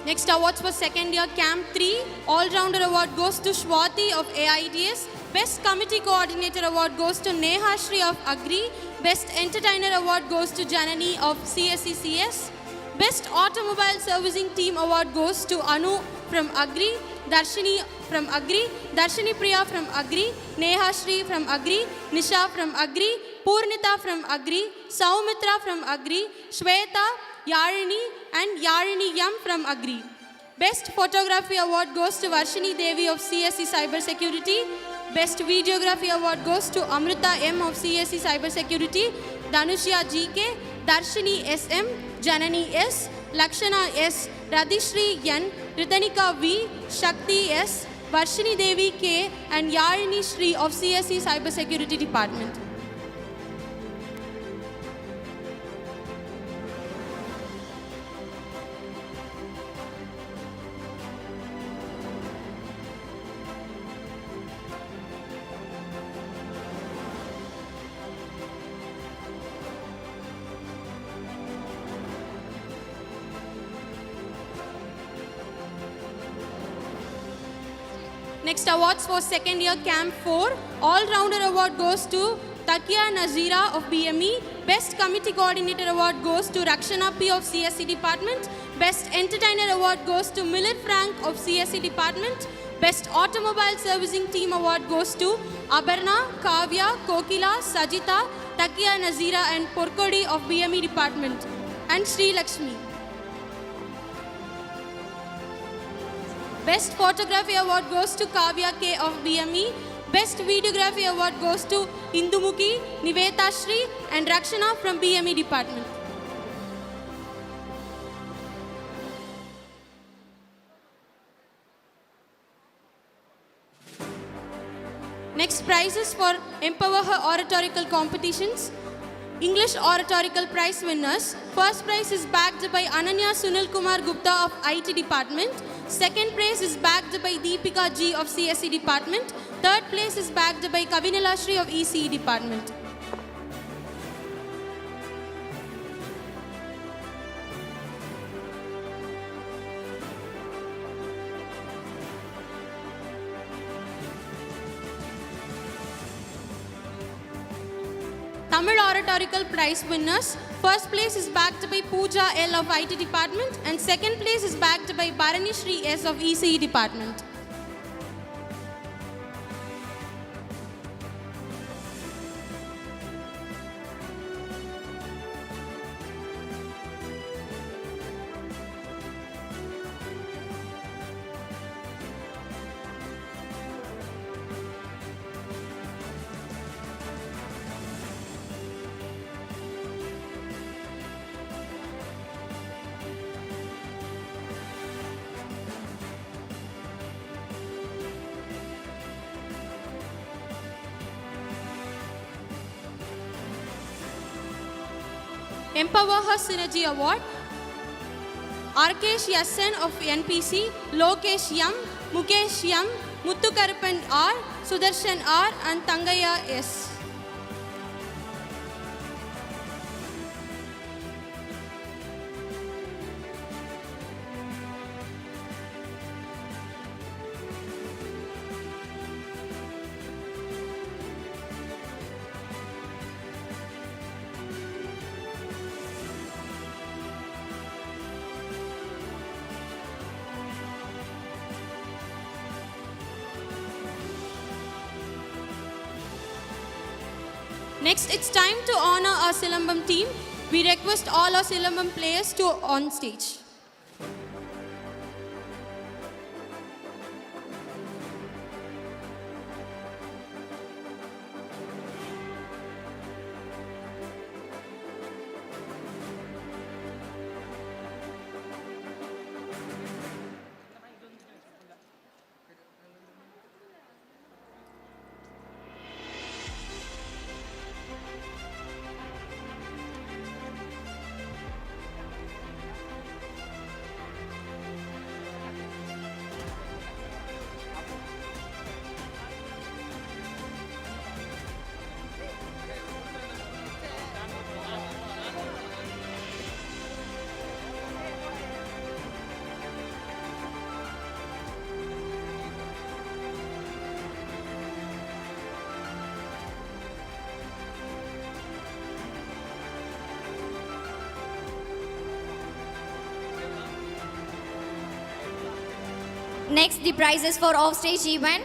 Next awards for second year Camp 3. All-Rounder Award goes to Swati of AITS. Best Committee Coordinator Award goes to Neha Shri of Agri. Best Entertainer Award goes to Janani of CSECS. Best Automobile Servicing Team Award goes to Anu from Agri, Darshini from Agri, Darshini Priya from Agri, Neha Shri from Agri, Nisha from Agri, Purnita from Agri, Saumitra from Agri, Shweta, Yarini and Yarini Yam from Agri. Best Photography Award goes to Varshini Devi of CSE Cyber Security. Best Videography Award goes to Amrita M of CSE Cyber Security, Dhanushya GK, Darshini SM, Janani S, Lakshana S, Radhishri N, Ritanika V, Shakti S, Varshini Devi K and Yarini Shri of CSE Cyber Security Department. Next awards for second year Camp 4. All-Rounder Award goes to Takia Nazira of BME. Best Committee Coordinator Award goes to Rakshana P of CSE Department. Best Entertainer Award goes to Miller Frank of CSE Department. Best Automobile Servicing Team Award goes to Abarna, Kavya, Kokila, Sajita, Takia Nazira and Porkodi of BME Department and Sri Lakshmi. Best Photography Award goes to Kavya K of BME. Best Videography Award goes to Indumuki, Niveta Shri and Rakshana from BME Department. Next prizes for Empower Her Oratorical Competitions. English Oratorical Prize winners. First prize is backed by Ananya Sunil Kumar Gupta of IT Department. Second place is backed by Deepika G of CSE Department. Third place is backed by Kavinala Shri of ECE Department. Tamil Oratorical Prize winners. First place is backed by Pooja L of IT Department and second place is backed by Bharani Shri S of ECE Department. Empower Her Synergy Award. Arkesh Yassen of NPC, Lokesh Yam, Mukesh Yam, Muthukarpan R, Sudarshan R and Tangaya S. Next, it's time to honor our Silambam team. We request all our Silambam players to on stage. Next, the prizes for offstage event.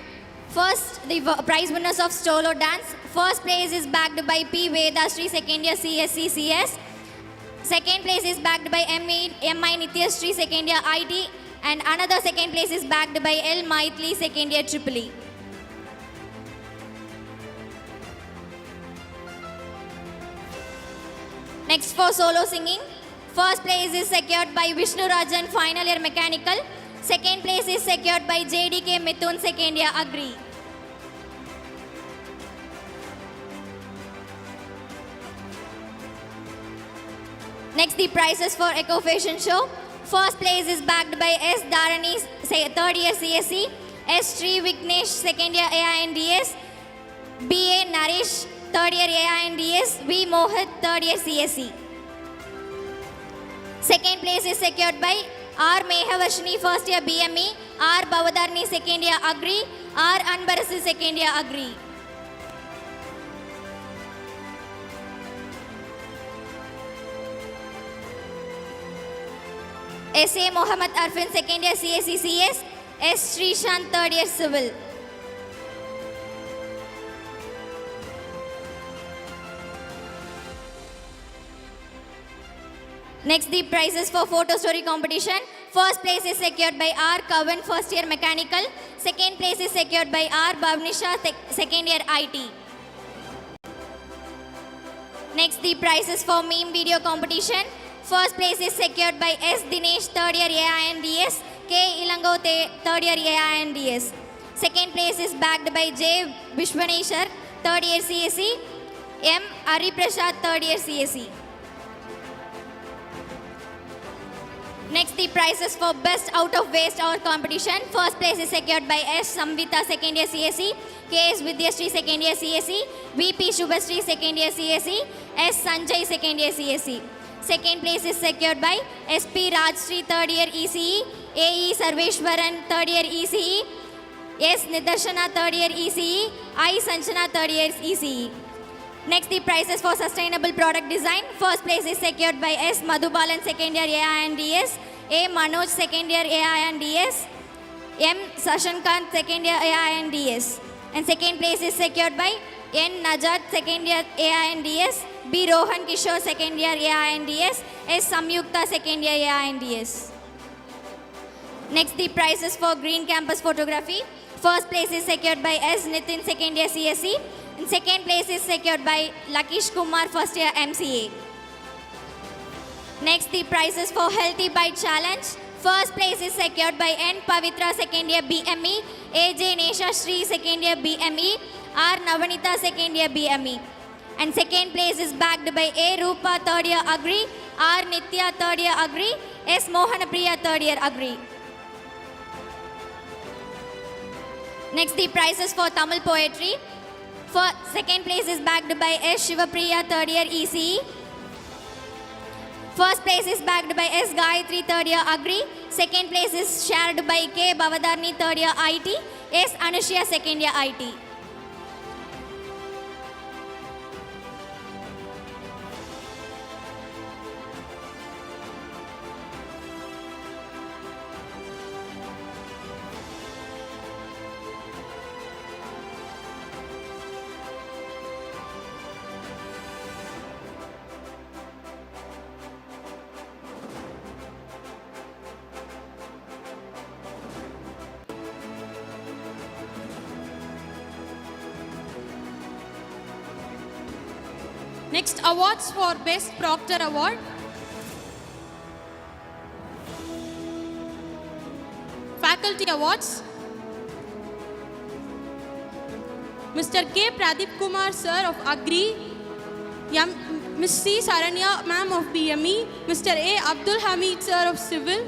First, the prize winners of solo dance. First place is backed by P. Vedashree, second year CSC CS. Second place is backed by MI Nityashree, second year IT. And another second place is backed by L. Maithili, second year EEE. Next, for solo singing. First place is secured by Vishnu Rajan, final year mechanical. Second place is secured by JDK Mithun, second year agri. Next, the prizes for Eco Fashion Show. First place is backed by S. Dharani, third year CSC. S. Sri Vignesh, second year AINDS. B.A. Naresh, third year AINDS. V. Mohit, third year CSC. Second place is secured by R. Mehavashni, first year BME. R. Bavadarni, second year agri. R. Anbarasi, second year agri. S.A. Mohammed Arfin, second year CSC CS. S. Srishant, third year civil. Next, the prizes for photo story competition. First place is secured by R. Kavan, first year mechanical. Second place is secured by R. Bhavnisha, second year IT. Next, the prizes for meme video competition. First place is secured by S. Dinesh, third year AINDS. K. Ilango, third year AINDS. Second place is backed by J. Vishwaneshwar, third year CSE. M. Ari Prasad, third year CSE. Next, the prizes for best out of waste hour competition. First place is secured by S. Samvita, second year CSE. K. S. Vidyashree, second year CSE. VP Shubhashree, second year CSE. S. Sanjay, second year CSE. Second place is secured by SP Rajshri, third year ECE. AE Sarveshwaran, third year ECE. S. Nidarshana, third year ECE. I. Sanchana, third year ECE. Next, the prizes for sustainable product design. First place is secured by S. Madhubalan, second year AINDS. A. Manoj, second year AINDS. M. Sashankant, second year AINDS. And second place is secured by N. Najat, second year AINDS. B. Rohan Kishore, second year AINDS. S. Samyukta, second year AINDS. Next, the prizes for green campus photography. First place is secured by S. Nitin, second year CSE. And second place is secured by Lakish Kumar, first year MCA. Next, the prizes for Healthy Bite Challenge. First place is secured by N. Pavitra, second year BME. AJ Nesha Shri, second year BME. R. Navanita, second year BME. And second place is backed by A. Rupa, third year Agri. R. Nitya, third year Agri. S. Mohanapriya, third year Agri. Next, the prizes for Tamil Poetry. For second place is backed by S. Shivapriya, third year ECE. First place is backed by S. Gayatri, third year Agri. Second place is shared by K. Bavadarni, third year IT. S. Anushya, second year IT. Next, awards for Best Proctor Award. Faculty Awards. Mr. K. Pradeep Kumar, Sir of Agri. Ms. C. Saranya, Ma'am of BME. Mr. A. Abdul Hamid, Sir of Civil.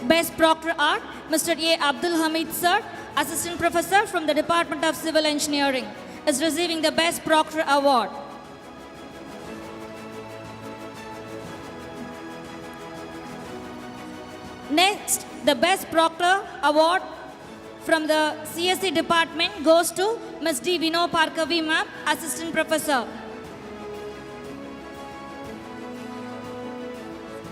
Best Proctor Art, Mr. A. Abdul Hamid, sir. Assistant Professor from the Department of Civil Engineering, is receiving the Best Proctor Award. Next, the Best Proctor Award from the CSE department goes to Ms. D. Vino Parkavi Ma'am, Assistant Professor.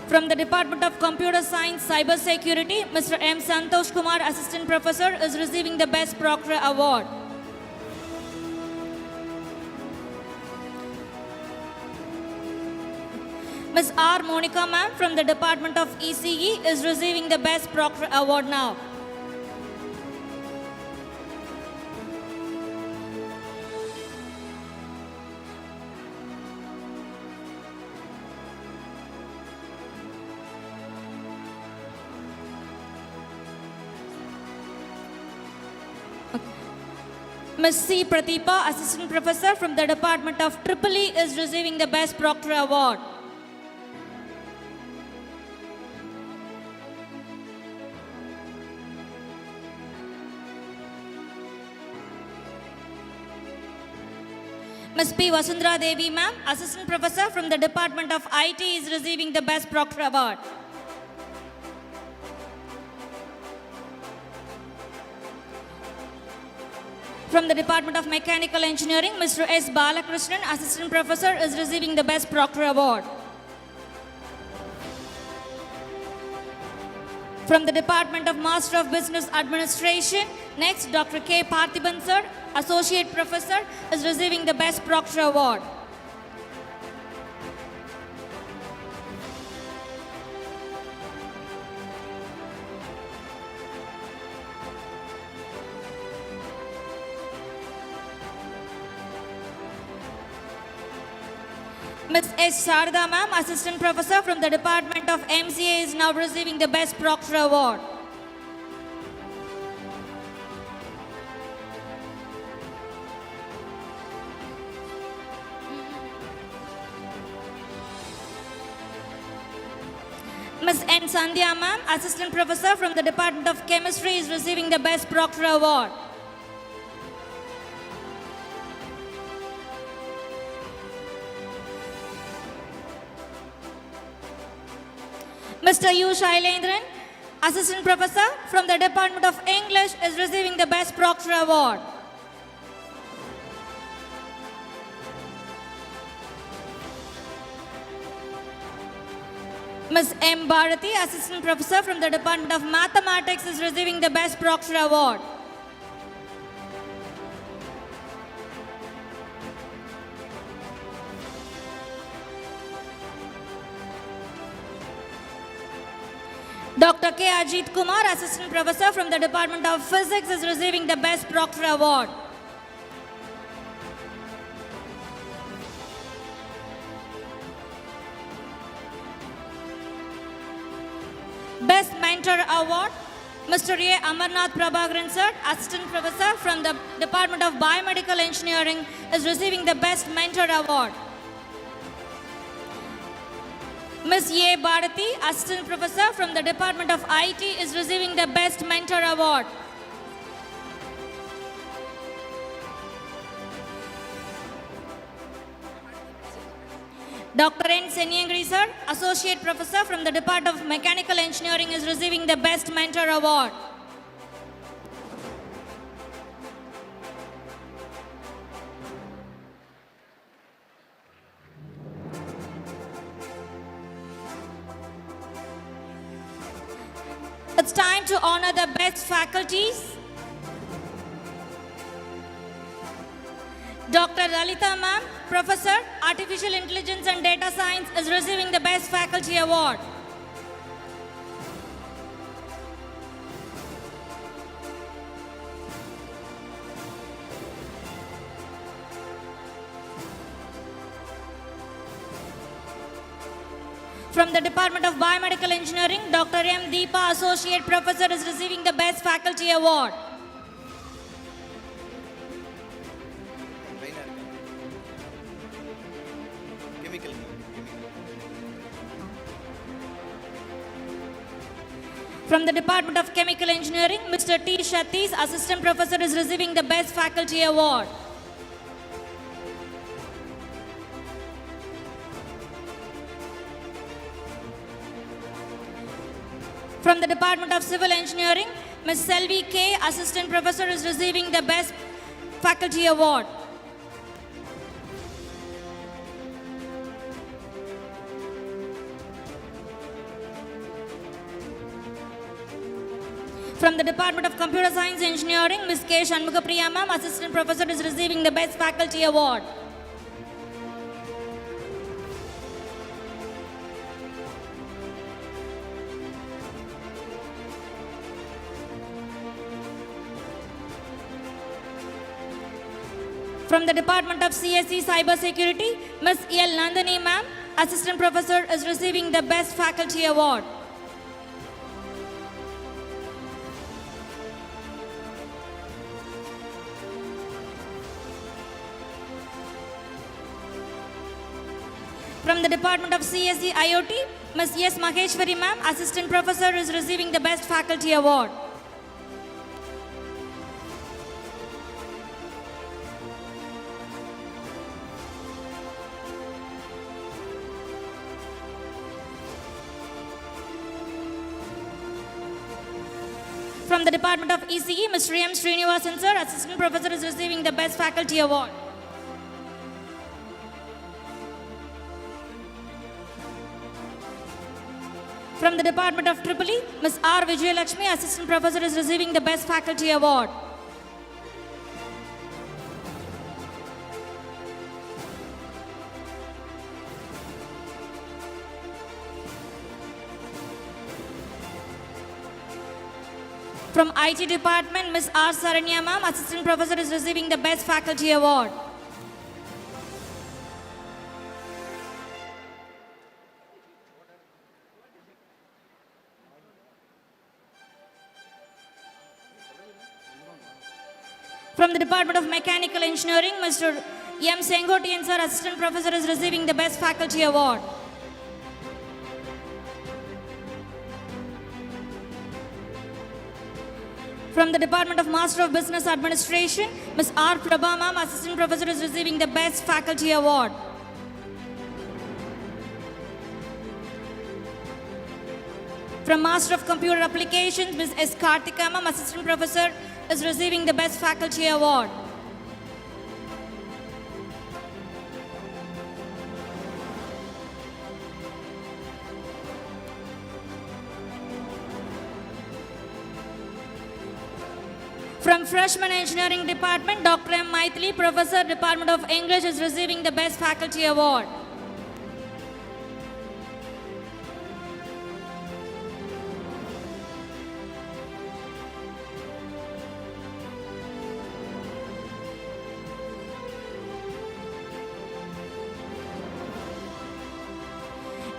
From the Department of Computer Science, Cyber Security, Mr. M. Santosh Kumar, Assistant Professor, is receiving the Best Proctor Award. Ms. R. Monica Ma'am from the Department of ECE is receiving the Best Proctor Award now. Ms. C. Pratipa, Assistant Professor from the Department of EEE, is receiving the Best Proctor Award. Ms. P. Vasundhara Devi Ma'am, Assistant Professor from the Department of IT, is receiving the Best Proctor Award. From the Department of Mechanical Engineering, Mr. S. Balakrishnan, Assistant Professor, is receiving the Best Proctor Award. From the Department of Master of Business Administration, next, Dr. K. Parthiban Sir, Associate Professor, is receiving the Best Proctor Award. Ms. S. Sharda Ma'am, Assistant Professor from the Department of MCA, is now receiving the Best Proctor Award. Ms. N. Sandhya Ma'am, Assistant Professor from the Department of Chemistry, is receiving the Best Proctor Award. Mr. U. Shailendran, Assistant Professor from the Department of English, is receiving the Best Proctor Award. Ms. M. Bharati, Assistant Professor from the Department of Mathematics, is receiving the Best Proctor Award. Dr. K. Ajit Kumar, Assistant Professor from the Department of Physics, is receiving the Best Proctor Award. Best Mentor Award, Mr. A. Amarnath Prabhakaran Sir, Assistant Professor from the Department of Biomedical Engineering, is receiving the Best Mentor Award. Ms. A. Bharati, Assistant Professor from the Department of IT, is receiving the Best Mentor Award. Dr. N. Senyangri Sir, Associate Professor from the Department of Mechanical Engineering, is receiving the Best Mentor Award. It's time to honor the best faculties. Dr. Lalita Ma'am, Professor, Artificial Intelligence and Data Science, is receiving the Best Faculty Award. From the Department of Biomedical Engineering, Dr. M. Deepa, Associate Professor, is receiving the Best Faculty Award. From the Department of Chemical Engineering, Mr. T. Shatis, Assistant Professor, is receiving the Best Faculty Award. From the Department of Civil Engineering, Ms. Selvi K., Assistant Professor, is receiving the Best Faculty Award. From the Department of Computer Science Engineering, Ms. K. Shanmugapriya Ma'am, Assistant Professor, is receiving the Best Faculty Award. From the Department of CSE Cyber Security, Ms. L. Nandhani Ma'am, Assistant Professor, is receiving the Best Faculty Award. From the Department of CSE IoT, Ms. S. Maheshwari Ma'am, Assistant Professor, is receiving the Best Faculty Award. From the Department of ECE, Mr. M. Srinivasan Sir, Assistant Professor, is receiving the Best Faculty Award. From the Department of EEE, Ms. R. Vijayalakshmi, Assistant Professor, is receiving the Best Faculty Award. From IT Department, Ms. R. Saranya Ma'am, Assistant Professor, is receiving the Best Faculty Award. From the Department of Mechanical Engineering, Mr. M. Sengotian Sir, Assistant Professor, is receiving the Best Faculty Award. From the Department of Master of Business Administration, Ms. R. Prabha Ma'am, Assistant Professor, is receiving the Best Faculty Award. From Master of Computer Applications, Ms. S. Karthika Ma'am, Assistant Professor, is receiving the Best Faculty Award. From Freshman Engineering Department, Dr. M. Maithili, Professor, Department of English, is receiving the Best Faculty Award.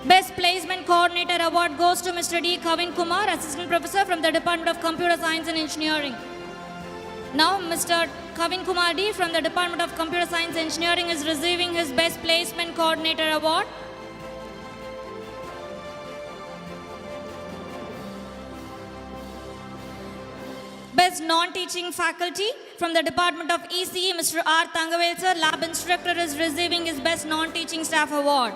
Best Placement Coordinator Award goes to Mr. D. Kavin Kumar, Assistant Professor from the Department of Computer Science and Engineering. Now, Mr. Kavin Kumar D. from the Department of Computer Science and Engineering is receiving his Best Placement Coordinator Award. Best Non-Teaching Faculty from the Department of ECE, Mr. R. Tangavel Sir, Lab Instructor, is receiving his Best Non-Teaching Staff Award.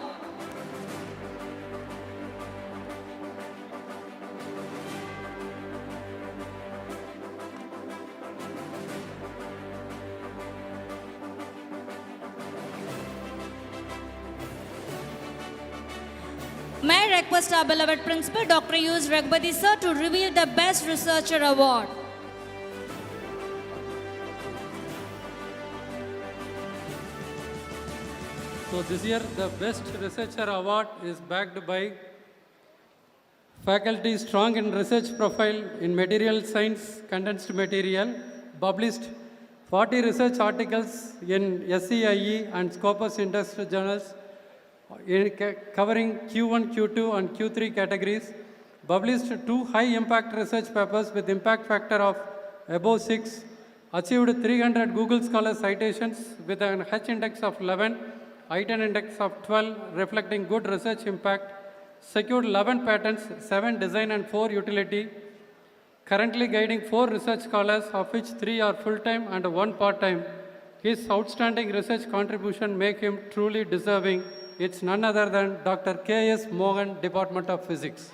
May I request our beloved Principal, Dr. U.S. Raghupati Sir, to reveal the Best Researcher Award. So this year, the Best Researcher Award is backed by faculty strong in research profile in material science, condensed material, published 40 research articles in SCIE and Scopus Industry journals, covering Q1, Q2 and Q3 categories, published 2 high-impact research papers with impact factor of above 6, achieved 300 Google Scholar citations with an H index of 11, I10 index of 12, reflecting good research impact, secured 11 patents, 7 design and 4 utility, currently guiding 4 research scholars, of which 3 are full-time and 1 part-time. His outstanding research contribution make him truly deserving. It's none other than Dr. K.S. Mohan, Department of Physics.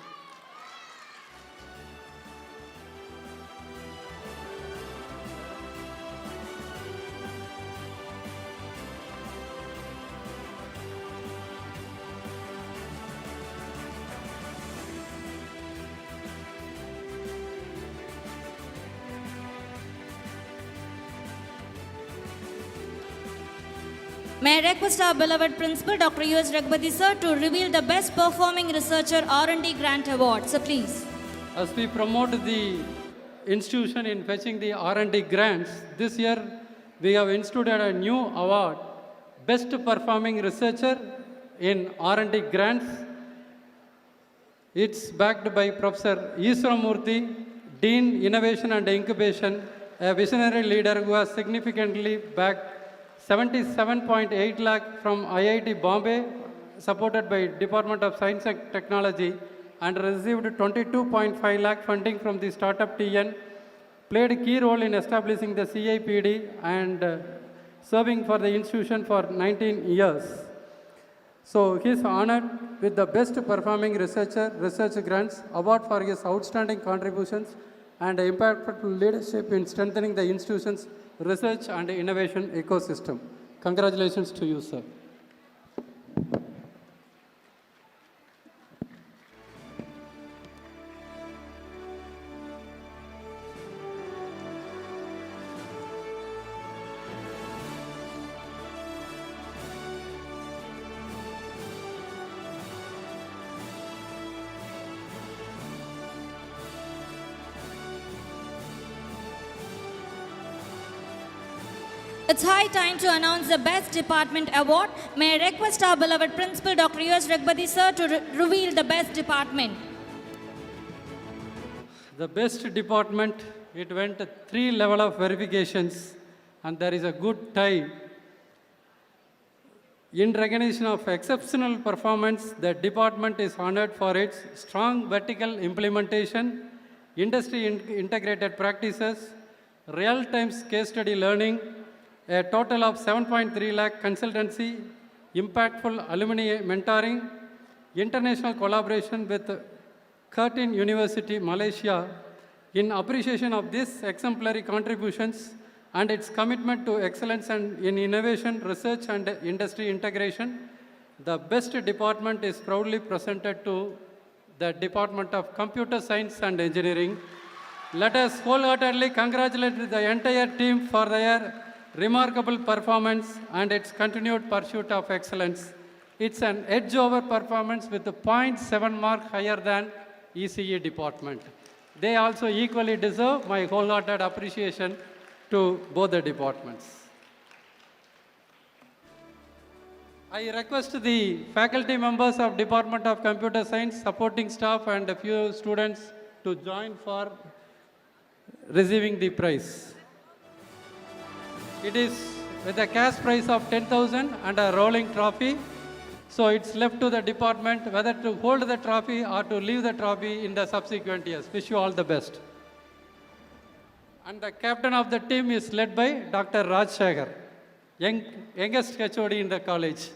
May I request our beloved principal, Dr. U.S. Raghupati sir, to reveal the best performing researcher R&D grant award. So please. As we promote the institution in fetching the R&D grants, this year we have instituted a new award, Best Performing Researcher in R&D Grants. It's backed by Professor Iswaramurthy, Dean Innovation and Incubation, a visionary leader who has significantly backed 77.8 lakh from IIT Bombay, supported by Department of Science and Technology, and received 22.5 lakh funding from the startup TN, played a key role in establishing the CIPD and serving for the institution for 19 years. So he is honored with the Best Performing Researcher Research Grants Award for his outstanding contributions and impactful leadership in strengthening the institution's research and innovation ecosystem. Congratulations to you, sir. It's high time to announce the Best Department Award. May I request our beloved Principal, Dr. U.S. Raghupati sir, to reveal the Best Department. The best department, it went 3 levels of verifications, and there is a good tie. In recognition of exceptional performance, the department is honored for its strong vertical implementation, industry integrated practices, real-time case study learning, a total of 7.3 lakh consultancy, impactful alumni mentoring, international collaboration with Curtin University, Malaysia. In appreciation of these exemplary contributions and its commitment to excellence and in innovation, research and industry integration, the best department is proudly presented to the Department of Computer Science and Engineering. Let us wholeheartedly congratulate the entire team for their remarkable performance and its continued pursuit of excellence. It's an edge-over performance with a 0.7 mark higher than ECE department. They also equally deserve my wholehearted appreciation to both the departments. I request the faculty members of Department of Computer Science, supporting staff and a few students to join for receiving the prize. It is with a cash prize of 10,000 and a rolling trophy. So it's left to the department whether to hold the trophy or to leave the trophy in the subsequent years. Wish you all the best. And the captain of the team is led by Dr. Rajshekhar, youngest HOD in the college.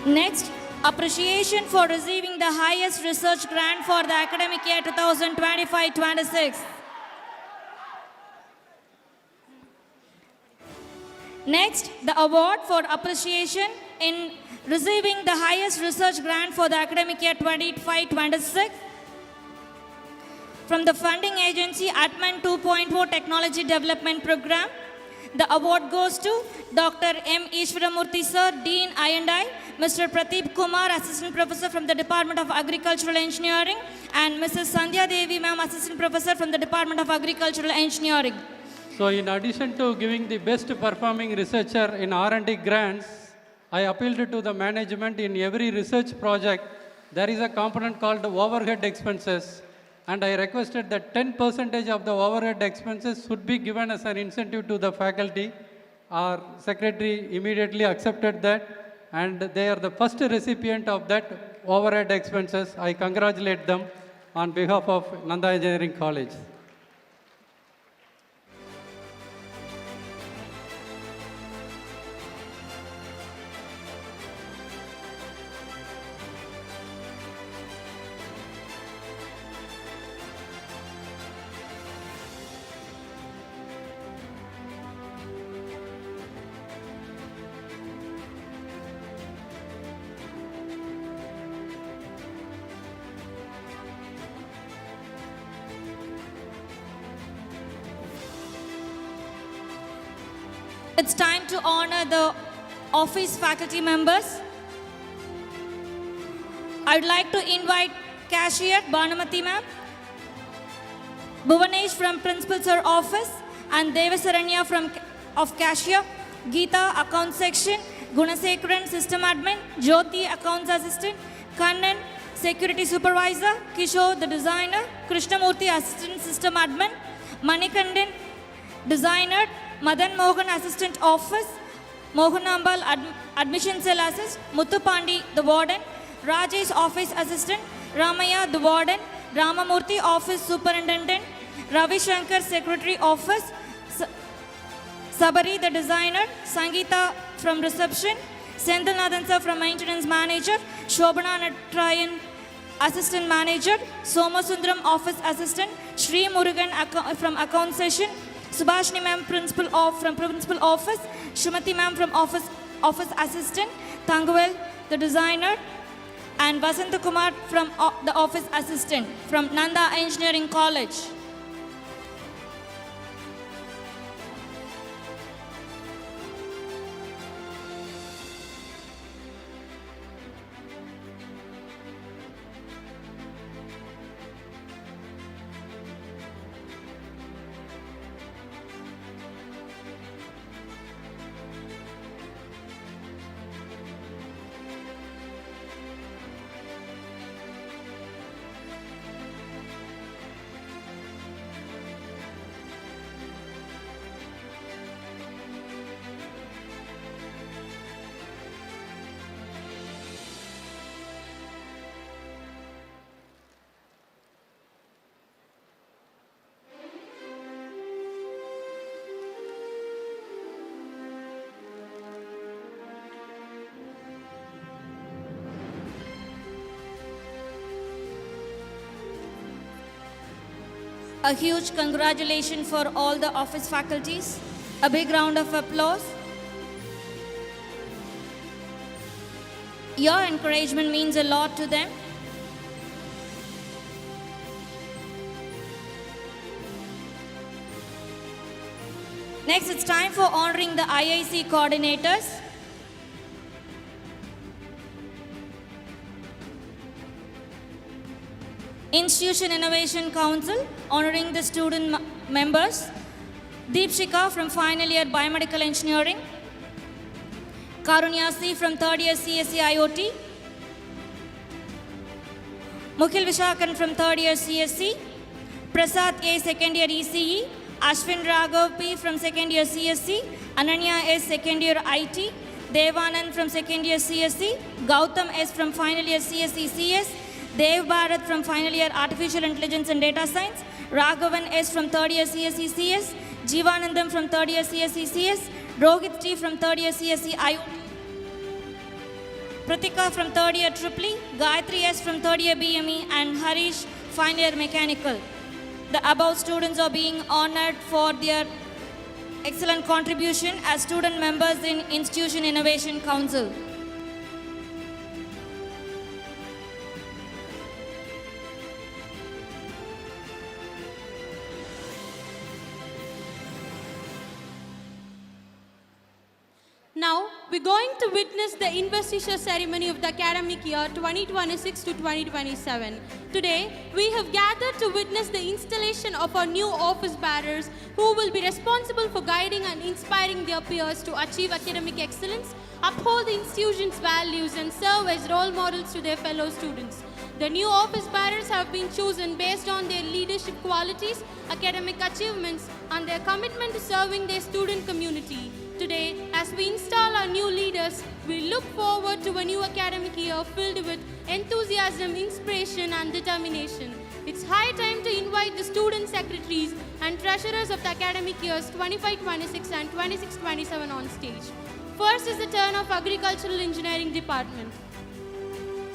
Next, appreciation for receiving the highest research grant for the academic year 2025-26. Next, the award for appreciation in receiving the highest research grant for the academic year 25-26 from the funding agency Atman 2.0 Technology Development Program. The award goes to Dr. M. Ishwaramurthy Sir, Dean I&I, Mr. Pradeep Kumar, Assistant Professor from the Department of Agricultural Engineering, and Mrs. Sandhya Devi Ma'am, Assistant Professor from the Department of Agricultural Engineering. So in addition to giving the best performing researcher in R&D grants, I appealed to the management in every research project, there is a component called overhead expenses. And I requested that 10% of the overhead expenses should be given as an incentive to the faculty. Our secretary immediately accepted that, and they are the first recipient of that overhead expenses. I congratulate them on behalf of Nandha Engineering College. It's time to honor the office faculty members. I would like to invite Cashier Banamati Ma'am, Bhuvanesh from Principal Sir Office, and Devasaranya of Cashier, Geeta Account Section, Gunasekaran System Admin, Jyoti Accounts Assistant, Kannan Security Supervisor, Kishore the Designer, Krishnamurthy Assistant System Admin, Manikandan Designer, Madan Mohan Assistant Office, Mohanambal Admission Cell Assist, Muthupandi the Warden, Rajesh Office Assistant, Ramaya the Warden, Ramamurthy Office Superintendent, Ravi Shankar Secretary Office, Sabari the Designer, Sangeeta from Reception, Sendilnathan Sir from Maintenance Manager, Shobhana Natrayan Assistant Manager, Somasundaram Office Assistant, Sri Murugan from Account Session, Subhashini Ma'am from Principal Office, Shumati Ma'am from Office Assistant, Thanguvel the Designer, and Vasanta Kumar from the Office Assistant from Nandha Engineering College. A huge congratulations for all the office faculties. A big round of applause. Your encouragement means a lot to them. Next, it's time for honoring the IIC coordinators. Institution Innovation Council, honoring the student members. Deepshika from final year Biomedical Engineering. Karunya C from third year CSE IoT. Mukhil Vishakan from third year CSE. Prasad A second year ECE. Ashwin Raghav P from second year CSE. Ananya S second year IT. Devanand from second year CSE. Gautam S from final year CSE CS. Dev Bharat from final year Artificial Intelligence and Data Science, Raghavan S from third year CSE CS, Jivanandam from third year CSE CS, Rohit T from third year CSE IoT, Pratika from third year Triple E, Gayatri S from third year BME, and Harish final year Mechanical. The above students are being honored for their excellent contribution as student members in Institution Innovation Council. Now, we're going to witness the investiture ceremony of the academic year 2026 to 2027. Today, we have gathered to witness the installation of our new office bearers who will be responsible for guiding and inspiring their peers to achieve academic excellence, uphold the institution's values, and serve as role models to their fellow students. The new office bearers have been chosen based on their leadership qualities, academic achievements, and their commitment to serving their student community. Today, as we install our new leaders, we look forward to a new academic year filled with enthusiasm, inspiration, and determination. It's high time to invite the student secretaries and treasurers of the academic years 25-26 and 26-27 on stage. First is the turn of Agricultural Engineering Department.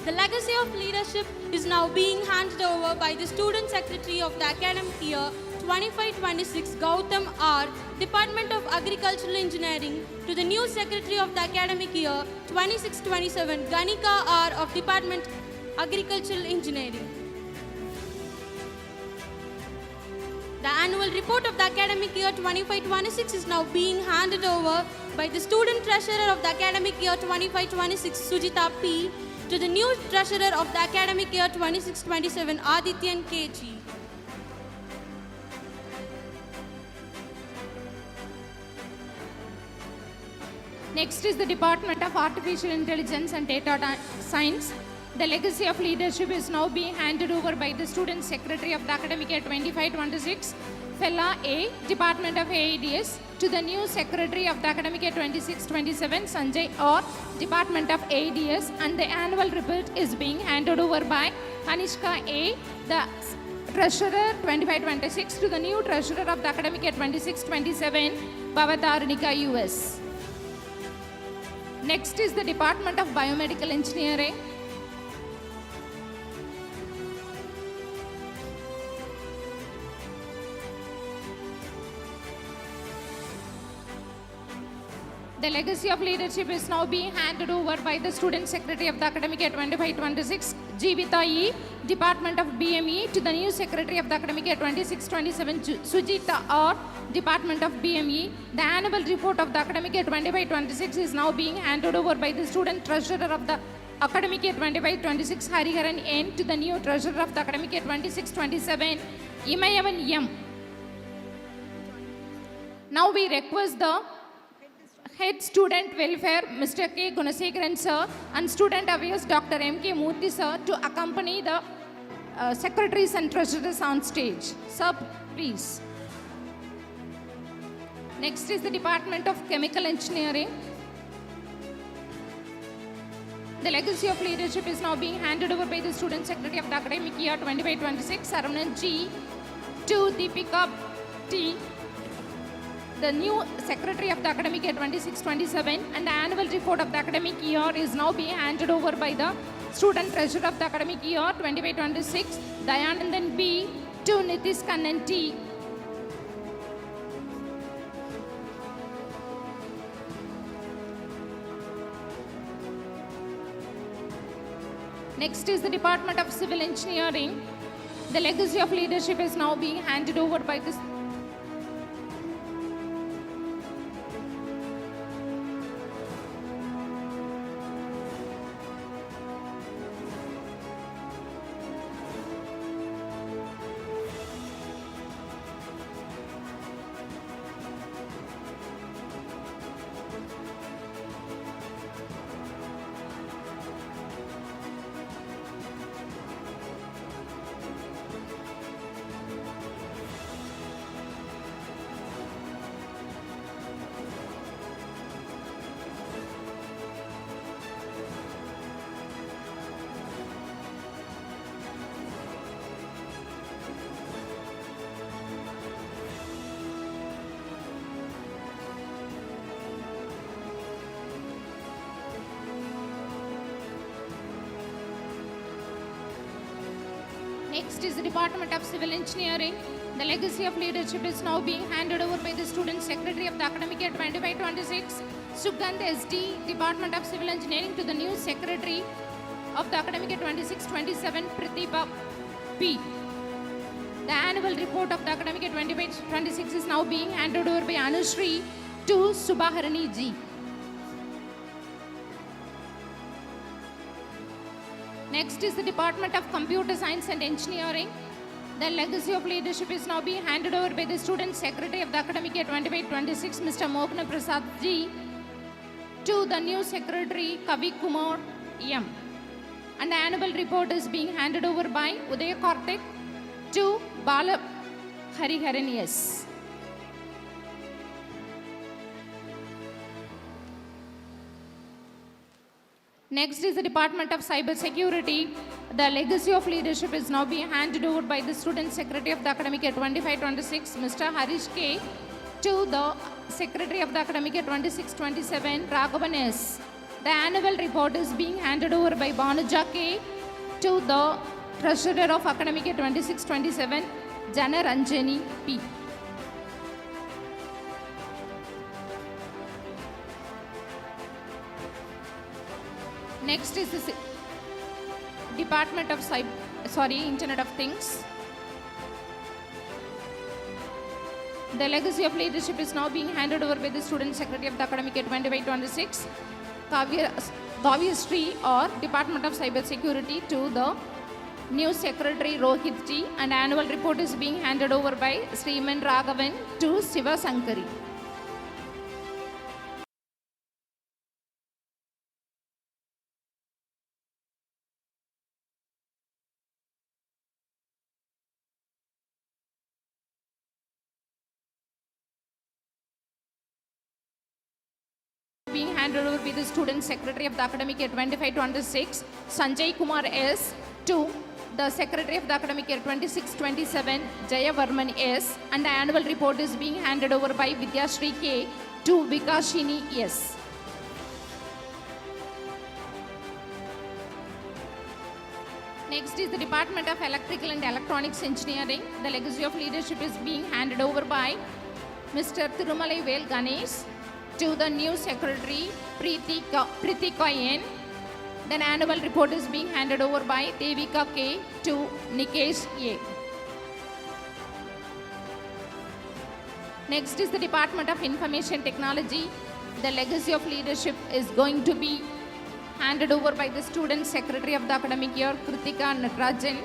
The legacy of leadership is now being handed over by the Student Secretary of the academic year 25-26 Gautam R, Department of Agricultural Engineering, to the new Secretary of the academic year 26-27 Ganika R of Department Agricultural Engineering. The annual report of the academic year 25-26 is now being handed over by the Student Treasurer of the academic year 25-26 Sujita P to the new Treasurer of the academic year 26-27 Adityan KG. Next is the Department of Artificial Intelligence and Data Science. The legacy of leadership is now being handed over by the Student Secretary of the academic year 25-26, Fella A, Department of AIDS, to the new Secretary of the academic year 26-27, Sanjay R, Department of AIDS, and the annual report is being handed over by Anishka A, the Treasurer 25-26, to the new Treasurer of the academic year 26-27, Bhavadharnika US. Next is the Department of Biomedical Engineering. The legacy of leadership is now being handed over by the Student Secretary of the academic year 25-26, Jeevita E, Department of BME, to the new Secretary of the academic year 26-27, Sujita R, Department of BME. The annual report of the academic year 25-26 is now being handed over by the Student Treasurer of the academic year 25-26, Hariharan N, to the new Treasurer of the academic year 26-27, Imayavan M. Now we request the Head Student Welfare, Mr. K. Gunasekharan Sir, and Student Affairs, Dr. M. K. Murthy Sir, to accompany the Secretaries and Treasurers on stage. Sir, please. Next is the Department of Chemical Engineering. The legacy of leadership is now being handed over by the Student Secretary of the academic year 25-26, Saravanan G, to Deepika T, the new Secretary of the academic year 26-27, and the annual report of the academic year is now being handed over by the Student Treasurer of the academic year 25-26, Dayanandan B, to Nitish Kannan T. Next is the Department of Civil Engineering. The legacy of leadership is now being handed over by the Next is the Department of Civil Engineering. The legacy of leadership is now being handed over by the Student Secretary of the academic year 25-26, Sugandh SD, Department of Civil Engineering, to the new Secretary of the academic year 26-27, Pratibha P. The annual report of the academic year 25-26 is now being handed over by Anushri to Subhaharani Ji. Next is the Department of Computer Science and Engineering. The legacy of leadership is now being handed over by the Student Secretary of the academic year 25-26, Mr. Mogna Prasad Ji, to the new Secretary Kavi Kumar M. And the annual report is being handed over by Udaya Karthik to Bala Hariharan S. Next is the Department of Cyber Security. The legacy of leadership is now being handed over by the Student Secretary of the academic year 25-26, Mr. Harish K, to the Secretary of the academic year 26-27, Raghavan S. The annual report is being handed over by Banuja K to the Treasurer of academic year 26-27, Jana Ranjani P. Next is the Department of Internet of Things. The legacy of leadership is now being handed over by the Student Secretary of the academic year 25-26, Kavya Sri, or Department of Cyber Security, to the new Secretary Rohit Ji, and annual report is being handed over by Sriman Raghavan to Siva Sankari. Being handed over by the Student Secretary of the academic year 25-26, Sanjay Kumar S, to the Secretary of the academic year 26-27, Jaya Varman S, and the annual report is being handed over by Vidya Shri K to Vikashini S. Next is the Department of Electrical and Electronics Engineering. The legacy of leadership is being handed over by Mr. Thirumalai Vel Ganesh to the new Secretary Pritika N. Then annual report is being handed over by Devika K to Nikesh A. Next is the Department of Information Technology. The legacy of leadership is going to be handed over by the Student Secretary of the academic year, Kritika Natarajan.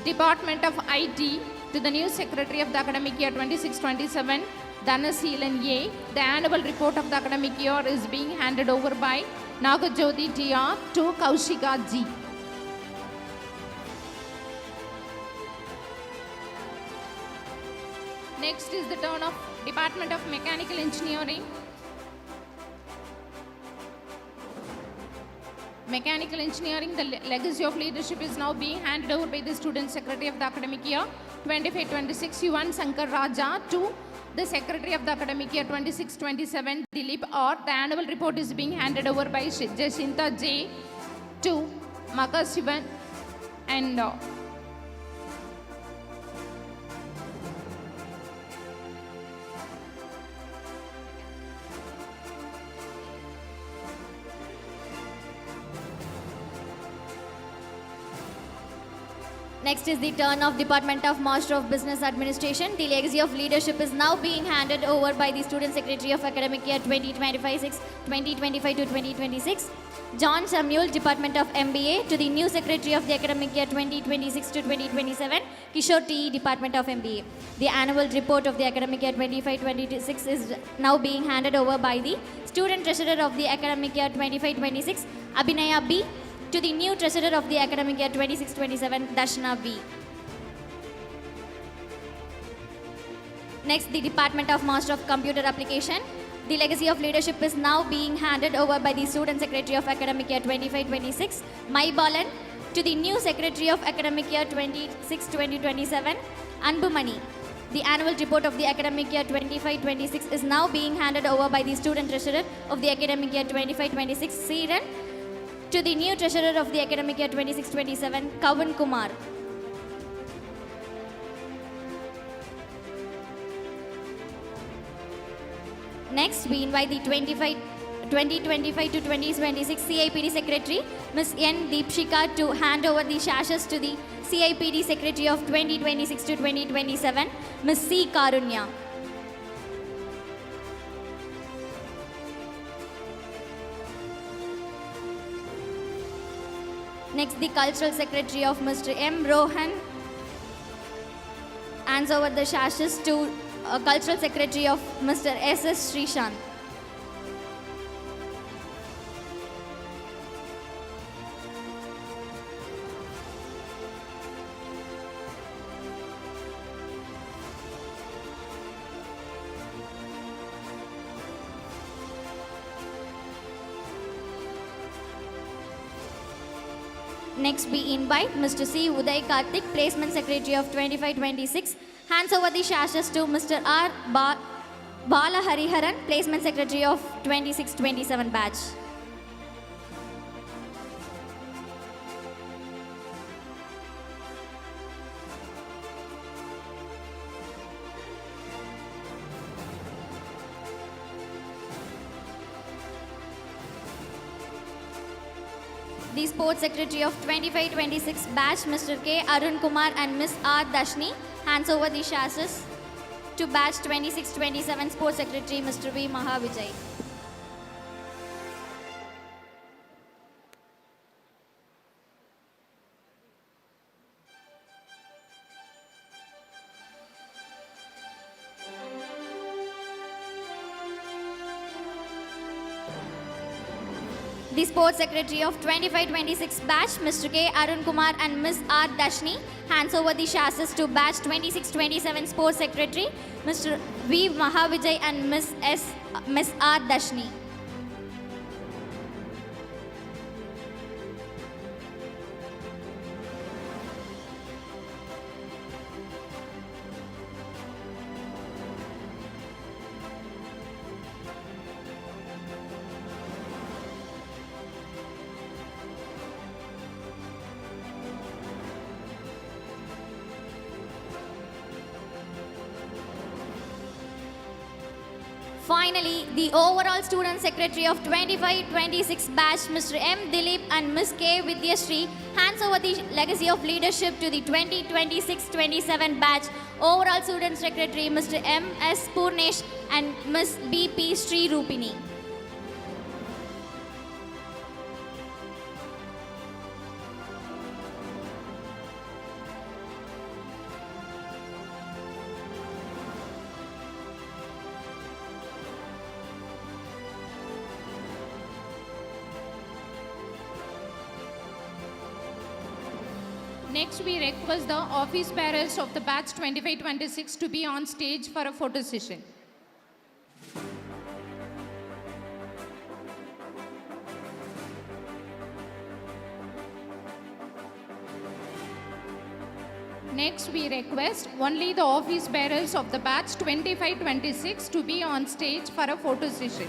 Department of IT to the new Secretary of the academic year 26-27, Dhanaseelan A. The annual report of the academic year is being handed over by Nagajyoti TR to Kaushika G. Next is the turn of Department of Mechanical Engineering. Mechanical Engineering, the legacy of leadership is now being handed over by the Student Secretary of the academic year 25-26, Yuvan Sankar Raja, to the Secretary of the academic year 26-27, Dilip R. The annual report is being handed over by Jacinta J to Makasivan and Next is the turn of Department of Master of Business Administration. The legacy of leadership is now being handed over by the Student Secretary of academic year 2025 to 2026, John Samuel, Department of MBA, to the new Secretary of the academic year 2026 to 2027, Kishore T, Department of MBA. The annual report of the academic year 25-26 is now being handed over by the Student Treasurer of the academic year 25-26, Abhinaya B, to the new Treasurer of the academic year 26-27, Darshana V. Next, the Department of Master of Computer Application. The legacy of leadership is now being handed over by the Student Secretary of academic year 25-26, Mai Balan, to the new Secretary of academic year 26-27, Anbu Mani. The annual report of the academic year 25-26 is now being handed over by the Student Treasurer of the academic year 25-26, Siran, to the new Treasurer of the academic year 26-27, Kavan Kumar. Next, we invite the 2025 to 2026 CIPD Secretary, Ms. N. Deepshika, to hand over the sashes to the CIPD Secretary of 2026 to 2027, Ms. C. Karunya. Next, the Cultural Secretary of Mr. M. Rohan hands over the sashes to Cultural Secretary of Mr. S. S. Srishan. Next, we invite Mr. C. Uday Karthik, Placement Secretary of 2526, hands over the sashes to Mr. R. Bala Hariharan, Placement Secretary of 2627 batch. The Sports Secretary of 2526 batch, Mr. K. Arun Kumar and Ms. R. Dashni, hands over the sashes to batch 2627 Sports Secretary, Mr. V. Mahavijay. The Sports Secretary of 2526 batch, Mr. K. Arun Kumar and Ms. R. Dashni, hands over the sashes to batch 2627 Sports Secretary, Mr. V. Mahavijay and Ms. R. Dashni. Finally, the overall student secretary of 2526 batch, Mr. M. Dilip and Ms. K. Vidyashree, hands over the legacy of leadership to the 2026-27 batch overall student secretary, Mr. M. S. Purnesh and Ms. B. P. Sri Rupini. Next, we request the office bearers of the batch 2526 to be on stage for a photo session. Next, we request only the office bearers of the batch 2526 to be on stage for a photo session.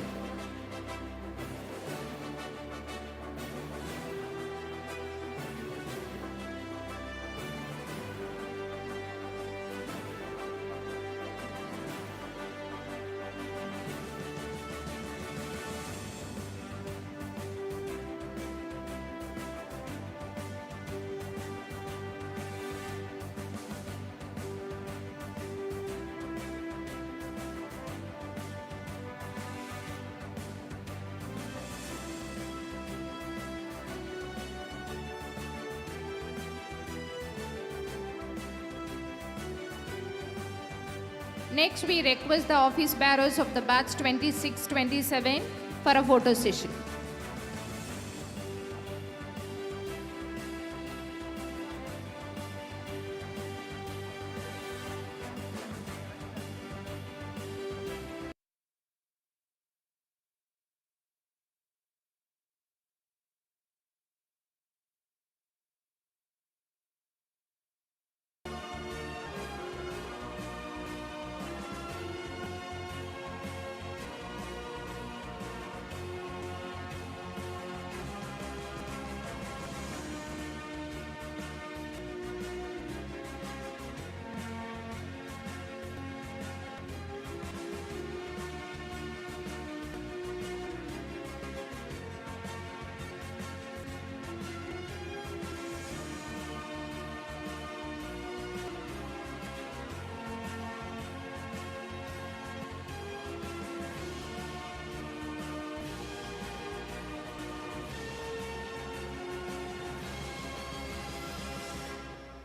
Next, we request the office bearers of the batch 2627 for a photo session.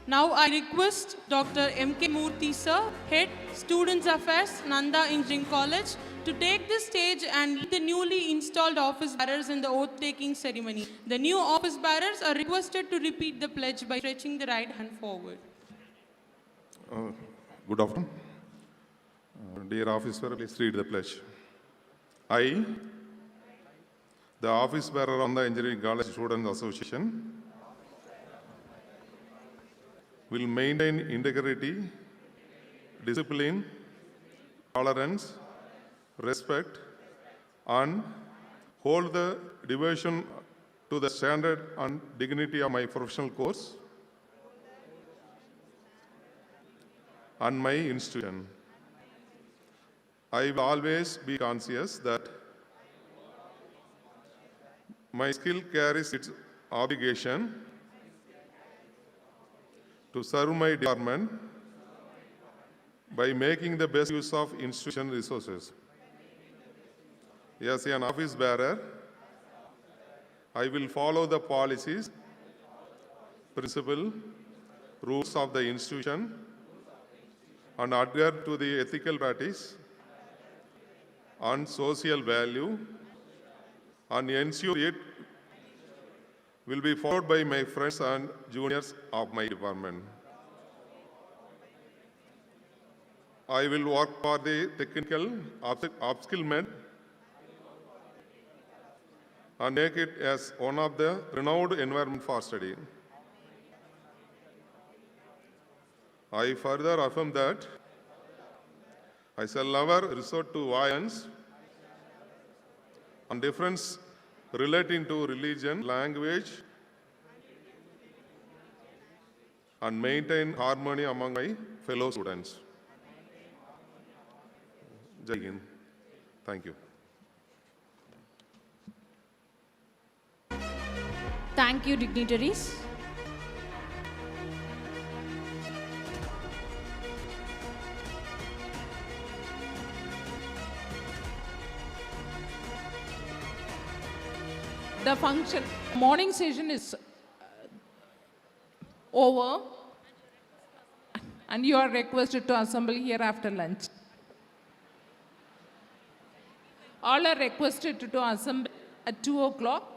Now I request Dr. M.K. Murthy sir, Head Students Affairs, Nandha Engineering College, to take the stage and lead the newly installed office bearers in the oath-taking ceremony. The new office bearers are requested to repeat the pledge by stretching the right hand forward. Good afternoon. Dear officer, please read the pledge. I, the office bearer on the Engineering College Students Association, will maintain integrity, discipline, tolerance, respect, and hold the devotion to the standard and dignity of my professional course and my institution. I will always be conscious that my skill carries its obligation to serve my department by making the best use of institution resources. As an office bearer, I will follow the policies, principles, rules of the institution and adhere to the ethical practice and social value and ensure it will be followed by my friends and juniors of my department. I will work for the technical upskillment and make it as one of the renowned environment for study. I further affirm that I shall never resort to violence and difference relating to religion, language, and maintain harmony among my fellow students. Jai Hind. Thank you. Thank you, dignitaries. The function, morning session is over and you are requested to assemble here after lunch. All are requested to assemble at 2 o'clock.